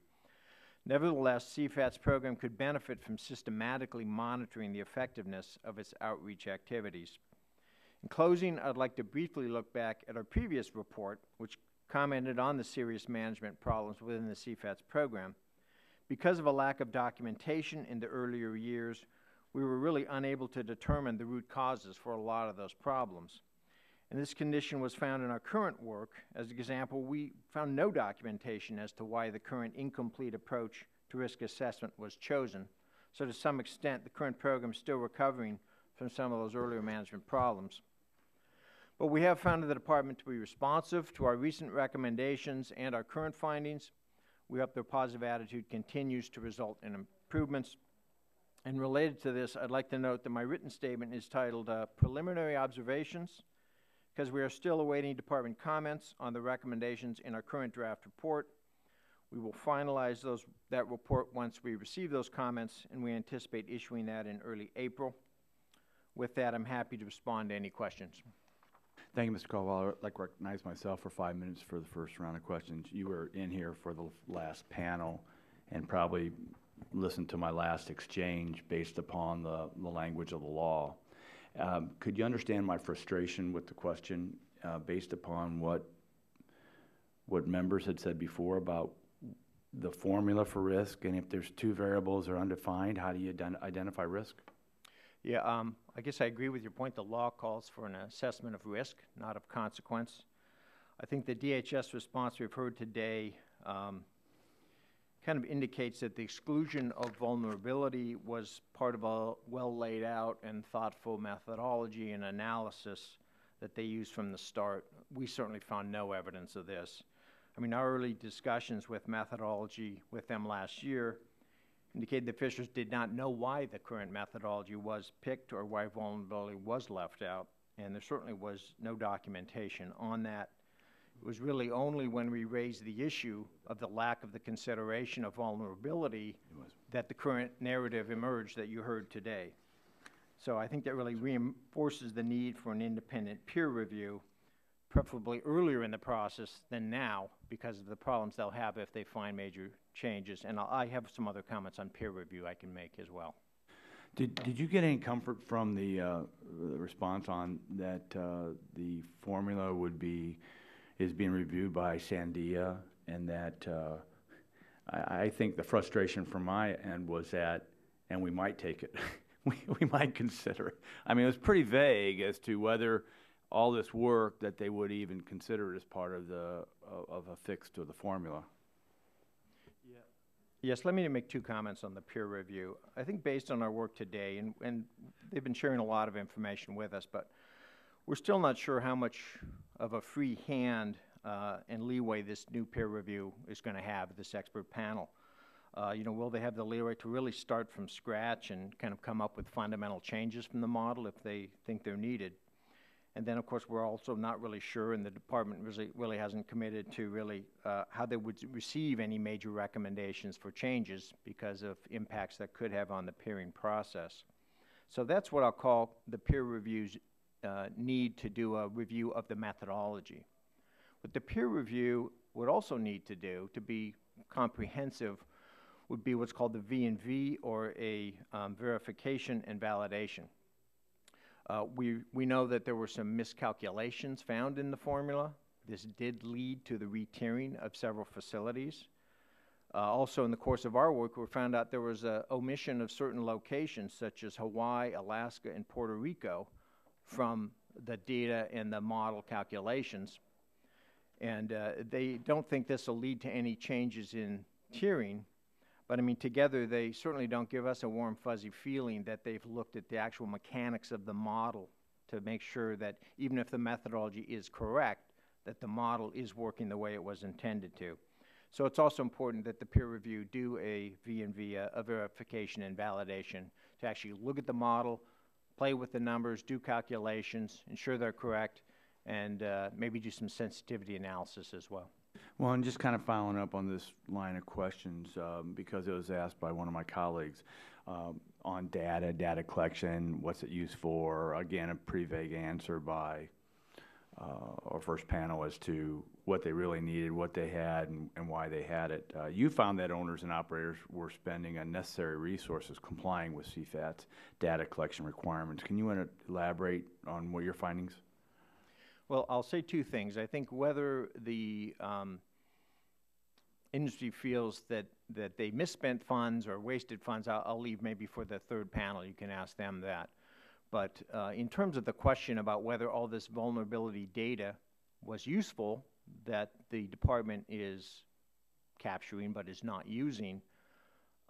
Nevertheless, CFATS program could benefit from systematically monitoring the effectiveness of its outreach activities. In closing, I'd like to briefly look back at our previous report, which commented on the serious management problems within the CFATS program. Because of a lack of documentation in the earlier years, we were really unable to determine the root causes for a lot of those problems. And this condition was found in our current work. As an example, we found no documentation as to why the current incomplete approach to risk assessment was chosen. So to some extent, the current program is still recovering from some of those earlier management problems. But we have found the Department to be responsive to our recent recommendations and our current findings. We hope their positive attitude continues to result in improvements. And related to this, I'd like to note that my written statement is titled Preliminary Observations, because we are still awaiting Department comments on the recommendations in our current draft report. We will finalize that report once we receive those comments, and we anticipate issuing that in early April. With that, I'm happy to respond to any questions. Thank you, Mr. Caldwell. I'd like to recognize myself for 5 minutes for the first round of questions. You were in here for the last panel and probably listened to my last exchange based upon the language of the law. Could you understand my frustration with the question based upon what members had said before about the formula for risk, and if there's two variables that are undefined, how do you identify risk? Yeah, I guess I agree with your point. The law calls for an assessment of risk, not of consequence. I think the DHS response we've heard today kind of indicates that the exclusion of vulnerability was part of a well laid out and thoughtful methodology and analysis that they used from the start. We certainly found no evidence of this. I mean, our early discussions with methodology with them last year indicated the officials did not know why the current methodology was picked or why vulnerability was left out, and there certainly was no documentation on that. It was really only when we raised the issue of the lack of the consideration of vulnerability that the current narrative emerged that you heard today. So I think that really reinforces the need for an independent peer review, preferably earlier in the process than now, because of the problems they'll have if they find major changes. And I have some other comments on peer review I can make as well. Did you get any comfort from the response on that the formula is being reviewed by Sandia, and that I think the frustration from my end was that, and we might take it, we might consider it. I mean, it was pretty vague as to whether all this work that they would even consider it as part of a fix to the formula. Yes, let me make two comments on the peer review. I think based on our work today, and they've been sharing a lot of information with us, but we're still not sure how much of a free hand and leeway this new peer review is going to have, this expert panel. You know, will they have the leeway to really start from scratch and kind of come up with fundamental changes from the model if they think they're needed? And then, of course, we're also not really sure, and the department really hasn't committed to really how they would receive any major recommendations for changes because of impacts that could have on the peering process. So that's what I'll call the peer review's need to do a review of the methodology. What the peer review would also need to do to be comprehensive would be what's called the V&V, or a verification and validation. We know that there were some miscalculations found in the formula. This did lead to the re-tiering of several facilities. Also, in the course of our work, we found out there was an omission of certain locations, such as Hawaii, Alaska, and Puerto Rico, from the data and the model calculations. And they don't think this will lead to any changes in tiering. But I mean, together, they certainly don't give us a warm, fuzzy feeling that they've looked at the actual mechanics of the model to make sure that even if the methodology is correct, that the model is working the way it was intended to. So it's also important that the peer review do a V&V, a verification and validation, to actually look at the model, play with the numbers, do calculations, ensure they're correct, and maybe do some sensitivity analysis as well. Well, and just kind of following up on this line of questions, because it was asked by one of my colleagues on data collection, what's it used for? Again, a pretty vague answer by our first panel as to what they really needed, what they had, and why they had it. You found that owners and operators were spending unnecessary resources complying with CFATS data collection requirements. Can you elaborate on what your findings? Well, I'll say two things. I think whether the industry feels that they misspent funds or wasted funds, I'll leave maybe for the third panel. You can ask them that. But in terms of the question about whether all this vulnerability data was useful that the department is capturing but is not using,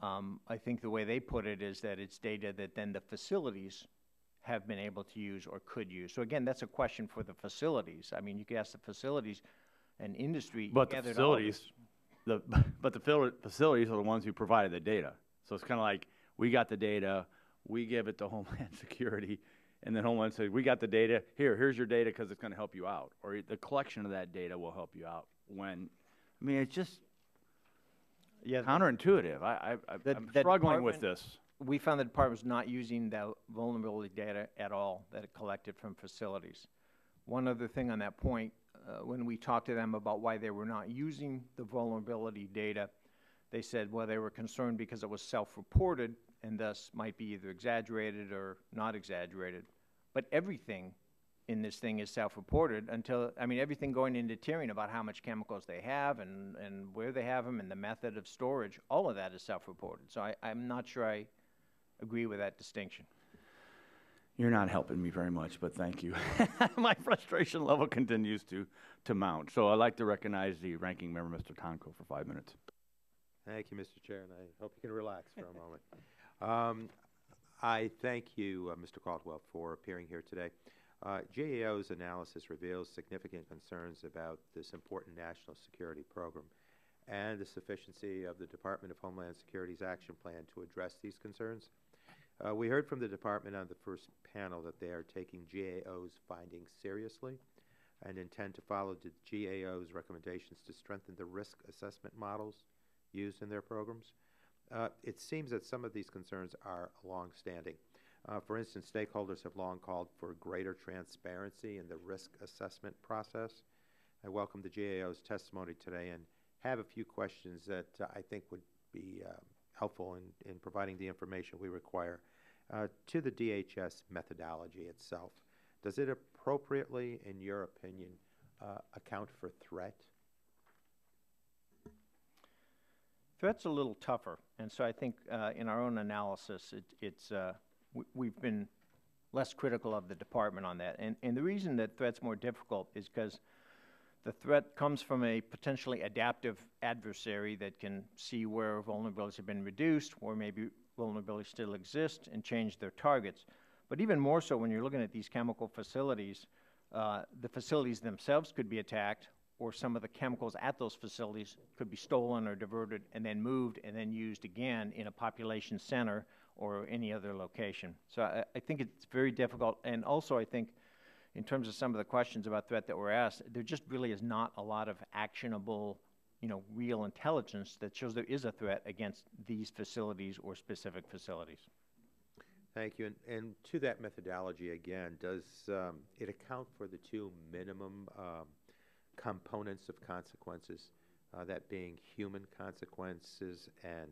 I think the way they put it is that it's data that then the facilities have been able to use or could use. So again, that's a question for the facilities. I mean, you could ask the facilities and industry. But the facilities are the ones who provided the data. So it's kind of like, we got the data, we give it to Homeland Security, and then Homeland says, we got the data, here's your data because it's going to help you out. Or the collection of that data will help you out. When, I mean, it's just counterintuitive. I'm struggling with this. We found the department was not using the vulnerability data at all that it collected from facilities. One other thing on that point, when we talked to them about why they were not using the vulnerability data, they said, well, they were concerned because it was self-reported and thus might be either exaggerated or not exaggerated. But everything in this thing is self-reported until, I mean, everything going into tiering about how much chemicals they have and where they have them and the method of storage, all of that is self-reported. So I'm not sure I agree with that distinction. You're not helping me very much, but thank you. My frustration level continues to mount. So I'd like to recognize the ranking member, Mr. Tonko, for 5 minutes. Thank you, Mr. Chair, and I hope you can relax for a moment. I thank you, Mr. Caldwell, for appearing here today. GAO's analysis reveals significant concerns about this important national security program and the sufficiency of the Department of Homeland Security's action plan to address these concerns. We heard from the department on the first panel that they are taking GAO's findings seriously. and intend to follow the GAO's recommendations to strengthen the risk assessment models used in their programs. It seems that some of these concerns are longstanding. For instance, stakeholders have long called for greater transparency in the risk assessment process. I welcome the GAO's testimony today and have a few questions that I think would be helpful in providing the information we require. To the DHS methodology itself, does it appropriately, in your opinion, account for threat? Threat's a little tougher, and so I think in our own analysis, we've been less critical of the department on that. And the reason that threat's more difficult is because the threat comes from a potentially adaptive adversary that can see where vulnerabilities have been reduced, or maybe vulnerabilities still exist, and change their targets. But even more so when you're looking at these chemical facilities, the facilities themselves could be attacked, or some of the chemicals at those facilities could be stolen or diverted and then moved and then used again in a population center or any other location. So I think it's very difficult. And also I think in terms of some of the questions about threat that were asked, there just really is not a lot of actionable, real intelligence that shows there is a threat against these facilities or specific facilities. Thank you. And to that methodology again, does it account for the two minimum components of consequences, that being human consequences and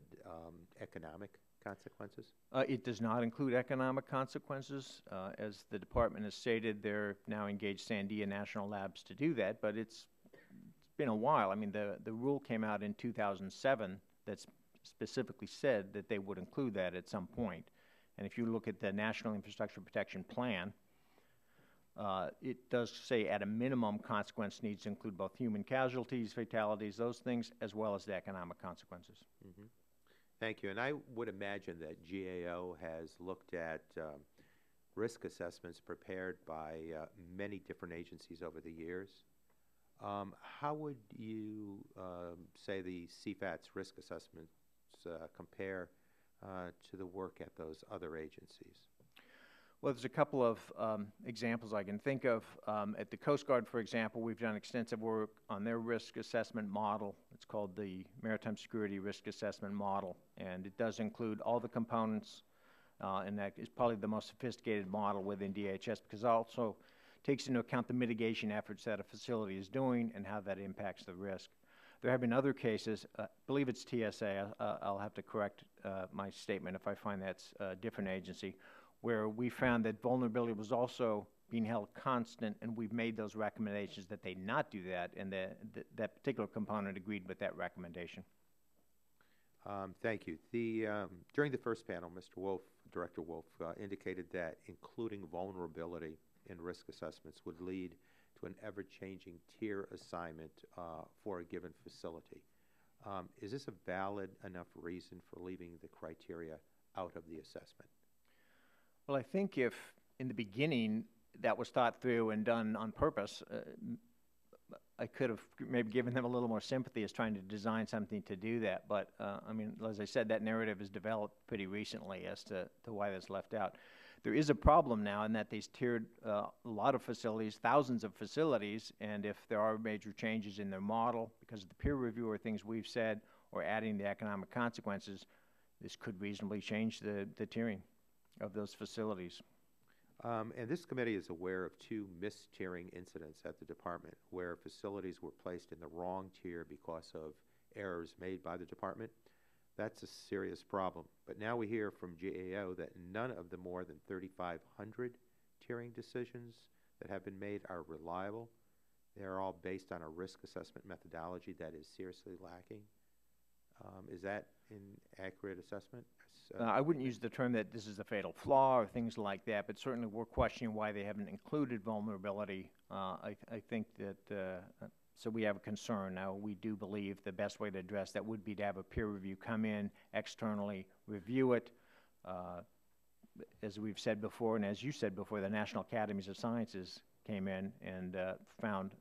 economic consequences? It does not include economic consequences. As the department has stated, they're now engaged Sandia National Labs to do that, but it's been a while. I mean, the rule came out in 2007 that specifically said that they would include that at some point. And if you look at the National Infrastructure Protection Plan, it does say at a minimum consequence needs to include both human casualties, fatalities, those things, as well as the economic consequences. Mm-hmm. Thank you. And I would imagine that GAO has looked at risk assessments prepared by many different agencies over the years. How would you say the CFATS risk assessments compare to the work at those other agencies? Well, there's a couple of examples I can think of. At the Coast Guard, for example, we've done extensive work on their risk assessment model. It's called the Maritime Security Risk Assessment Model, and it does include all the components, and that is probably the most sophisticated model within DHS because it also takes into account the mitigation efforts that a facility is doing and how that impacts the risk. There have been other cases, I believe it's TSA, I'll have to correct my statement if I find that's a different agency, where we found that vulnerability was also being held constant, and we've made those recommendations that they not do that, and that particular component agreed with that recommendation. Thank you. During the first panel, Mr. Wolf, Director Wolf, indicated that including vulnerability in risk assessments would lead to an ever-changing tier assignment for a given facility. Is this a valid enough reason for leaving the criteria out of the assessment? Well, I think if in the beginning that was thought through and done on purpose, I could have maybe given them a little more sympathy as trying to design something to do that. But, I mean, as I said, that narrative has developed pretty recently as to why that's left out. There is a problem now in that they've tiered a lot of facilities, thousands of facilities, and if there are major changes in their model because of the peer review or things we've said or adding the economic consequences, this could reasonably change the tiering of those facilities. And this committee is aware of two mis-tiering incidents at the department where facilities were placed in the wrong tier because of errors made by the department. That's a serious problem. But now we hear from GAO that none of the more than 3,500 tiering decisions that have been made are reliable. They are all based on a risk assessment methodology that is seriously lacking. Is that an accurate assessment? I wouldn't use the term that this is a fatal flaw or things like that, but certainly we're questioning why they haven't included vulnerability. I think that, so we have a concern. Now, we do believe the best way to address that would be to have a peer review come in, externally review it. As we've said before, and as you said before, the National Academies of Sciences came in and found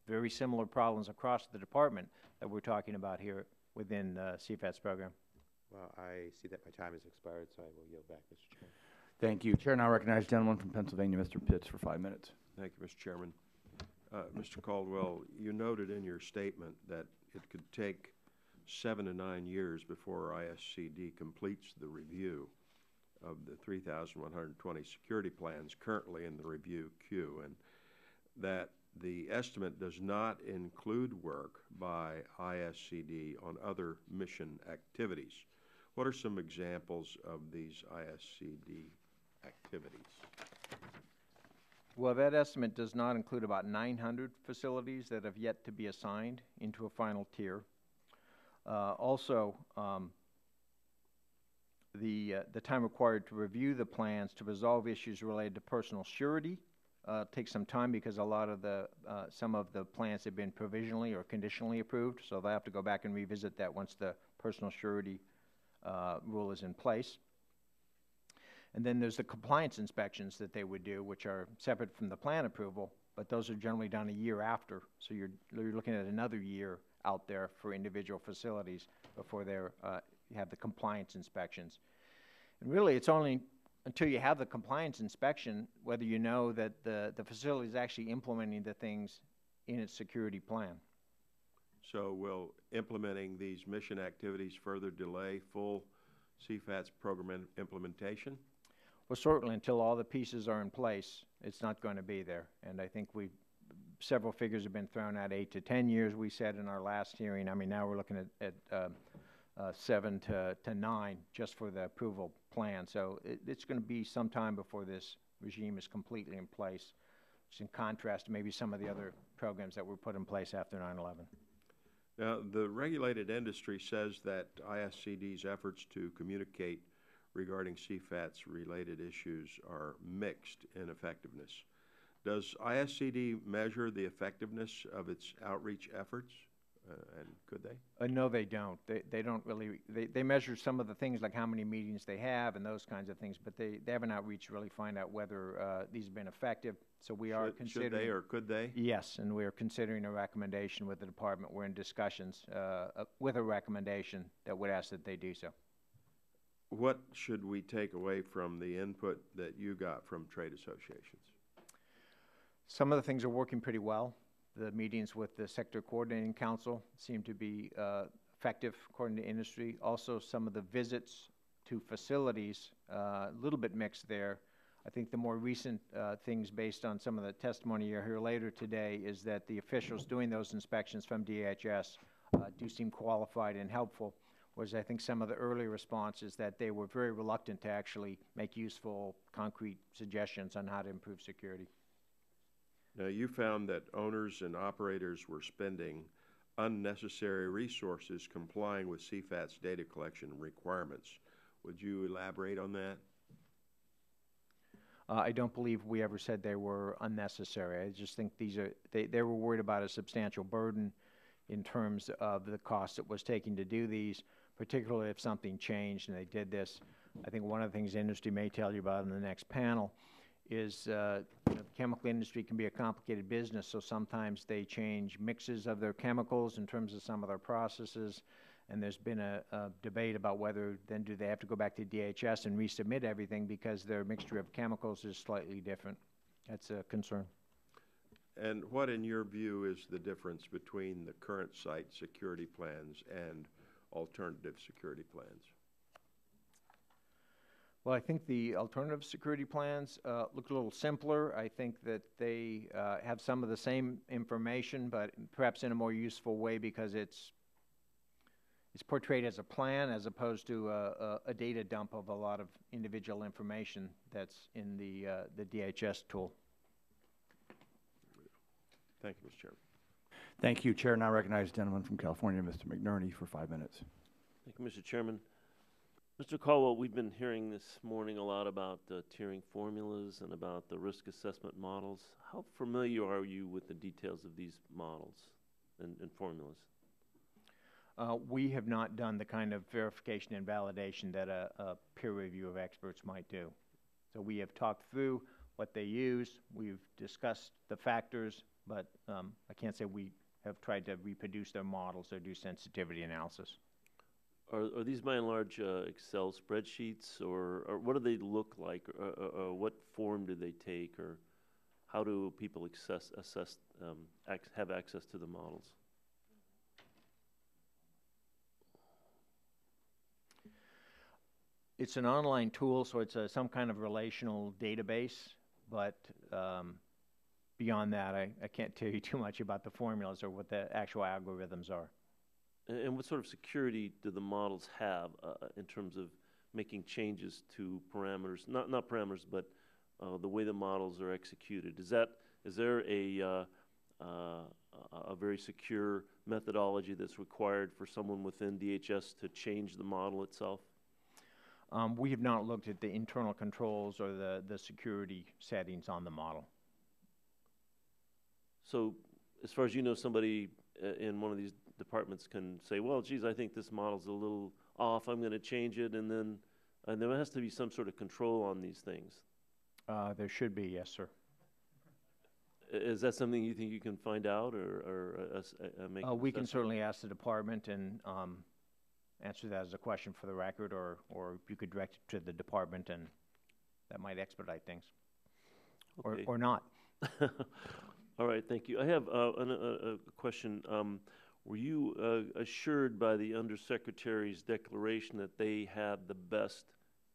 very similar problems across the department that we're talking about here within the CFATS program. Well, I see that my time has expired, so I will yield back, Mr. Chairman. Thank you. Chair now recognizes the gentleman from Pennsylvania, Mr. Pitts, for 5 minutes. Thank you, Mr. Chairman. Mr. Caldwell, you noted in your statement that it could take 7 to 9 years before ISCD completes the review of the 3,120 security plans currently in the review queue, and that the estimate does not include work by ISCD on other mission activities. What are some examples of these ISCD activities? Well, that estimate does not include about 900 facilities that have yet to be assigned into a final tier. Also, the time required to review the plans to resolve issues related to personal surety takes some time because a lot of some of the plans have been provisionally or conditionally approved, so they have to go back and revisit that once the personal surety rule is in place. And then there's the compliance inspections that they would do, which are separate from the plan approval, but those are generally done a year after. So you're looking at another year out there for individual facilities before they have the compliance inspections. And really, it's only until you have the compliance inspection whether you know that the facility is actually implementing the things in its security plan. So will implementing these mission activities further delay full CFATS program implementation? Well, certainly until all the pieces are in place, it's not going to be there. And I think several figures have been thrown out, 8 to 10 years, we said in our last hearing. I mean, now we're looking at 7 to 9 just for the approval plan. So it's going to be some time before this regime is completely in place, which is in contrast to maybe some of the other programs that were put in place after 9/11. Now, the regulated industry says that ISCD's efforts to communicate regarding CFATS-related issues are mixed in effectiveness. Does ISCD measure the effectiveness of its outreach efforts, and could they? No, they don't. They don't really. They measure some of the things like how many meetings they have and those kinds of things, but they have an outreach to really find out whether these have been effective. So we are considering. Should they or could they? Yes, and we are considering a recommendation with the department. We're in discussions with a recommendation that would ask that they do so. What should we take away from the input that you got from trade associations? Some of the things are working pretty well. The meetings with the Sector Coordinating Council seem to be effective according to industry. Also, some of the visits to facilities, a little bit mixed there. I think the more recent things based on some of the testimony you'll hear later today is that the officials doing those inspections from DHS do seem qualified and helpful, whereas I think some of the early response is that they were very reluctant to actually make useful, concrete suggestions on how to improve security. Now, you found that owners and operators were spending unnecessary resources complying with CFATS data collection requirements. Would you elaborate on that? I don't believe we ever said they were unnecessary. I just think they were worried about a substantial burden in terms of the cost it was taking to do these, particularly if something changed and they did this. I think one of the things the industry may tell you about in the next panel is the chemical industry can be a complicated business, so sometimes they change mixes of their chemicals in terms of some of their processes, and there's been a debate about whether then do they have to go back to DHS and resubmit everything because their mixture of chemicals is slightly different. That's a concern. And what, in your view, is the difference between the current site security plans and alternative security plans? Well, I think the alternative security plans look a little simpler. I think that they have some of the same information, but perhaps in a more useful way because it's portrayed as a plan as opposed to a data dump of a lot of individual information that's in the DHS tool. Thank you, Mr. Chairman. Thank you, Chair. Now recognize the gentleman from California, Mr. McNerney, for 5 minutes. Thank you, Mr. Chairman. Mr. Caldwell, we've been hearing this morning a lot about tiering formulas and about the risk assessment models. How familiar are you with the details of these models and formulas? We have not done the kind of verification and validation that a peer review of experts might do. So we have talked through what they use. We've discussed the factors, but I can't say we have tried to reproduce their models or do sensitivity analysis. Are these by and large Excel spreadsheets, or what do they look like, or what form do they take, or how do people have access to the models? It's an online tool, so it's some kind of relational database, but beyond that, I can't tell you too much about the formulas or what the actual algorithms are. And what sort of security do the models have in terms of making changes to parameters, not parameters, but the way the models are executed? Is there a very secure methodology that's required for someone within DHS to change the model itself? We have not looked at the internal controls or the security settings on the model. So, as far as you know, somebody in one of these departments can say, well, geez, I think this model's a little off, I'm going to change it, and there has to be some sort of control on these things. There should be, yes, sir. Is that something you think you can find out or make an we can assessment? certainly ask the department and answer that as a question for the record, or you could direct it to the department, and that might expedite things. Okay. Or not. All right, thank you. I have a question. Were you assured by the Undersecretary's declaration that they had the best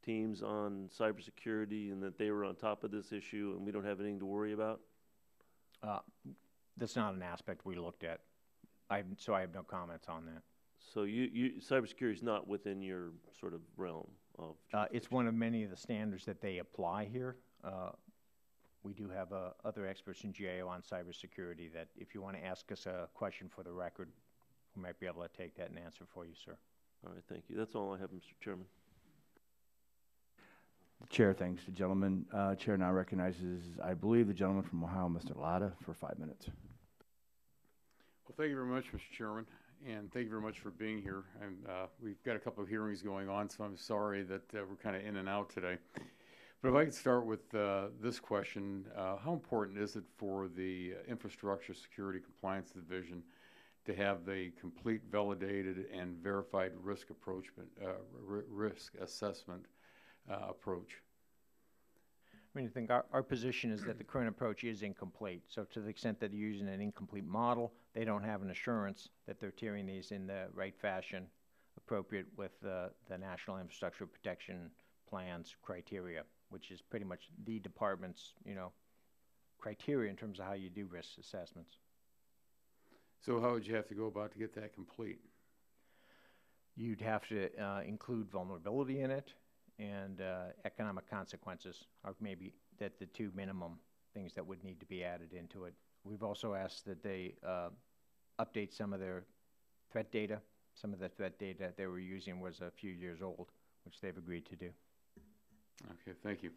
teams on cybersecurity and that they were on top of this issue and we don't have anything to worry about? That's not an aspect we looked at, so I have no comments on that. So cybersecurity is not within your sort of realm of it's one of many of the standards that they apply here. We do have other experts in GAO on cybersecurity that if you want to ask us a question for the record, we might be able to take that and answer for you, sir. All right, thank you. That's all I have, Mr. Chairman. Chair thanks the gentleman. Chair now recognizes, I believe, the gentleman from Ohio, Mr. Latta, for 5 minutes. Well, thank you very much, Mr. Chairman, and thank you very much for being here. We've got a couple of hearings going on, so I'm sorry that we're kind of in and out today. But if I could start with this question, how important is it for the Infrastructure Security Compliance Division to have the complete, validated, and verified risk assessment approach? I mean, I think our position is that the current approach is incomplete. So to the extent that they're using an incomplete model, they don't have an assurance that they're tiering these in the right fashion, appropriate with the National Infrastructure Protection Plan's criteria, which is pretty much the department's, criteria in terms of how you do risk assessments. So how would you have to go about to get that complete? You'd have to include vulnerability in it, and economic consequences are maybe the two minimum things that would need to be added into it. We've also asked that they update some of their threat data. Some of the threat data they were using was a few years old, which they've agreed to do. Okay, thank you.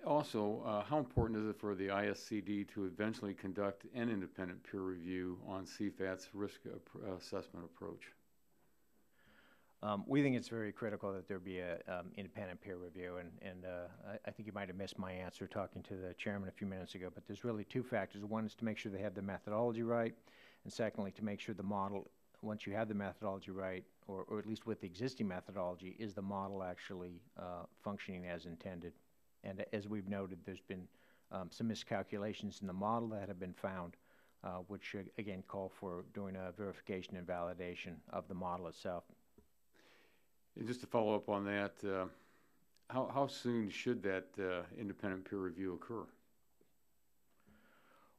Also, how important is it for the ISCD to eventually conduct an independent peer review on CFATS risk assessment approach? We think it's very critical that there be an independent peer review, and I think you might have missed my answer talking to the chairman a few minutes ago, but there's really two factors. One is to make sure they have the methodology right, and secondly, to make sure the model, once you have the methodology right, or at least with the existing methodology, is the model actually functioning as intended. And as we've noted, there's been some miscalculations in the model that have been found, which again call for doing a verification and validation of the model itself. And just to follow up on that, how soon should that independent peer review occur?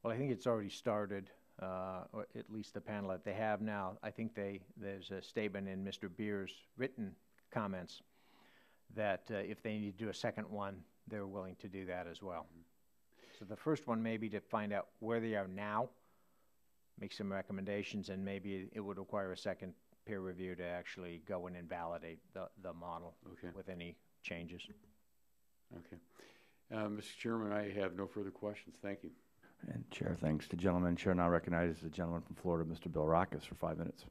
Well, I think it's already started, or at least the panel that they have now. I think there's a statement in Mr. Beer's written comments that if they need to do a second one, they're willing to do that as well. So the first one may be to find out where they are now, make some recommendations, and maybe it would require a second peer review to actually go in and validate the model with any changes. Okay. Mr. Chairman, I have no further questions. Thank you. And Chair thanks the gentleman. Chair now recognizes the gentleman from Florida, Mr. Bill Rackus, for 5 minutes.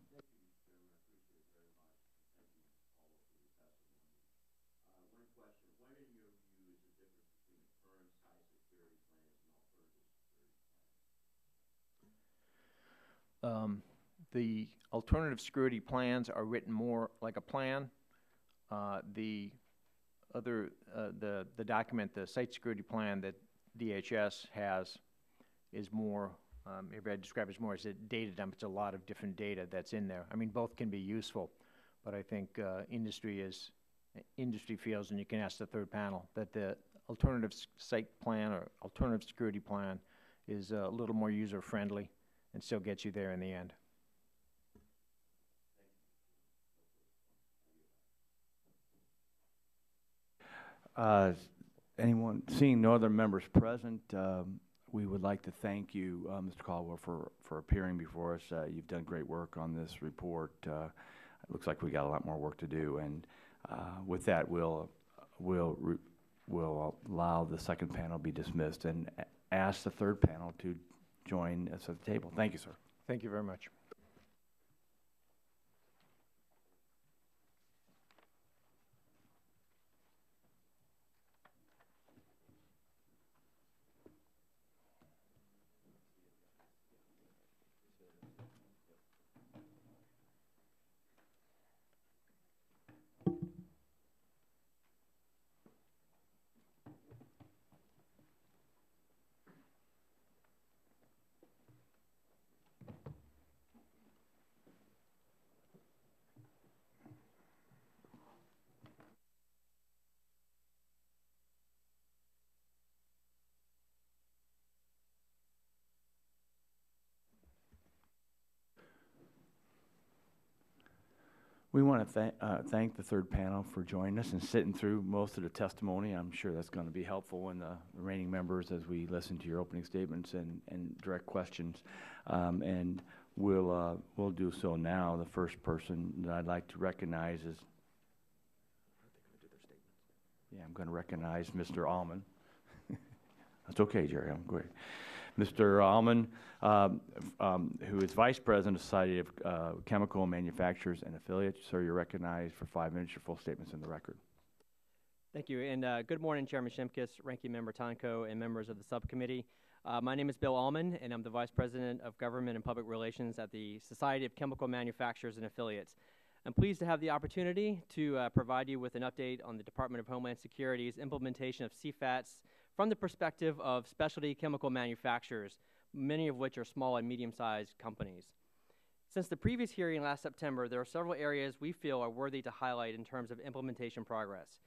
The alternative security plans are written more like a plan. The document, the site security plan that DHS has is more, maybe I describe it as more as a data dump. It's a lot of different data that's in there. I mean, both can be useful, but I think industry feels, and you can ask the third panel, that the alternative site plan or alternative security plan is a little more user-friendly and still gets you there in the end. Anyone seeing no other members present, we would like to thank you, Mr. Caldwell, for appearing before us. You've done great work on this report. It looks like we got a lot more work to do, and with that, we'll allow the second panel to be dismissed and ask the third panel to join us at the table. Thank you, sir. Thank you very much. We want to thank the third panel for joining us and sitting through most of the testimony. I'm sure that's going to be helpful in the remaining members as we listen to your opening statements and direct questions. And we'll do so now. The first person that I'd like to recognize is, I'm going to recognize Mr. Allman. That's okay, Jerry. I'm great. Mr. Allman, who is Vice President of Society of Chemical Manufacturers and Affiliates. Sir, you're recognized for 5 minutes. Your full statement's in the record. Thank you, and good morning, Chairman Shimkus, Ranking Member Tonko, and members of the subcommittee. My name is Bill Allman, and I'm the Vice President of Government and Public Relations at the Society of Chemical Manufacturers and Affiliates. I'm pleased to have the opportunity to provide you with an update on the Department of Homeland Security's implementation of CFATS from the perspective of specialty chemical manufacturers, many of which are small and medium-sized companies. Since the previous hearing last September, there are several areas we feel are worthy to highlight in terms of implementation progress.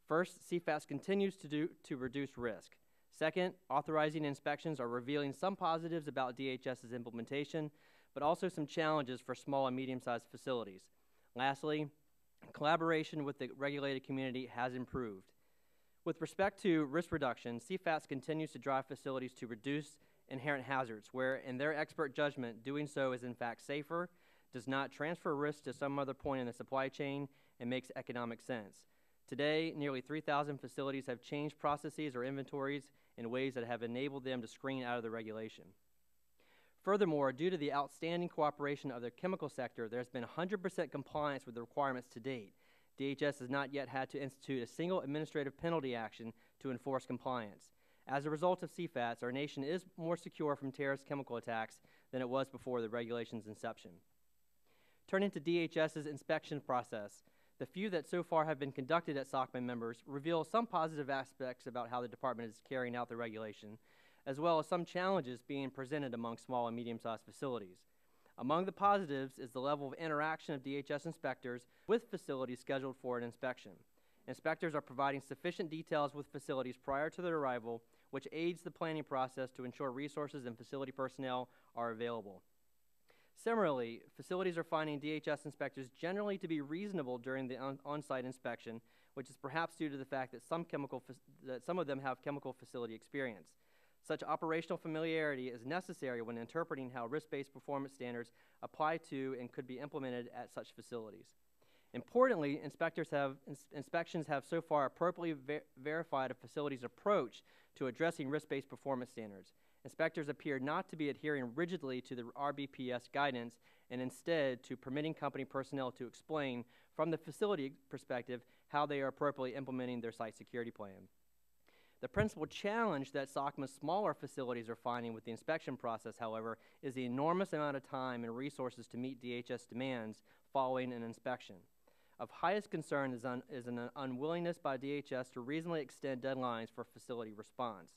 First, CFATS continues to reduce risk. Second, authorizing inspections are revealing some positives about DHS's implementation, but also some challenges for small and medium-sized facilities. Lastly, collaboration with the regulated community has improved. With respect to risk reduction, CFATS continues to drive facilities to reduce inherent hazards, where, in their expert judgment, doing so is in fact safer, does not transfer risk to some other point in the supply chain, and makes economic sense. Today, nearly 3,000 facilities have changed processes or inventories in ways that have enabled them to screen out of the regulation. Furthermore, due to the outstanding cooperation of the chemical sector, there's been 100% compliance with the requirements to date. DHS has not yet had to institute a single administrative penalty action to enforce compliance. As a result of CFATS, our nation is more secure from terrorist chemical attacks than it was before the regulation's inception. Turning to DHS's inspection process, the few that so far have been conducted at SOCMA members reveal some positive aspects about how the department is carrying out the regulation, as well as some challenges being presented among small and medium-sized facilities. Among the positives is the level of interaction of DHS inspectors with facilities scheduled for an inspection. Inspectors are providing sufficient details with facilities prior to their arrival, which aids the planning process to ensure resources and facility personnel are available. Similarly, facilities are finding DHS inspectors generally to be reasonable during the on-site inspection, which is perhaps due to the fact that some of them have chemical facility experience. Such operational familiarity is necessary when interpreting how risk-based performance standards apply to and could be implemented at such facilities. Importantly, inspections have so far appropriately verified a facility's approach to addressing risk-based performance standards. Inspectors appear not to be adhering rigidly to the RBPS guidance and instead to permitting company personnel to explain from the facility perspective how they are appropriately implementing their site security plan. The principal challenge that SOCMA's smaller facilities are finding with the inspection process, however, is the enormous amount of time and resources to meet DHS demands following an inspection. Of highest concern is an unwillingness by DHS to reasonably extend deadlines for facility response.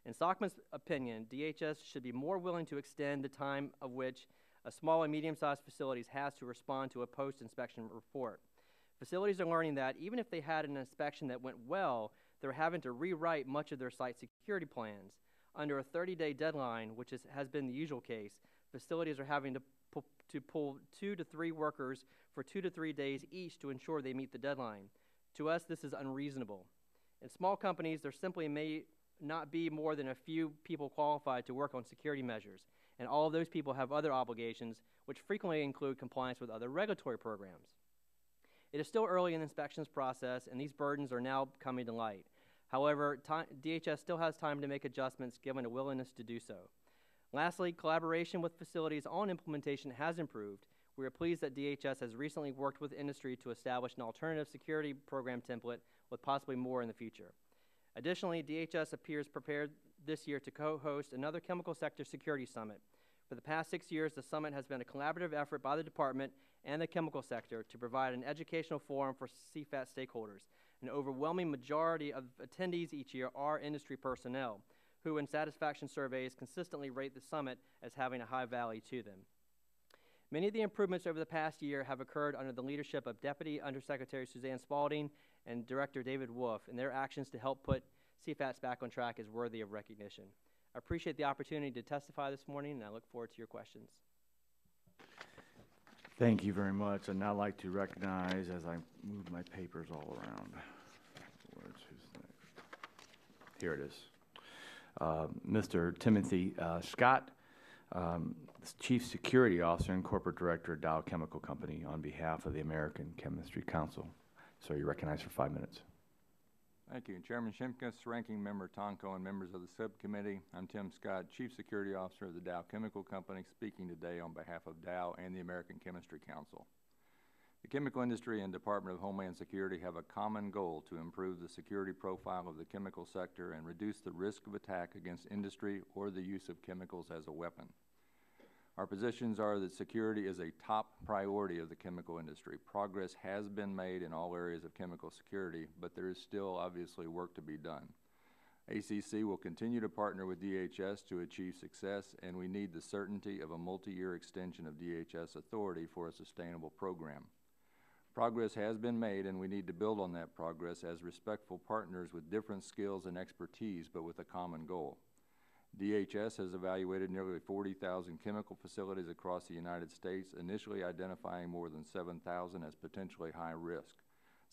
In Stockman's opinion, DHS should be more willing to extend the time of which a small and medium-sized facilities has to respond to a post-inspection report. Facilities are learning that even if they had an inspection that went well, they're having to rewrite much of their site security plans. Under a 30-day deadline, which has been the usual case, facilities are having to pull 2 to 3 workers for 2 to 3 days each to ensure they meet the deadline. To us, this is unreasonable. In small companies, there simply may not be more than a few people qualified to work on security measures, and all of those people have other obligations, which frequently include compliance with other regulatory programs. It is still early in the inspections process, and these burdens are now coming to light. However, DHS still has time to make adjustments given a willingness to do so. Lastly, collaboration with facilities on implementation has improved. We are pleased that DHS has recently worked with industry to establish an alternative security program template with possibly more in the future. Additionally, DHS appears prepared this year to co-host another chemical sector security summit. For the past 6 years, the summit has been a collaborative effort by the department and the chemical sector to provide an educational forum for CFATS stakeholders. An overwhelming majority of attendees each year are industry personnel, who in satisfaction surveys consistently rate the summit as having a high value to them. Many of the improvements over the past year have occurred under the leadership of Deputy Undersecretary Suzanne Spalding and Director David Wolf, and their actions to help put CFATS back on track is worthy of recognition. I appreciate the opportunity to testify this morning, and I look forward to your questions. Thank you very much. I'd now like to recognize, as I move my papers all around, who's next? Here it is. Mr. Timothy Scott, Chief Security Officer and Corporate Director of Dow Chemical Company, on behalf of the American Chemistry Council. So you're recognized for 5 minutes. Thank you. Chairman Shimkus, Ranking Member Tonko, and members of the subcommittee, I'm Tim Scott, Chief Security Officer of the Dow Chemical Company, speaking today on behalf of Dow and the American Chemistry Council. The chemical industry and Department of Homeland Security have a common goal to improve the security profile of the chemical sector and reduce the risk of attack against industry or the use of chemicals as a weapon. Our positions are that security is a top priority of the chemical industry. Progress has been made in all areas of chemical security, but there is still obviously work to be done. ACC will continue to partner with DHS to achieve success, and we need the certainty of a multi-year extension of DHS authority for a sustainable program. Progress has been made, and we need to build on that progress as respectful partners with different skills and expertise, but with a common goal. DHS has evaluated nearly 40,000 chemical facilities across the United States, initially identifying more than 7,000 as potentially high risk.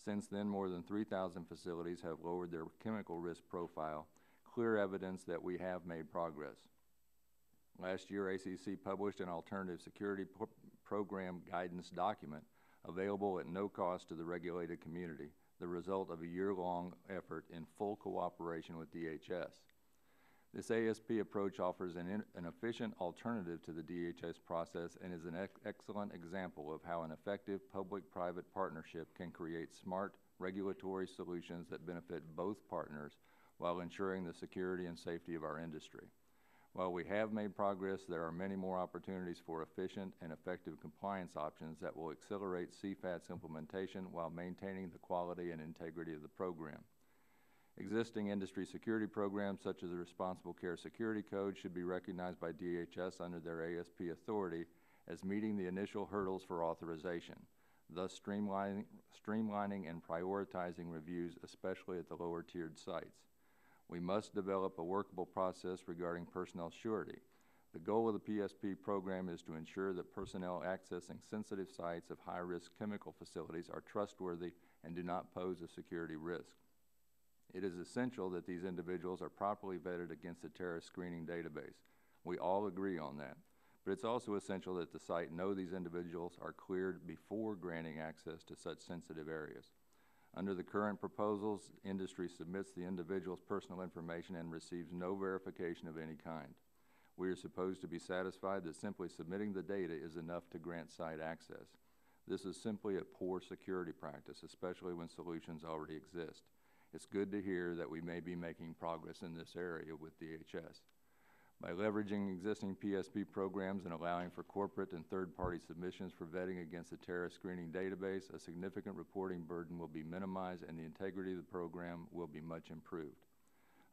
Since then, more than 3,000 facilities have lowered their chemical risk profile, clear evidence that we have made progress. Last year, ACC published an alternative security program guidance document available at no cost to the regulated community, the result of a year-long effort in full cooperation with DHS. This ASP approach offers an efficient alternative to the DHS process and is an excellent example of how an effective public-private partnership can create smart regulatory solutions that benefit both partners while ensuring the security and safety of our industry. While we have made progress, there are many more opportunities for efficient and effective compliance options that will accelerate CFATS implementation while maintaining the quality and integrity of the program. Existing industry security programs such as the Responsible Care Security Code should be recognized by DHS under their ASP authority as meeting the initial hurdles for authorization, thus streamlining and prioritizing reviews, especially at the lower-tiered sites. We must develop a workable process regarding personnel surety. The goal of the PSP program is to ensure that personnel accessing sensitive sites of high-risk chemical facilities are trustworthy and do not pose a security risk. It is essential that these individuals are properly vetted against the terrorist screening database. We all agree on that. But it's also essential that the site know these individuals are cleared before granting access to such sensitive areas. Under the current proposals, industry submits the individual's personal information and receives no verification of any kind. We are supposed to be satisfied that simply submitting the data is enough to grant site access. This is simply a poor security practice, especially when solutions already exist. It's good to hear that we may be making progress in this area with DHS. By leveraging existing PSP programs and allowing for corporate and third-party submissions for vetting against the terrorist screening database, a significant reporting burden will be minimized and the integrity of the program will be much improved.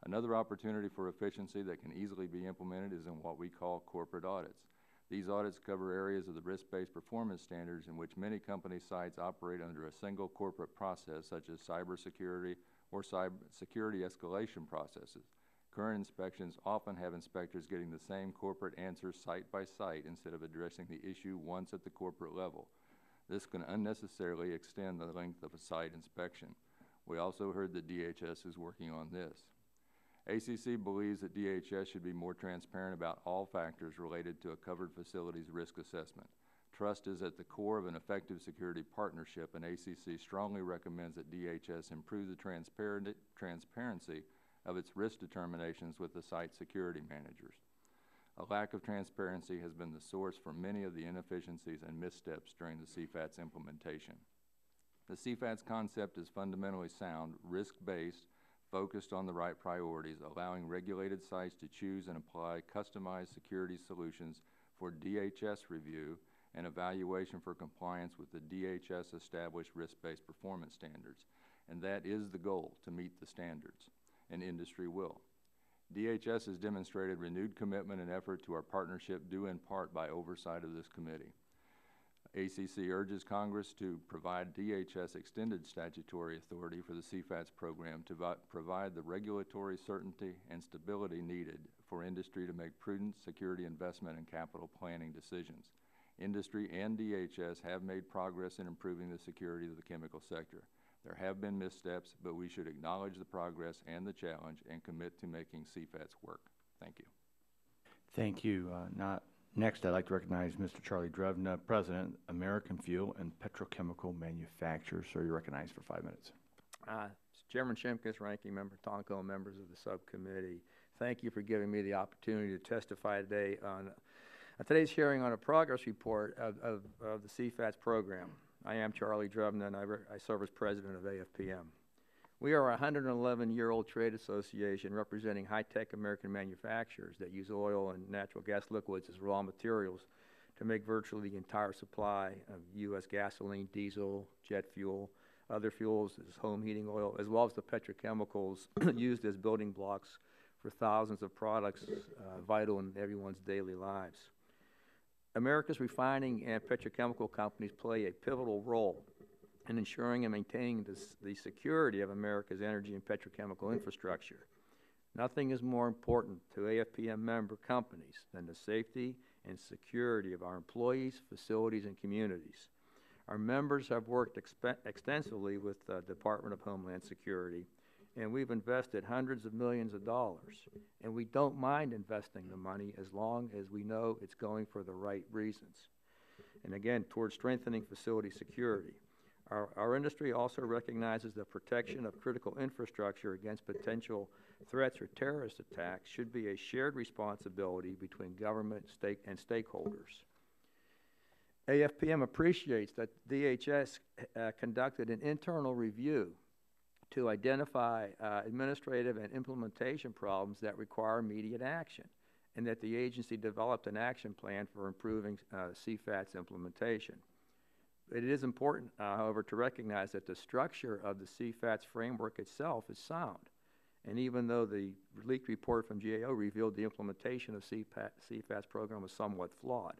Another opportunity for efficiency that can easily be implemented is in what we call corporate audits. These audits cover areas of the risk-based performance standards in which many company sites operate under a single corporate process, such as cybersecurity or security escalation processes. Current inspections often have inspectors getting the same corporate answers site by site instead of addressing the issue once at the corporate level. This can unnecessarily extend the length of a site inspection. We also heard that DHS is working on this. ACC believes that DHS should be more transparent about all factors related to a covered facility's risk assessment. Trust is at the core of an effective security partnership, and ACC strongly recommends that DHS improve the transparency of its risk determinations with the site security managers. A lack of transparency has been the source for many of the inefficiencies and missteps during the CFATS implementation. The CFATS concept is fundamentally sound, risk-based, focused on the right priorities, allowing regulated sites to choose and apply customized security solutions for DHS review and evaluation for compliance with the DHS established risk-based performance standards. And that is the goal, to meet the standards, and industry will. DHS has demonstrated renewed commitment and effort to our partnership, due in part by oversight of this committee. ACC urges Congress to provide DHS extended statutory authority for the CFATS program to provide the regulatory certainty and stability needed for industry to make prudent security investment and capital planning decisions. Industry and DHS have made progress in improving the security of the chemical sector. There have been missteps, but we should acknowledge the progress and the challenge and commit to making CFATS work. Thank you. Thank you. Next, I'd like to recognize Mr. Charlie Drevna, President, American Fuel and Petrochemical Manufacturers. Sir, you're recognized for 5 minutes. Chairman Shimkus, Ranking Member Tonko, and members of the subcommittee, thank you for giving me the opportunity to testify today on today's hearing on a progress report of the CFATS program. I am Charlie Drevna, and I serve as president of AFPM. We are a 111-year-old trade association representing high-tech American manufacturers that use oil and natural gas liquids as raw materials to make virtually the entire supply of U.S. gasoline, diesel, jet fuel, other fuels as home heating oil, as well as the petrochemicals used as building blocks for thousands of products vital in everyone's daily lives. America's refining and petrochemical companies play a pivotal role in ensuring and maintaining the security of America's energy and petrochemical infrastructure. Nothing is more important to AFPM member companies than the safety and security of our employees, facilities, and communities. Our members have worked extensively with the Department of Homeland Security, and we've invested hundreds of millions of dollars. And we don't mind investing the money as long as we know it's going for the right reasons. And again, towards strengthening facility security. Our industry also recognizes the protection of critical infrastructure against potential threats or terrorist attacks should be a shared responsibility between government, state, and stakeholders. AFPM appreciates that DHS conducted an internal review to identify administrative and implementation problems that require immediate action, and that the agency developed an action plan for improving CFATS implementation. It is important, however, to recognize that the structure of the CFATS framework itself is sound. And even though the leaked report from GAO revealed the implementation of CFATS program was somewhat flawed.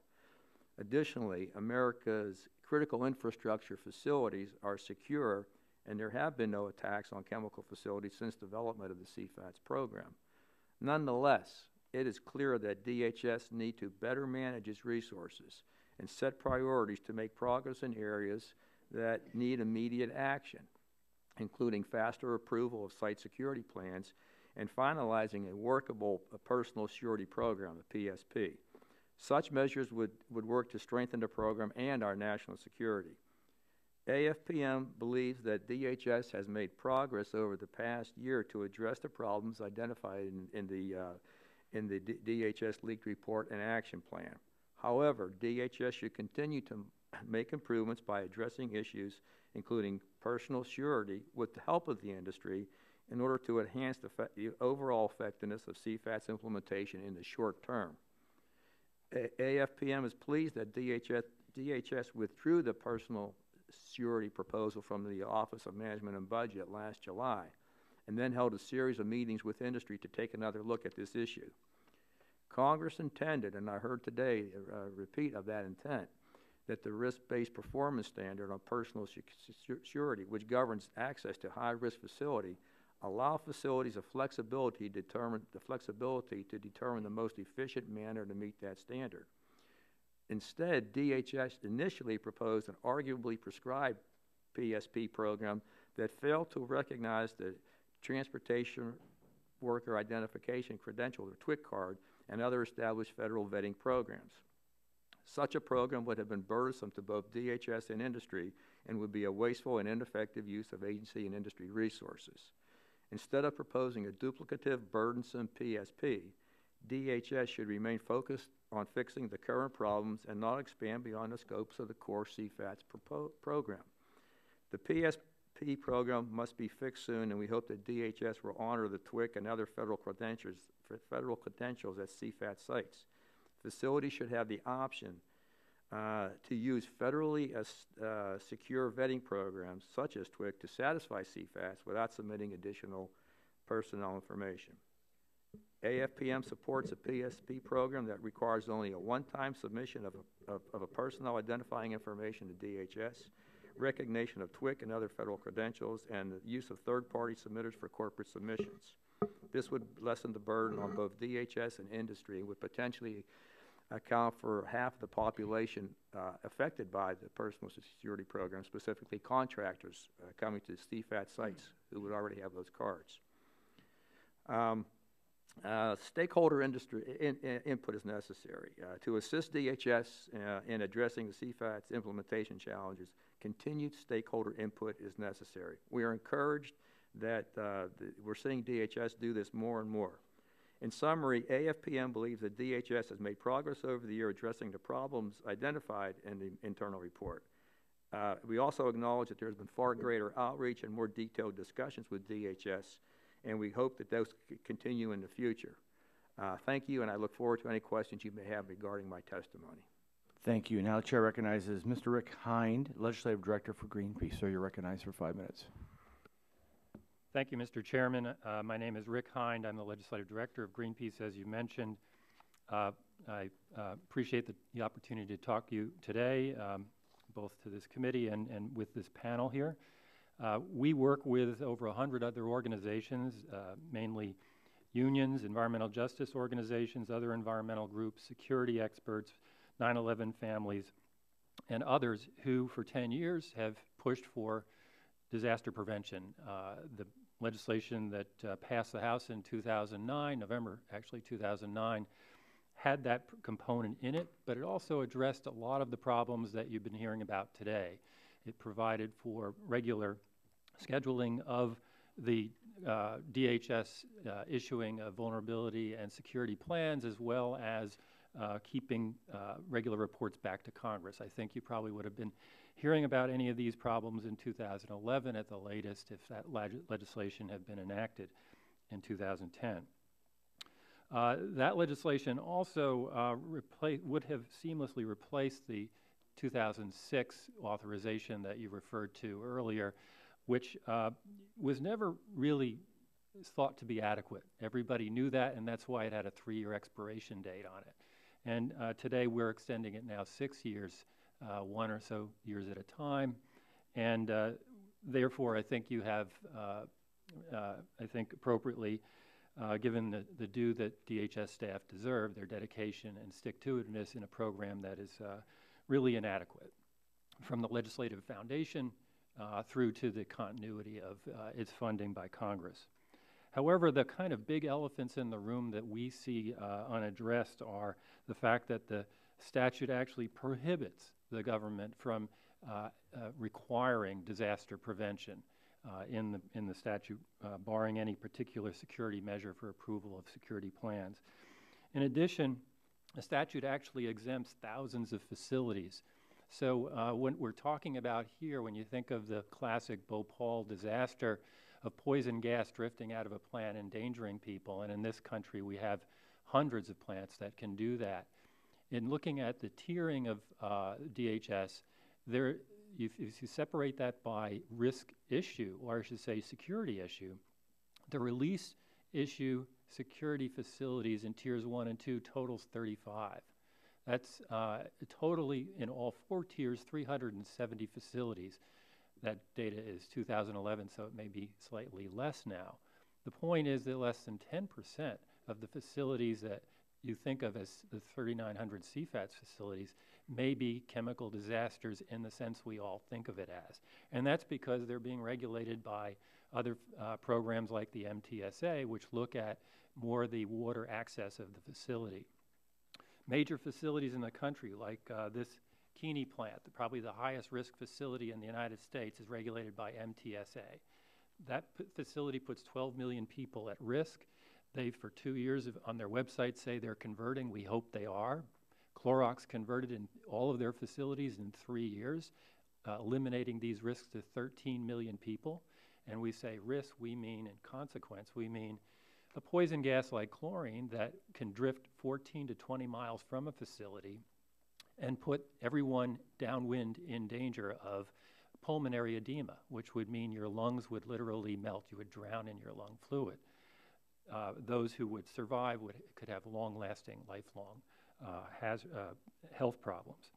Additionally, America's critical infrastructure facilities are secure, and there have been no attacks on chemical facilities since development of the CFATS program. Nonetheless, it is clear that DHS need to better manage its resources and set priorities to make progress in areas that need immediate action, including faster approval of site security plans and finalizing a workable personal surety program, the PSP. Such measures would work to strengthen the program and our national security. AFPM believes that DHS has made progress over the past year to address the problems identified in the DHS leaked report and action plan. However, DHS should continue to make improvements by addressing issues including personal surety with the help of the industry in order to enhance the overall effectiveness of CFATS implementation in the short term. AFPM is pleased that DHS withdrew the personal surety proposal from the Office of Management and Budget last July, and then held a series of meetings with industry to take another look at this issue. Congress intended, and I heard today a repeat of that intent, that the risk-based performance standard on personal security, which governs access to high-risk facility, allow facilities the flexibility to determine the most efficient manner to meet that standard. Instead, DHS initially proposed an arguably prescribed PSP program that failed to recognize the Transportation Worker Identification Credential, or TWIC card, and other established federal vetting programs. Such a program would have been burdensome to both DHS and industry and would be a wasteful and ineffective use of agency and industry resources. Instead of proposing a duplicative, burdensome PSP, DHS should remain focused on fixing the current problems and not expand beyond the scopes of the core CFATS program. The PSP program must be fixed soon, and we hope that DHS will honor the TWIC and other federal credentials at CFATS sites. Facilities should have the option to use federally secure vetting programs such as TWIC to satisfy CFATS without submitting additional personnel information. AFPM supports a PSP program that requires only a one-time submission of a personnel identifying information to DHS, recognition of TWIC and other federal credentials, and the use of third-party submitters for corporate submissions. This would lessen the burden on both DHS and industry and would potentially account for half the population affected by the personal security program, specifically contractors coming to CFAT sites who would already have those cards. Stakeholder industry input is necessary. To assist DHS in addressing the CFATS implementation challenges, continued stakeholder input is necessary. We are encouraged that we're seeing DHS do this more and more. In summary, AFPM believes that DHS has made progress over the year addressing the problems identified in the internal report. We also acknowledge that there's been far greater outreach and more detailed discussions with DHS, and we hope that those continue in the future. Thank you, and I look forward to any questions you may have regarding my testimony. Thank you. Now the chair recognizes Mr. Rick Hind, Legislative Director for Greenpeace. Sir, you're recognized for 5 minutes. Thank you, Mr. Chairman. My name is Rick Hind. I'm the Legislative Director of Greenpeace, as you mentioned. I appreciate the opportunity to talk to you today, both to this committee and with this panel here. We work with over 100 other organizations, mainly unions, environmental justice organizations, other environmental groups, security experts, 9/11 families, and others who for 10 years have pushed for disaster prevention. The legislation that passed the House in 2009, November actually 2009, had that component in it, but it also addressed a lot of the problems that you've been hearing about today. It provided for regular scheduling of the DHS issuing vulnerability and security plans, as well as keeping regular reports back to Congress. I think you probably would have been hearing about any of these problems in 2011 at the latest if that legislation had been enacted in 2010. That legislation also would have seamlessly replaced the 2006 authorization that you referred to earlier, which was never really thought to be adequate. Everybody knew that, and that's why it had a 3-year expiration date on it. And today we're extending it now 6 years, 1 or so years at a time. And therefore, I think you have, I think appropriately, given the due that DHS staff deserve, their dedication and stick-to-itiveness in a program that is really inadequate, from the legislative foundation through to the continuity of its funding by Congress. However, the kind of big elephants in the room that we see unaddressed are the fact that the statute actually prohibits the government from requiring disaster prevention in the statute, barring any particular security measure for approval of security plans. In addition, the statute actually exempts thousands of facilities. So when we're talking about here, when you think of the classic Bhopal disaster of poison gas drifting out of a plant endangering people, and in this country we have hundreds of plants that can do that. In looking at the tiering of DHS, if you separate that by risk issue, or I should say security issue, The release issue security facilities in tiers 1 and 2 totals 35. That's totally, in all 4 tiers, 370 facilities. That data is 2011, so it may be slightly less now. The point is that less than 10% of the facilities that you think of as the 3,900 CFATS facilities may be chemical disasters in the sense we all think of it as. And that's because they're being regulated by other programs like the MTSA, which look at more the water access of the facility. Major facilities in the country, like this Keeney plant, probably the highest risk facility in the United States, is regulated by MTSA. That facility puts 12 million people at risk. They, for 2 years on their website, say they're converting. We hope they are. Clorox converted in all of their facilities in 3 years, eliminating these risks to 13 million people. And we say risk, we mean, in consequence, we mean a poison gas like chlorine that can drift 14 to 20 miles from a facility and put everyone downwind in danger of pulmonary edema, which would mean your lungs would literally melt. You would drown in your lung fluid. Those who would survive could have long-lasting, lifelong health problems.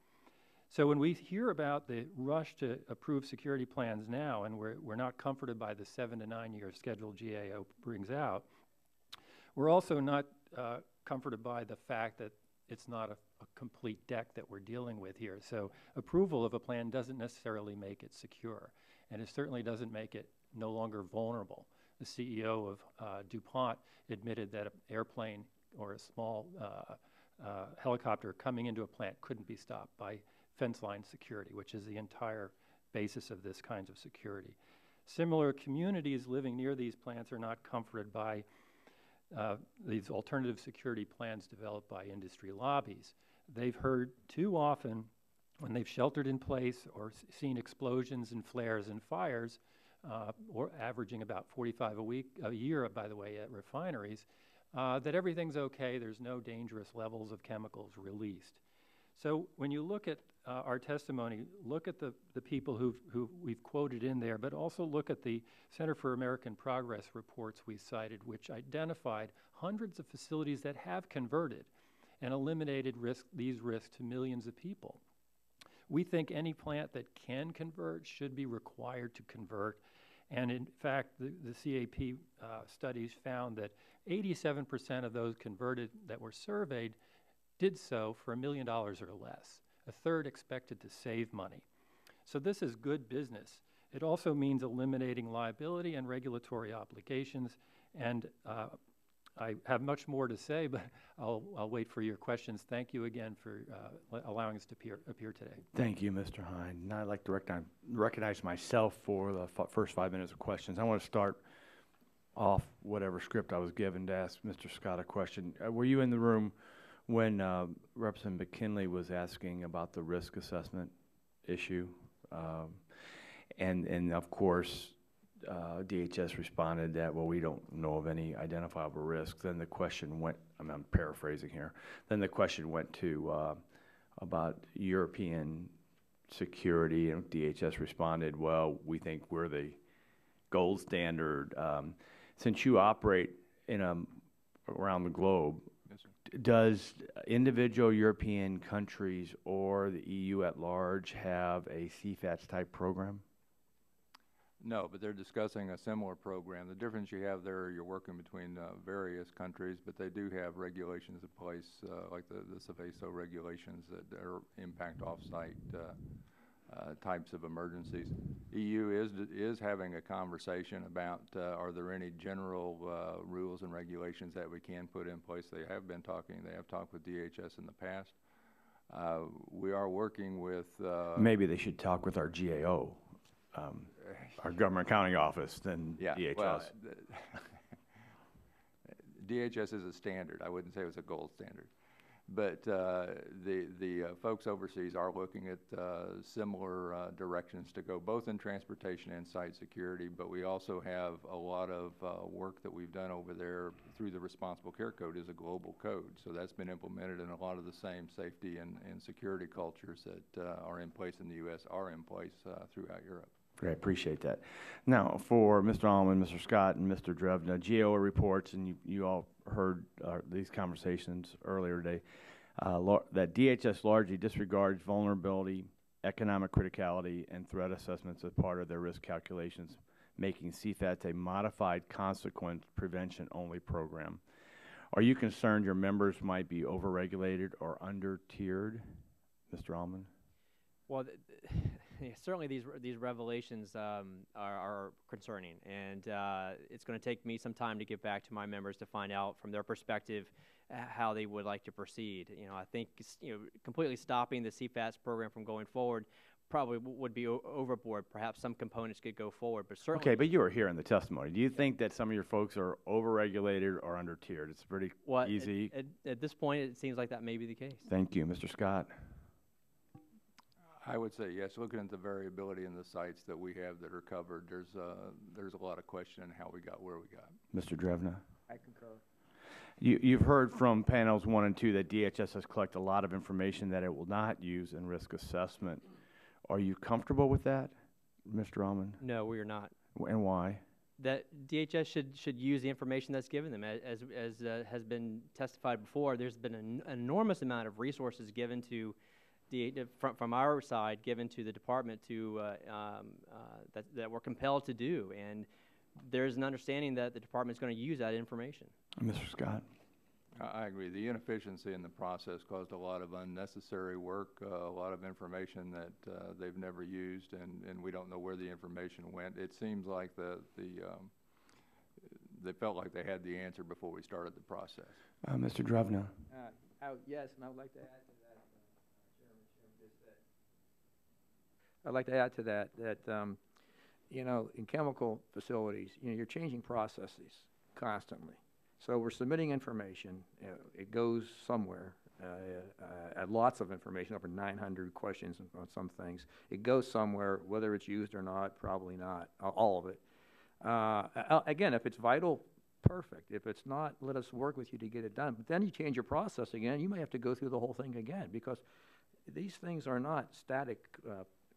So when we hear about the rush to approve security plans now, and we're not comforted by the 7 to 9 year schedule GAO brings out, we're also not comforted by the fact that it's not a complete deck that we're dealing with here. So approval of a plan doesn't necessarily make it secure, and it certainly doesn't make it no longer vulnerable. The CEO of DuPont admitted that an airplane or a small helicopter coming into a plant couldn't be stopped by fence line security, which is the entire basis of this kinds of security. Similar communities living near these plants are not comforted by these alternative security plans developed by industry lobbies. They've heard too often when they've sheltered in place or seen explosions and flares and fires, or averaging about 45 a year, by the way, at refineries, that everything's okay, there's no dangerous levels of chemicals released. So when you look at our testimony, look at the people who we've quoted in there, but also look at the Center for American Progress reports we cited, which identified hundreds of facilities that have converted and eliminated these risks to millions of people. We think any plant that can convert should be required to convert. And in fact, the CAP studies found that 87% of those converted that were surveyed did so for $1 million or less. A third expected to save money. So this is good business. It also means eliminating liability and regulatory obligations. And I have much more to say, but I'll wait for your questions. Thank you again for allowing us to appear today. Thank you, Mr. Hind. And I'd like to recognize myself for the first 5 minutes of questions. I want to start off whatever script I was given to ask Mr. Scott a question. Were you in the room when Representative McKinley was asking about the risk assessment issue? And of course, DHS responded that, well, we don't know of any identifiable risks. Then the question went, I'm paraphrasing here, then the question went to about European security, and DHS responded, well, we think we're the gold standard. Since you operate in around the globe, does individual European countries or the EU at large have a CFATS type program? No, but they're discussing a similar program. The difference you have there, you're working between various countries, but they do have regulations in place, like the CFATS regulations that impact off-site types of emergencies. EU is having a conversation about are there any general rules and regulations that we can put in place. They have talked with DHS in the past. We are working with... Maybe they should talk with our GAO, our Government Accounting Office, than DHS. Well, DHS is a standard. I wouldn't say it was a gold standard. But the folks overseas are looking at similar directions to go, both in transportation and site security, but we also have a lot of work that we've done over there through the Responsible Care Code is a global code. So that's been implemented, and a lot of the same safety and security cultures that are in place in the U.S. are in place throughout Europe. Great, appreciate that. Now, for Mr. Allman, Mr. Scott, and Mr. Drevna, GAO reports, and you all heard these conversations earlier today, that DHS largely disregards vulnerability, economic criticality, and threat assessments as part of their risk calculations, making CFATS a modified consequence prevention-only program. Are you concerned your members might be overregulated or under-tiered, Mr. Allman? Well, certainly these revelations are concerning, and it's going to take me some time to get back to my members to find out from their perspective how they would like to proceed. I think completely stopping the CFATS program from going forward probably would be overboard. Perhaps some components could go forward, but certainly. Okay, but you were here in the testimony. Do you think that some of your folks are overregulated or under-tiered? It's pretty easy. At this point, it seems like that may be the case. Thank you, Mr. Scott. I would say yes. Looking at the variability in the sites that we have that are covered, there's a lot of question in how we got where we got. Mr. Drevna? I concur. You've heard from panels 1 and 2 that DHS has collected a lot of information that it will not use in risk assessment. Are you comfortable with that, Mr. Allman? No, we are not. And why? That DHS should use the information that's given them. As has been testified before, there's been an enormous amount of resources given to from our side, given to the department to that we're compelled to do, and there's an understanding that the department is going to use that information. Mr. Scott? I agree. The inefficiency in the process caused a lot of unnecessary work, a lot of information that they've never used, and we don't know where the information went. It seems like they felt like they had the answer before we started the process. Mr. Drevna? Yes, and I would like to add to that, Chairman Shimkus, I'd like to add to that in chemical facilities, you're changing processes constantly. So we're submitting information. It goes somewhere. Lots of information, over 900 questions on some things. It goes somewhere, whether it's used or not, probably not, all of it. Again, if it's vital, perfect. If it's not, let us work with you to get it done. But then you change your process again, you may have to go through the whole thing again, because these things are not static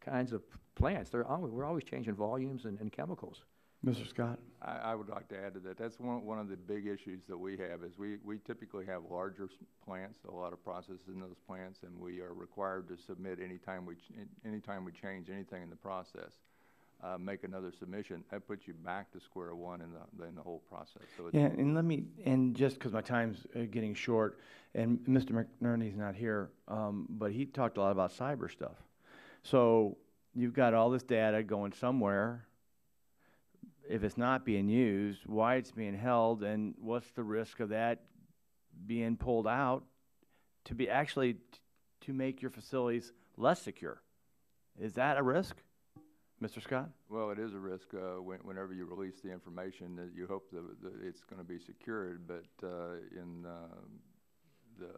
kinds of plants. We're always changing volumes and chemicals. Mr. Scott? I would like to add to that. That's one of the big issues that we have is we typically have larger plants, a lot of processes in those plants, and we are required to submit anytime we change anything in the process, make another submission. That puts you back to square one in the whole process. So yeah, and just because my time's getting short, and Mr. McNerney's not here, but he talked a lot about cyber stuff. So you've got all this data going somewhere. If it's not being used, why it's being held, and what's the risk of that being pulled out to be actually to make your facilities less secure? Is that a risk, Mr. Scott? Well, it is a risk whenever you release the information that you hope that it's going to be secured, but in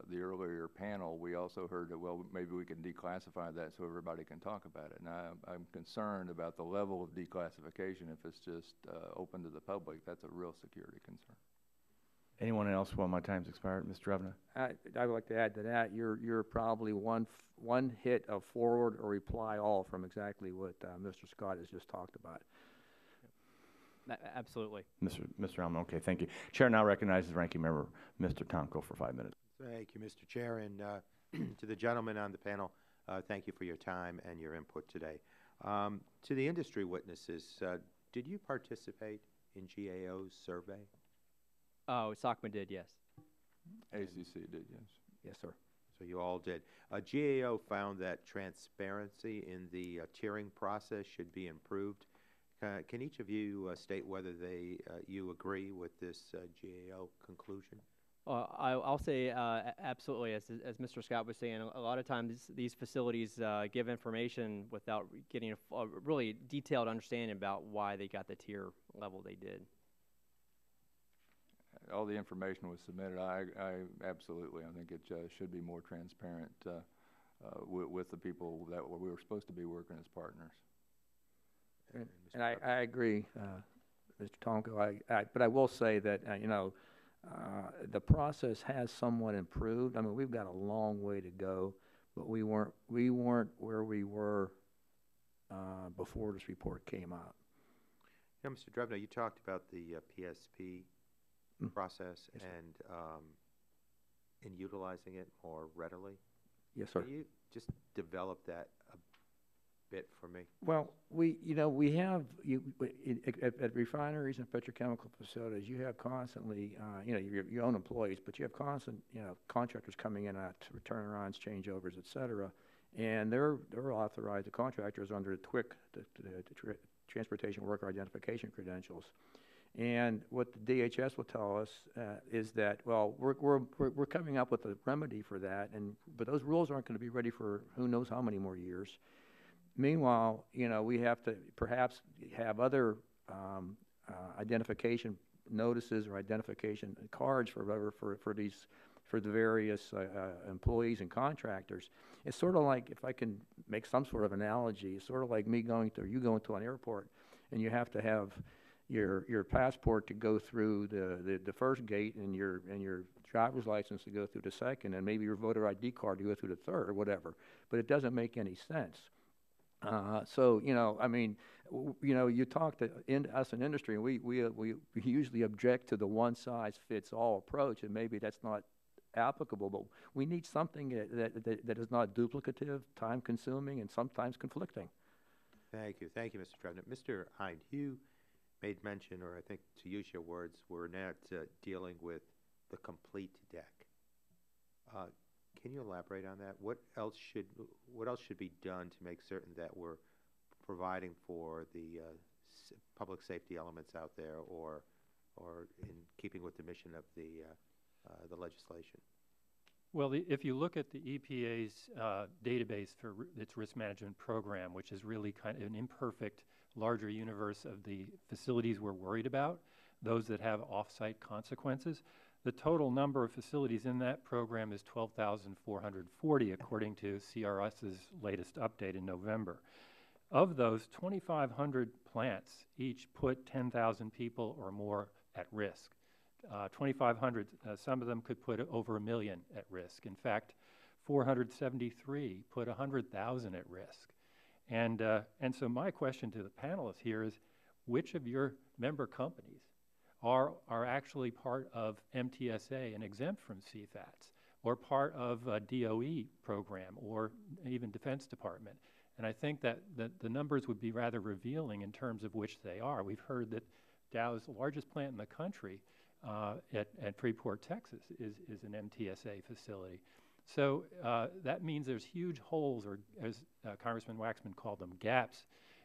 the earlier panel, we also heard that, well, maybe we can declassify that so everybody can talk about it. And I'm concerned about the level of declassification. If it's just open to the public, that's a real security concern. Anyone else while my time's expired? Mr. Drevna? I would like to add to that, you're probably one hit of forward or reply all from exactly what Mr. Scott has just talked about. Absolutely. Mr. Allman, okay, thank you. Chair now recognizes Ranking Member Mr. Tonko for 5 minutes. Thank you, Mr. Chair, and to the gentlemen on the panel, thank you for your time and your input today. To the industry witnesses, did you participate in GAO's survey? Oh, SOCMA did, yes. ACC did, yes. Yes, sir. So you all did. GAO found that transparency in the tiering process should be improved. Can each of you state whether you agree with this GAO conclusion? I'll say absolutely. As Mr. Scott was saying, a lot of times these facilities give information without getting a really detailed understanding about why they got the tier level they did. All the information was submitted. I absolutely. I think it should be more transparent with the people that we were supposed to be working as partners. And I agree, Mr. Tonko. But I will say that the process has somewhat improved. I mean, we've got a long way to go, but we weren't where we were before this report came out. Now, Mr. Drebner, you talked about the PSP process and utilizing it more readily. Yes, sir. Can you just develop that a bit for me? Well, we have at refineries and petrochemical facilities, you have constantly, your own employees, but you have constant, contractors coming in at turnarounds, changeovers, et cetera, and they're authorized. The contractors under the TWIC, the Transportation Worker Identification Credentials. And what the DHS will tell us is that, well, we're coming up with a remedy for that, but those rules aren't going to be ready for who knows how many more years. Meanwhile, we have to perhaps have other identification notices or identification cards for the various employees and contractors. It's sort of like, if I can make some sort of analogy, it's sort of like you going to an airport, and you have to have your passport to go through the first gate, and your driver's license to go through the second, and maybe your voter ID card to go through the third, or whatever. But it doesn't make any sense. So, you talk to us in industry, and we usually object to the one-size-fits-all approach, and maybe that's not applicable, but we need something that is not duplicative, time-consuming, and sometimes conflicting. Thank you, Mr. Drebner. Mr. Hind, you made mention, or I think to use your words, we're not dealing with the complete deck. Can you elaborate on that? What else should be done to make certain that we're providing for the public safety elements out there, or in keeping with the mission of the legislation? Well, if you look at the EPA's database for its risk management program, which is really kind of an imperfect, larger universe of the facilities we're worried about, those that have off-site consequences, the total number of facilities in that program is 12,440, according to CRS's latest update in November. Of those, 2,500 plants each put 10,000 people or more at risk. 2,500, some of them could put over 1 million at risk. In fact, 473 put 100,000 at risk. And so my question to the panelists here is, which of your member companies are actually part of MTSA and exempt from CFATS, or part of a DOE program, or even Defense Department? And I think that the numbers would be rather revealing in terms of which they are. We've heard that Dow's largest plant in the country at Freeport, Texas, is an MTSA facility. So that means there's huge holes, or as Congressman Waxman called them, gaps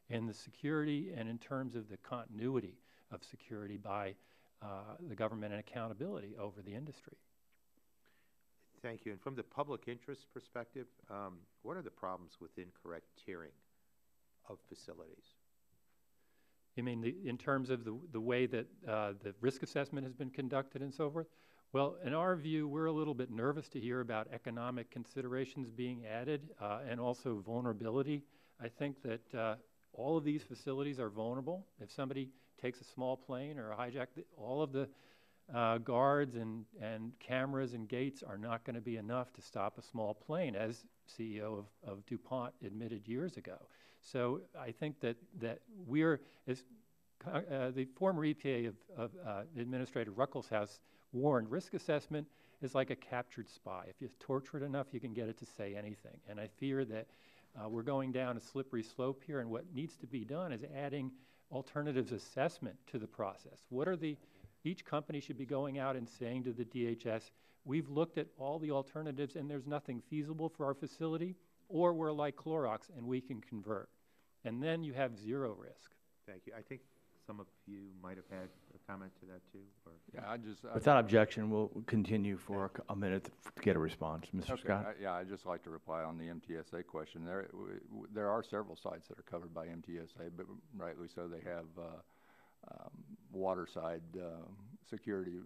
in the security and in terms of the continuity of security by the government and accountability over the industry. Thank you. And from the public interest perspective, what are the problems with incorrect tiering of facilities? You mean in terms of the way that the risk assessment has been conducted and so forth? Well, in our view, we're a little bit nervous to hear about economic considerations being added and also vulnerability. I think that all of these facilities are vulnerable. If somebody takes a small plane or hijack, all of the guards and cameras and gates are not going to be enough to stop a small plane, as CEO of DuPont admitted years ago. So I think that we're, as the former EPA of Administrator Ruckelshaus warned, risk assessment is like a captured spy. If you torture it enough, you can get it to say anything. And I fear that we're going down a slippery slope here, and what needs to be done is adding alternatives assessment to the process. Each company should be going out and saying to the DHS, we've looked at all the alternatives and there's nothing feasible for our facility, or we're like Clorox and we can convert. And then you have zero risk. Thank you. I think some of you might have had a comment to that too. Or Yeah, without objection, we'll continue for a minute to get a response. Mr. Scott? I'd just like to reply on the MTSA question. There are several sites that are covered by MTSA, but rightly so, they have waterside security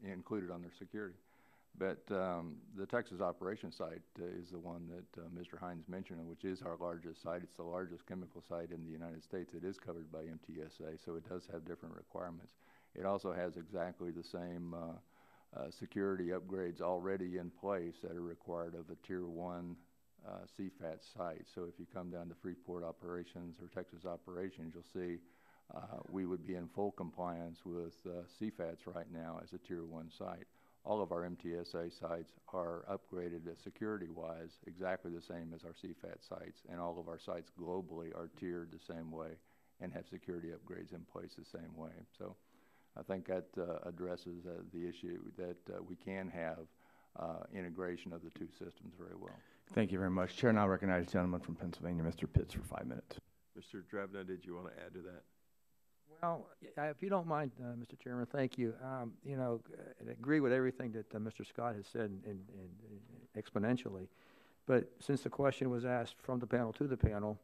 included on their security. But the Texas operations site is the one that Mr. Hines mentioned, which is our largest site. It's the largest chemical site in the United States. It is covered by MTSA, so it does have different requirements. It also has exactly the same security upgrades already in place that are required of a Tier 1 CFATS sites. So if you come down to Freeport operations or Texas operations, you'll see we would be in full compliance with CFATS right now as a Tier 1 site. All of our MTSA sites are upgraded security-wise exactly the same as our CFATS sites, and all of our sites globally are tiered the same way and have security upgrades in place the same way. So I think that addresses the issue that we can have integration of the two systems very well. Thank you very much. Chair now recognizes the gentleman from Pennsylvania, Mr. Pitts, for 5 minutes. Mr. Drebna, did you want to add to that? Well, if you don't mind, Mr. Chairman, thank you. You know, I agree with everything that Mr. Scott has said in exponentially. But since the question was asked from the panel to the panel,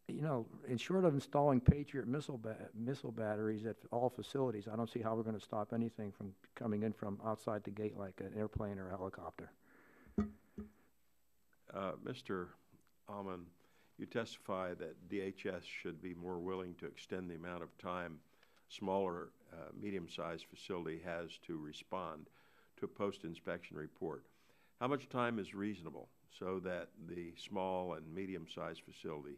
you know, in short of installing Patriot missile batteries at all facilities, I don't see how we're going to stop anything from coming in from outside the gate like an airplane or a helicopter. Mr. Alman, you testify that DHS should be more willing to extend the amount of time smaller, medium-sized facility has to respond to a post-inspection report. How much time is reasonable so that the small and medium-sized facility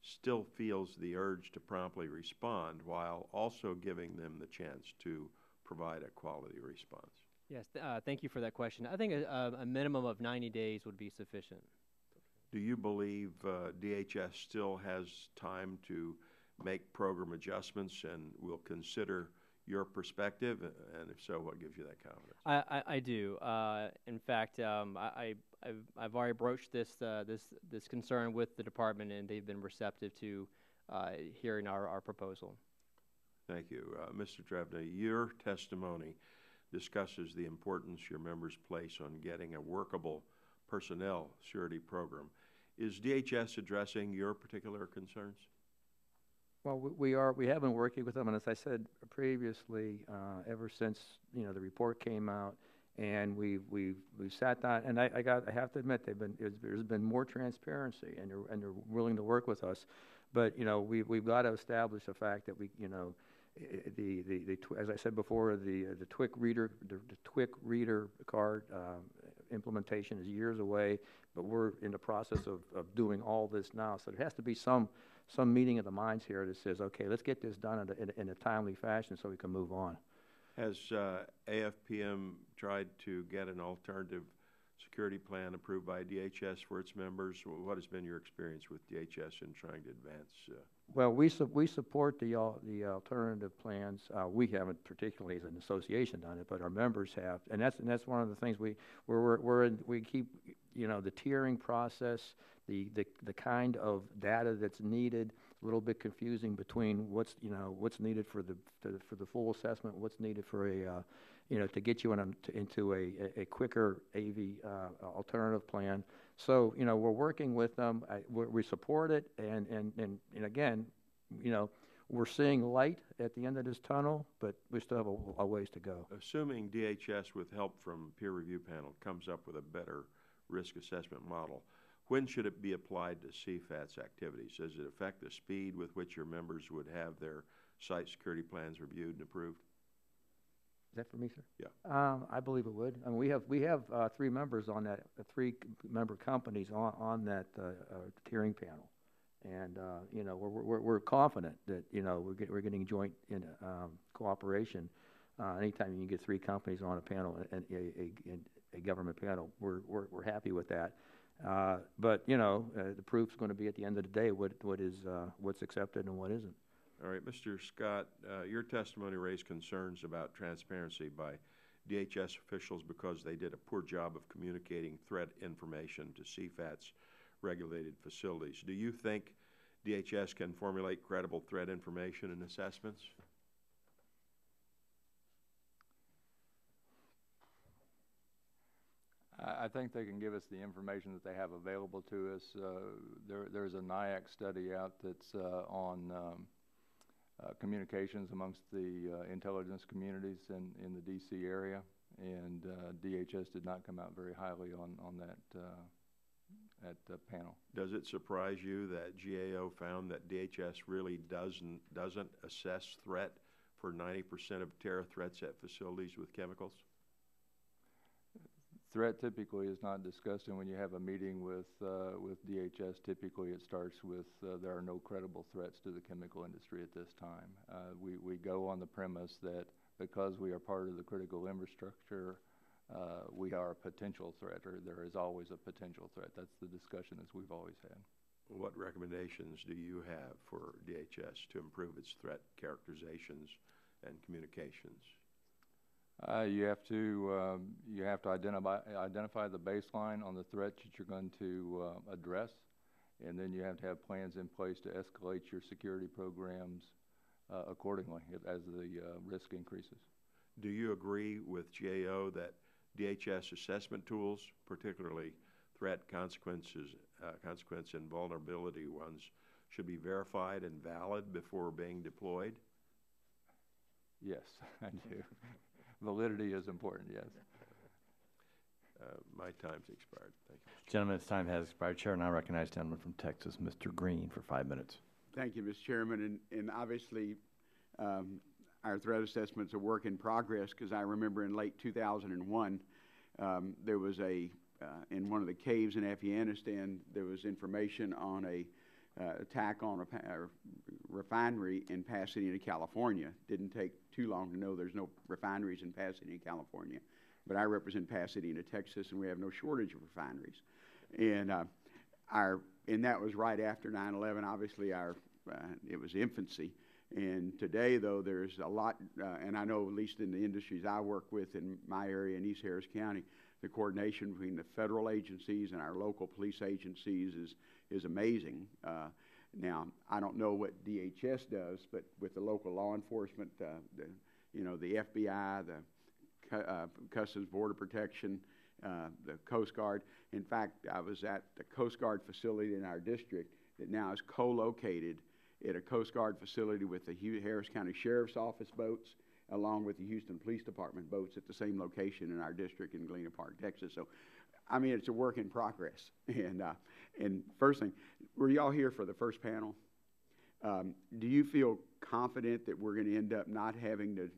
still feels the urge to promptly respond while also giving them the chance to provide a quality response? Yes, thank you for that question. I think a minimum of 90 days would be sufficient. Do you believe DHS still has time to make program adjustments and will consider your perspective? And if so, what gives you that confidence? I do. In fact, I've already broached this concern with the department, and they've been receptive to hearing our proposal. Thank you. Mr. Drebna, your testimony discusses the importance your members place on getting a workable personnel surety program. Is DHS addressing your particular concerns? Well, we have been working with them, and as I said previously, ever since the report came out, and we've sat down, and I have to admit there's been more transparency, and they're willing to work with us, but we've got to establish the fact that as I said before, the TWIC reader card implementation is years away, but we're in the process of doing all this now. So there has to be some meeting of the minds here that says, okay, let's get this done in a timely fashion so we can move on. Has AFPM tried to get an alternative security plan approved by DHS for its members? What has been your experience with DHS in trying to advance? Well, we support the alternative plans. We haven't particularly as an association done it, but our members have, and that's one of the things we keep the tiering process, the kind of data that's needed, a little bit confusing between what's needed for the full assessment, what's needed for to get you into a quicker AV alternative plan. So we're working with them. We support it, and again, we're seeing light at the end of this tunnel, but we still have a ways to go. Assuming DHS, with help from peer review panel, comes up with a better risk assessment model, when should it be applied to CFATS activities? Does it affect the speed with which your members would have their site security plans reviewed and approved? Is that for me, sir? Yeah. I believe it would. I mean, we have 3 members on that, 3 member companies on that tiering panel, and we're confident that we're getting joint cooperation. Anytime you can get 3 companies on a panel and a government panel, we're happy with that. But the proof's going to be at the end of the day what's accepted and what isn't. All right, Mr. Scott, your testimony raised concerns about transparency by DHS officials because they did a poor job of communicating threat information to CFATS regulated facilities. Do you think DHS can formulate credible threat information and assessments? I think they can give us the information that they have available to us. There's a NIAC study out that's on communications amongst the intelligence communities in the D.C. area, and DHS did not come out very highly on that panel. Does it surprise you that GAO found that DHS really doesn't assess threat for 90% of terror threats at facilities with chemicals? Threat typically is not discussed, and when you have a meeting with DHS, typically it starts with there are no credible threats to the chemical industry at this time. We go on the premise that because we are part of the critical infrastructure, we are a potential threat, or there is always a potential threat. That's the discussion as we've always had. What recommendations do you have for DHS to improve its threat characterizations and communications? You have to identify the baseline on the threats that you're going to address, and then you have to have plans in place to escalate your security programs accordingly as the risk increases. Do you agree with GAO that DHS assessment tools, particularly threat consequence and vulnerability ones, should be verified and valid before being deployed? Yes, I do. Validity is important, yes. My time's expired. Thank you. Gentleman's time has expired. Chair, and I recognize the gentleman from Texas, Mr. Green, for 5 minutes. Thank you, Mr. Chairman. And obviously, our threat assessment's a work in progress, because I remember in late 2001, there was in one of the caves in Afghanistan, there was information on a attack on a refinery in Pasadena, California. Didn't take too long to know there's no refineries in Pasadena, California. But I represent Pasadena, Texas, and we have no shortage of refineries. And and that was right after 9/11. Obviously, it was infancy. And today, though, there's a lot, and I know at least in the industries I work with in my area in East Harris County, the coordination between the federal agencies and our local police agencies is amazing. Now, I don't know what DHS does, but with the local law enforcement, the FBI, the Customs Border Protection, the Coast Guard. In fact, I was at the Coast Guard facility in our district that now is co-located at a Coast Guard facility with the Harris County Sheriff's Office boats, along with the Houston Police Department boats at the same location in our district in Galena Park, Texas. So, I mean, it's a work in progress. And first thing, were y'all here for the first panel? Do you feel confident that we're going to end up not having to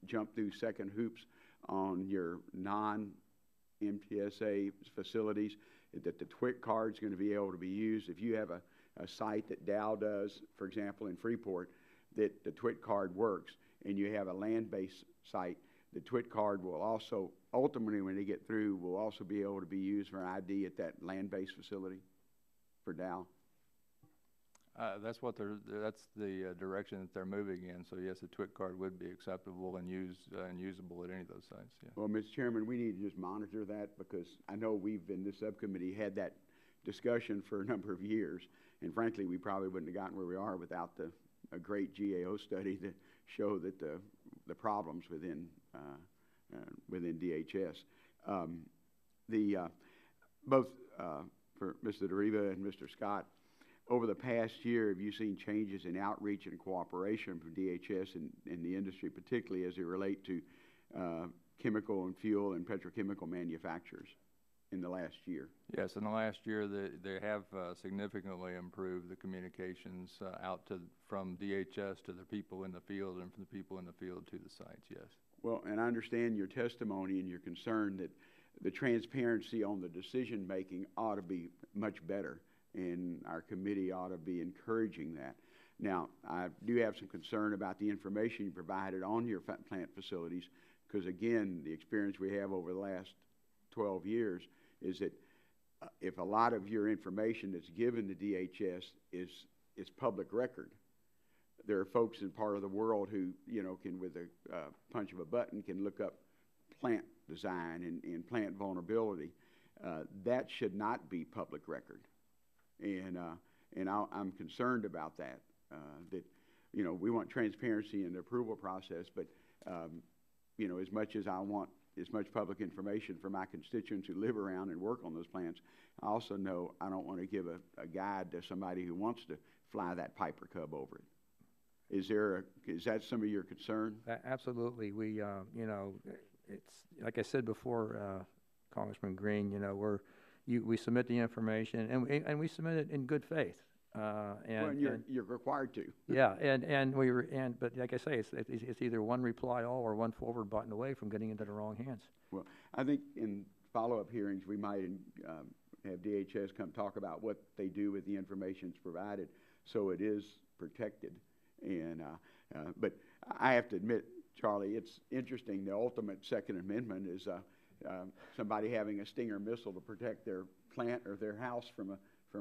jump through second hoops on your non-MTSA facilities, that the TWIC card is going to be able to be used? If you have a site that Dow does, for example, in Freeport, that the TWIC card works, and you have a land-based site, the TWIC card will also, ultimately when they get through, will also be able to be used for an ID at that land-based facility for Dow? That's the direction that they're moving in. So yes, the TWIC card would be acceptable and usable at any of those sites. Yeah. Well, Mr. Chairman, we need to just monitor that, because I know we've in this subcommittee had that discussion for a number of years, and frankly, we probably wouldn't have gotten where we are without a great GAO study to show that the problems within DHS. Both for Mr. DeRiva and Mr. Scott, over the past year, have you seen changes in outreach and cooperation from DHS and the industry, particularly as they relate to chemical and fuel and petrochemical manufacturers in the last year? Yes, in the last year, they have significantly improved the communications from DHS to the people in the field, and from the people in the field to the sites, yes. Well, and I understand your testimony and your concern that the transparency on the decision-making ought to be much better, and our committee ought to be encouraging that. Now, I do have some concern about the information you provided on your plant facilities, because, again, the experience we have over the last 12 years is that if a lot of your information that's given to DHS is public record, there are folks in part of the world who, can, with a punch of a button, can look up plant design and plant vulnerability. That should not be public record. And I'm concerned about that, that, we want transparency in the approval process, but, as much as I want as much public information for my constituents who live around and work on those plants, I also know I don't want to give a guide to somebody who wants to fly that Piper Cub over it. Is that some of your concern? Absolutely. We, it's like I said before, Congressman Green. We submit the information, and we submit it in good faith. And you're required to. Yeah, but like I say, it's either one reply all or one forward button away from getting into the wrong hands. Well, I think in follow-up hearings, we might have DHS come talk about what they do with the information that's provided, so it is protected. And but I have to admit, Charlie, it's interesting. The ultimate Second Amendment is somebody having a Stinger missile to protect their plant or their house from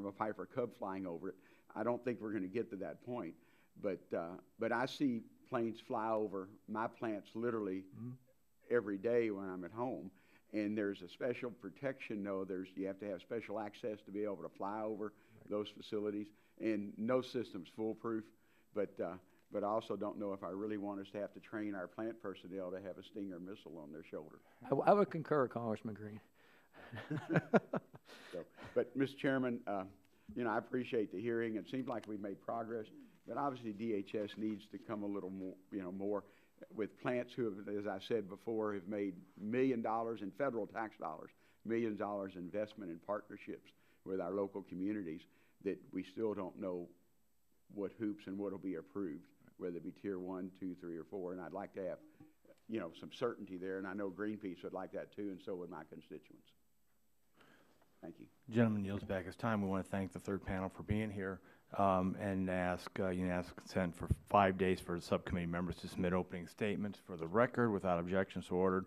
a Piper Cub flying over it. I don't think we're going to get to that point, but I see planes fly over my plants literally every day when I'm at home, and there's a special protection. No, you have to have special access to be able to fly over those facilities, and no system's foolproof. But I also don't know if I really want us to have to train our plant personnel to have a Stinger missile on their shoulder. I would concur, Congressman Green. But, Mr. Chairman, you know, I appreciate the hearing. It seems like we've made progress, but obviously DHS needs to come a little more, more with plants who have, as I said before, have made $1 million in federal tax dollars, millions of dollars investment in partnerships with our local communities that we still don't know what hoops and what will be approved, whether it be tier 1, 2, 3, or 4. And I'd like to have, some certainty there. And I know Greenpeace would like that too, and so would my constituents. Thank you. Gentleman yields back his time. We want to thank the third panel for being here and ask unanimous consent for 5 days for the subcommittee members to submit opening statements for the record without objection, so ordered.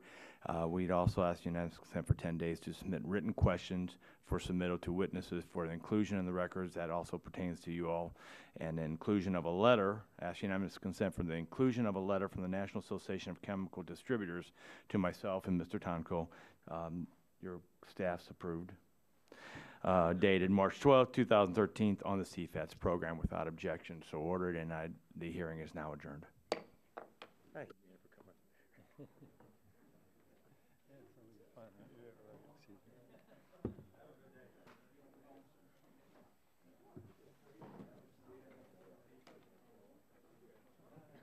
We'd also ask unanimous consent for 10 days to submit written questions for submittal to witnesses for the inclusion in the records. That also pertains to you all. And the inclusion of a letter, ask unanimous consent for the inclusion of a letter from the National Association of Chemical Distributors to myself and Mr. Tonko. Your staff's approved. Dated March 12, 2013, on the CFATS program without objection. So ordered, and the hearing is now adjourned. Hi. Good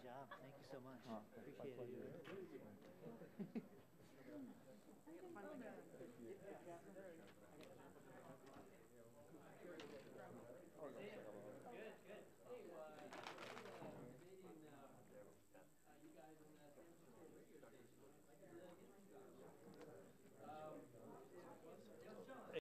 job. Thank you so much. Appreciate it.